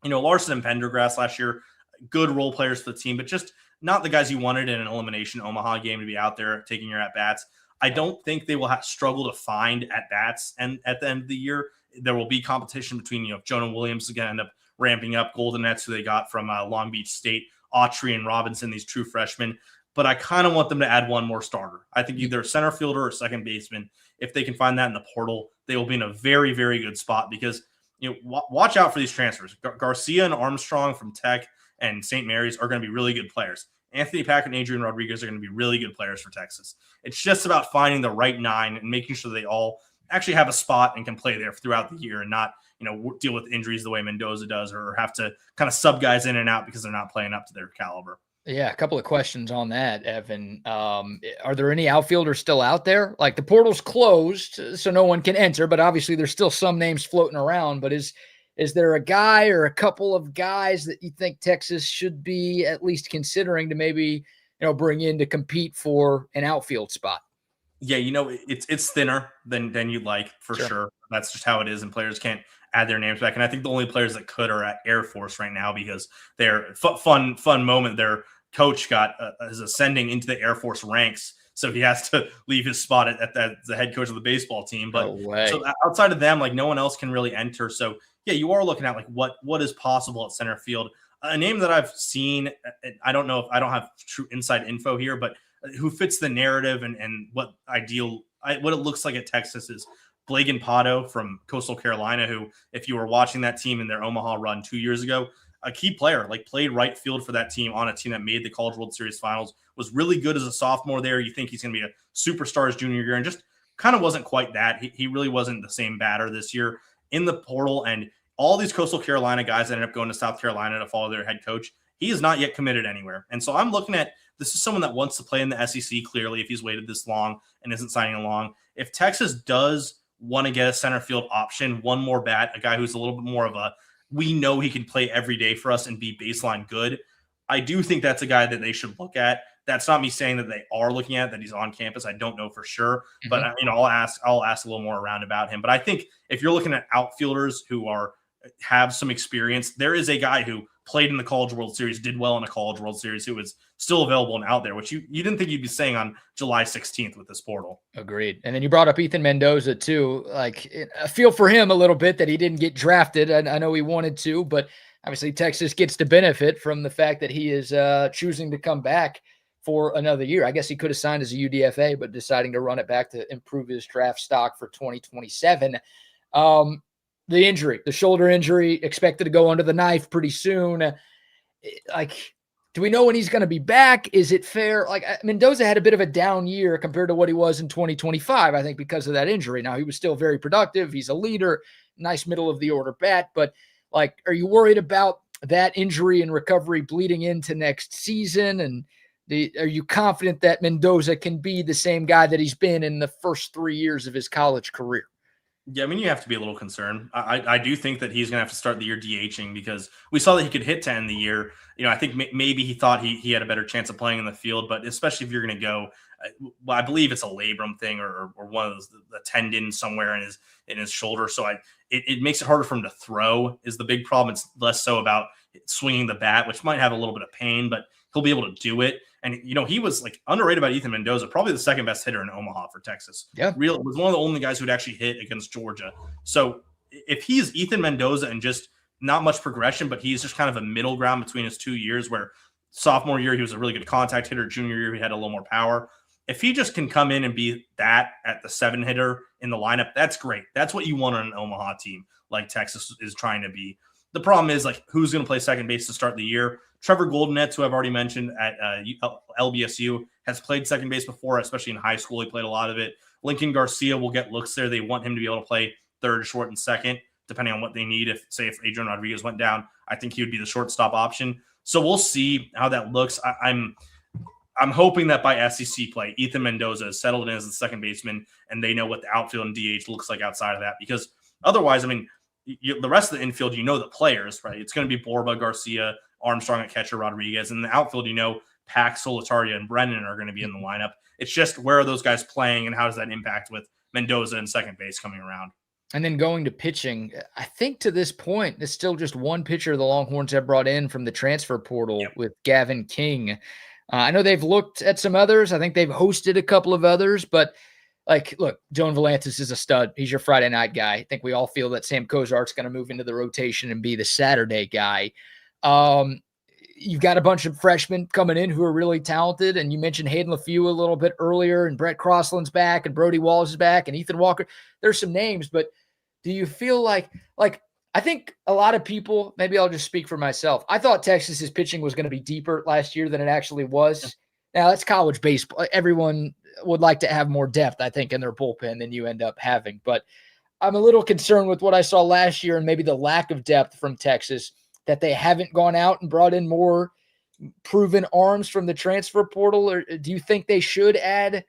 Larson and Pendergrass last year, good role players for the team, but just not the guys you wanted in an elimination Omaha game to be out there taking your at-bats. I don't think they will struggle to find at bats, and at the end of the year, there will be competition between, if Jonah Williams is going to end up ramping up, Gobundance, who they got from Long Beach State, Autry and Robinson, these true freshmen. But I kind of want them to add one more starter. I think either a center fielder or second baseman. If they can find that in the portal, they will be in a very, very good spot because, watch out for these transfers. Garcia and Armstrong from Tech and St. Mary's are going to be really good players. Anthony Pack and Adrian Rodriguez are going to be really good players for Texas. It's just about finding the right 9 and making sure they all actually have a spot and can play there throughout the year and not, deal with injuries the way Mendoza does or have to kind of sub guys in and out because they're not playing up to their caliber. Yeah, a couple of questions on that, Evan. Are there any outfielders still out there? Like the portal's closed, so no one can enter, but obviously there's still some names floating around. But is there a guy or a couple of guys that you think Texas should be at least considering to maybe, bring in to compete for an outfield spot? Yeah, it's thinner than you'd like for sure. That's just how it is, and players can't add their names back. And I think the only players that could are at Air Force right now because they're fun moment. Their coach is ascending into the Air Force ranks, so he has to leave his spot at the head coach of the baseball team. But so outside of them, like no one else can really enter. So yeah, you are looking at like what is possible at center field. A name that I've seen, I don't know if I don't have true inside info here, but who fits the narrative and what it looks like at Texas is Blagan Pato from Coastal Carolina, who, if you were watching that team in their Omaha run 2 years ago, a key player, like played right field for that team on a team that made the College World Series finals, was really good as a sophomore there. You think he's going to be a superstar his junior year and just kind of wasn't quite that. He really wasn't the same batter this year in the portal. And all these Coastal Carolina guys ended up going to South Carolina to follow their head coach. He is not yet committed anywhere. And so I'm looking at this is someone that wants to play in the SEC, clearly, if he's waited this long and isn't signing along. If Texas does want to get a center field option, one more bat, a guy who's a little bit more of we know he can play every day for us and be baseline good, I do think that's a guy that they should look at. That's not me saying that they are looking at, that he's on campus. I don't know for sure, but I'll ask a little more around about him. But I think if you're looking at outfielders who have some experience, there is a guy who played in the College World Series, did well in the College World Series, who is still available and out there, which you didn't think you'd be saying on July 16th with this portal. Agreed. And then you brought up Ethan Mendoza too. Like, I feel for him a little bit that he didn't get drafted. I know he wanted to, but obviously Texas gets to benefit from the fact that he is choosing to come back for another year. I guess he could have signed as a UDFA, but deciding to run it back to improve his draft stock for 2027. The injury, the shoulder injury, expected to go under the knife pretty soon. Like, do we know when he's going to be back? Is it fair? Like, Mendoza had a bit of a down year compared to what he was in 2025, I think, because of that injury. Now, he was still very productive. He's a leader, nice middle of the order bat. But, like, are you worried about that injury and recovery bleeding into next season? And are you confident that Mendoza can be the same guy that he's been in the first 3 years of his college career? Yeah, I mean, you have to be a little concerned. I do think that he's going to have to start the year DHing because we saw that he could hit to end the year. I think maybe he thought he had a better chance of playing in the field, but especially if you're going to go, well, I believe it's a labrum thing or one of those, the tendon somewhere in his shoulder. So it makes it harder for him to throw is the big problem. It's less so about swinging the bat, which might have a little bit of pain, but he'll be able to do it. And, he was like underrated by Ethan Mendoza, probably the second best hitter in Omaha for Texas. Yeah. Was one of the only guys who'd actually hit against Georgia. So if he's Ethan Mendoza and just not much progression, but he's just kind of a middle ground between his 2 years where sophomore year, he was a really good contact hitter. Junior year, he had a little more power. If he just can come in and be that at the 7 hitter in the lineup, that's great. That's what you want on an Omaha team like Texas is trying to be. The problem is like who's going to play second base to start the year. Trevor Goldenetz, who I've already mentioned at LBSU, has played second base before, especially in high school. He played a lot of it. Lincoln Garcia will get looks there. They want him to be able to play third, short, and second, depending on what they need. If Adrian Rodriguez went down, I think he would be the shortstop option. So we'll see how that looks. I'm hoping that by SEC play, Ethan Mendoza is settled in as the second baseman, and they know what the outfield and DH looks like outside of that. Because otherwise, I mean, the rest of the infield, the players, right? It's going to be Borba, Garcia, Armstrong at catcher, Rodriguez. And the outfield, Pack, Solitaria, and Brennan are going to be in the lineup. It's just where are those guys playing and how does that impact with Mendoza and second base coming around? And then going to pitching, I think to this point, there's still just one pitcher the Longhorns have brought in from the transfer portal with Gavin King. I know they've looked at some others. I think they've hosted a couple of others, but like, look, Joan Volantis is a stud. He's your Friday night guy. I think we all feel that Sam Kozart's going to move into the rotation and be the Saturday guy. You've got a bunch of freshmen coming in who are really talented. And you mentioned Hayden LaFew a little bit earlier, and Brett Crossland's back, and Brody Wallace is back, and Ethan Walker. There's some names, but do you feel like I think a lot of people, maybe I'll just speak for myself, I thought Texas's pitching was going to be deeper last year than it actually was. Now, that's college baseball. Everyone would like to have more depth, I think, in their bullpen than you end up having. But I'm a little concerned with what I saw last year and maybe the lack of depth from Texas, that they haven't gone out and brought in more proven arms from the transfer portal. Or do you think they should add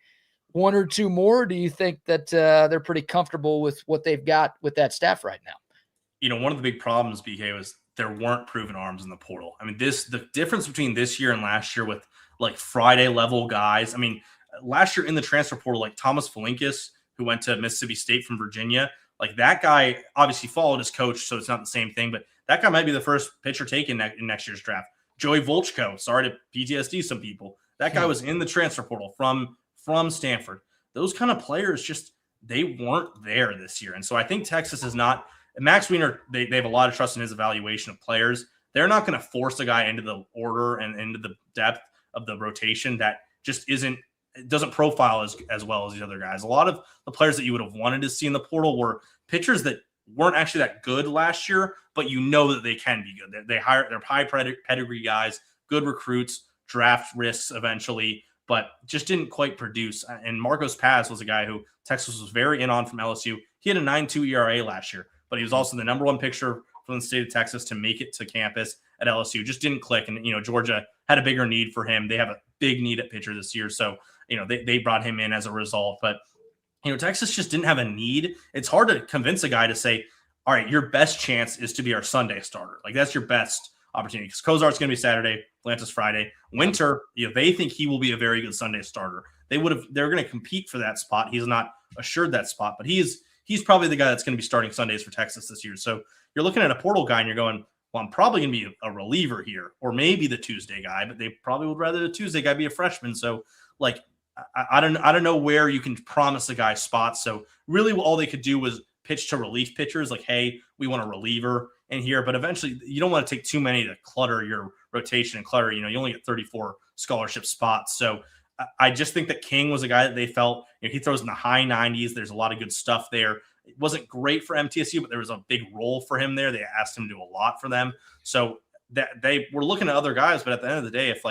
one or two more? Or do you think that they're pretty comfortable with what they've got with that staff right now? You know, one of the big problems, BK, was there weren't proven arms in the portal. I mean, the difference between this year and last year with like Friday level guys. I mean, last year in the transfer portal, like Thomas Falinkis, who went to Mississippi State from Virginia, like that guy obviously followed his coach, so it's not the same thing, but that guy might be the first pitcher taken in next year's draft. Joey Volchko, sorry to PTSD some people. That guy was in the transfer portal from Stanford. Those kind of players just, they weren't there this year. And so I think Texas is not – Max Wiener, they have a lot of trust in his evaluation of players. They're not going to force a guy into the order and into the depth of the rotation that just doesn't profile as well as these other guys. A lot of the players that you would have wanted to see in the portal were pitchers that weren't actually that good last year, but you know that they can be good. They're high pedigree guys, good recruits, draft risks eventually, but just didn't quite produce. And Marcos Paz was a guy who Texas was very in on from LSU. He had a 9.2 ERA last year, but he was also the number one pitcher from the state of Texas to make it to campus at LSU. Just didn't click. And, Georgia had a bigger need for him. They have a big need at pitcher this year. So, they brought him in as a result. But, Texas just didn't have a need. It's hard to convince a guy to say, all right, your best chance is to be our Sunday starter. Like, that's your best opportunity, because Kozart's going to be Saturday, Volantis Friday. Winter, they think he will be a very good Sunday starter. They're going to compete for that spot. He's not assured that spot, but he's probably the guy that's going to be starting Sundays for Texas this year. So you're looking at a portal guy and you're going, well, I'm probably going to be a reliever here, or maybe the Tuesday guy, but they probably would rather the Tuesday guy be a freshman. So, like, I don't know where you can promise a guy spots. So really all they could do was pitch to relief pitchers, like, hey, we want a reliever in here. But eventually you don't want to take too many to clutter your rotation and clutter. You only get 34 scholarship spots. So I just think that King was a guy that they felt, he throws in the high 90s. There's a lot of good stuff there. It wasn't great for MTSU, but there was a big role for him there. They asked him to do a lot for them. So that they were looking at other guys, but at the end of the day, if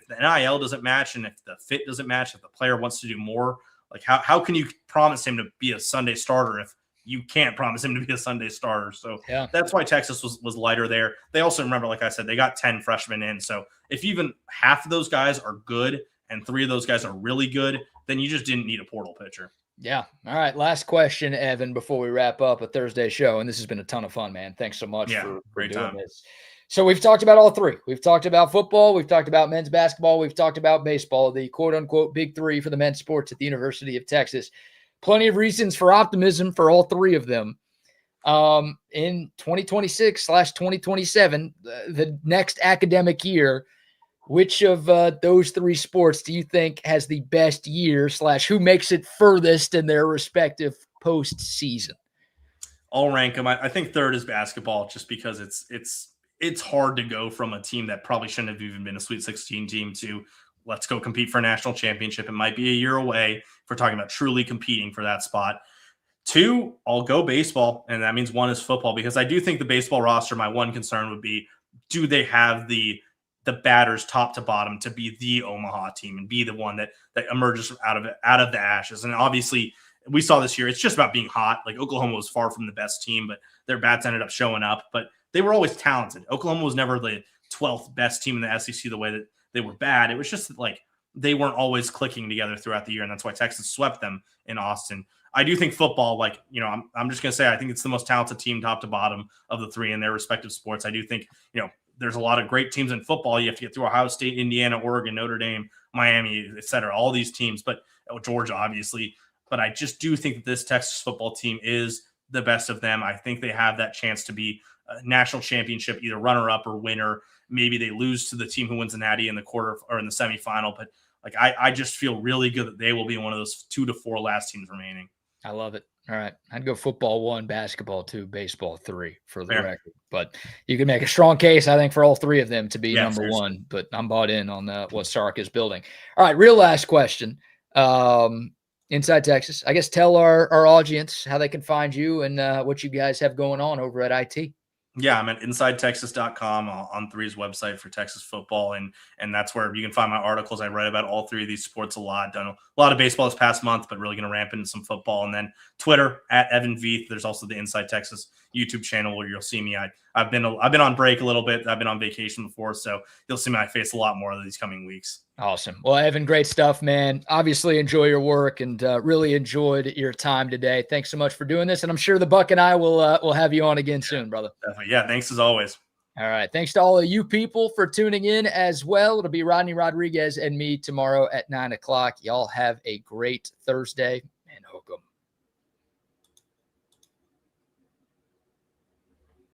the NIL doesn't match and if the fit doesn't match, if the player wants to do more, like how can you promise him to be a Sunday starter if you can't promise him to be a Sunday starter? So That's why Texas was lighter there. They also, remember, like I said, they got 10 freshmen in. So if even half of those guys are good and 3 of those guys are really good, then you just didn't need a portal pitcher. Yeah. All right. Last question, Evan, before we wrap up a Thursday show. And this has been a ton of fun, man. Thanks so much for doing this. So we've talked about all three. We've talked about football. We've talked about men's basketball. We've talked about baseball, the quote unquote big three for the men's sports at the University of Texas. Plenty of reasons for optimism for all three of them. In 2026/2027, the next academic year, which of those three sports do you think has the best year / who makes it furthest in their respective postseason? I'll rank them. I think third is basketball, just because it's hard to go from a team that probably shouldn't have even been a Sweet 16 team to let's go compete for a national championship. It might be a year away if we're talking about truly competing for that spot. 2, I'll go baseball, and that means 1 is football, because I do think the baseball roster, my one concern would be, do they have the batters top to bottom to be the Omaha team and be the one that emerges out of the ashes? And obviously we saw this year, it's just about being hot. Like, Oklahoma was far from the best team, but their bats ended up showing up. But they were always talented. Oklahoma was never the 12th best team in the SEC the way that they were bad. It was just like they weren't always clicking together throughout the year, and that's why Texas swept them in Austin. I do think football, I'm just going to say, I think it's the most talented team top to bottom of the three in their respective sports. I do think, there's a lot of great teams in football. You have to get through Ohio State, Indiana, Oregon, Notre Dame, Miami, et cetera, all these teams, but Georgia, obviously. But I just do think that this Texas football team is the best of them. I think they have that chance to be a national championship, either runner-up or winner. Maybe they lose to the team who wins the Natty in the quarter or in the semifinal, but Like I just feel really good that they will be one of those 2 to 4 last teams remaining. I love it. All right. I'd go football 1, basketball 2, baseball 3 for the Fair. record. But you can make a strong case, I think, for all 3 of them to be number seriously. 1. But I'm bought in on what Sark is building. All right. Real last question. Inside Texas, I guess tell our audience how they can find you and what you guys have going on over at IT. Yeah, I'm at InsideTexas.com on 3's website for Texas football, and that's where you can find my articles. I write about all 3 of these sports a lot. Done a lot of baseball this past month, but really going to ramp into some football. And then Twitter at Evan Vieth. There's also the Inside Texas YouTube channel where you'll see me. I've been on break a little bit. I've been on vacation before, so you'll see my face a lot more of these coming weeks. Awesome. Well, Evan, great stuff, man. Obviously enjoy your work and really enjoyed your time today. Thanks so much for doing this. And I'm sure the Buck and I will have you on again soon, brother. Definitely. Yeah. Thanks as always. All right. Thanks to all of you people for tuning in as well. It'll be Rodney Rodriguez and me tomorrow at 9 o'clock. Y'all have a great Thursday.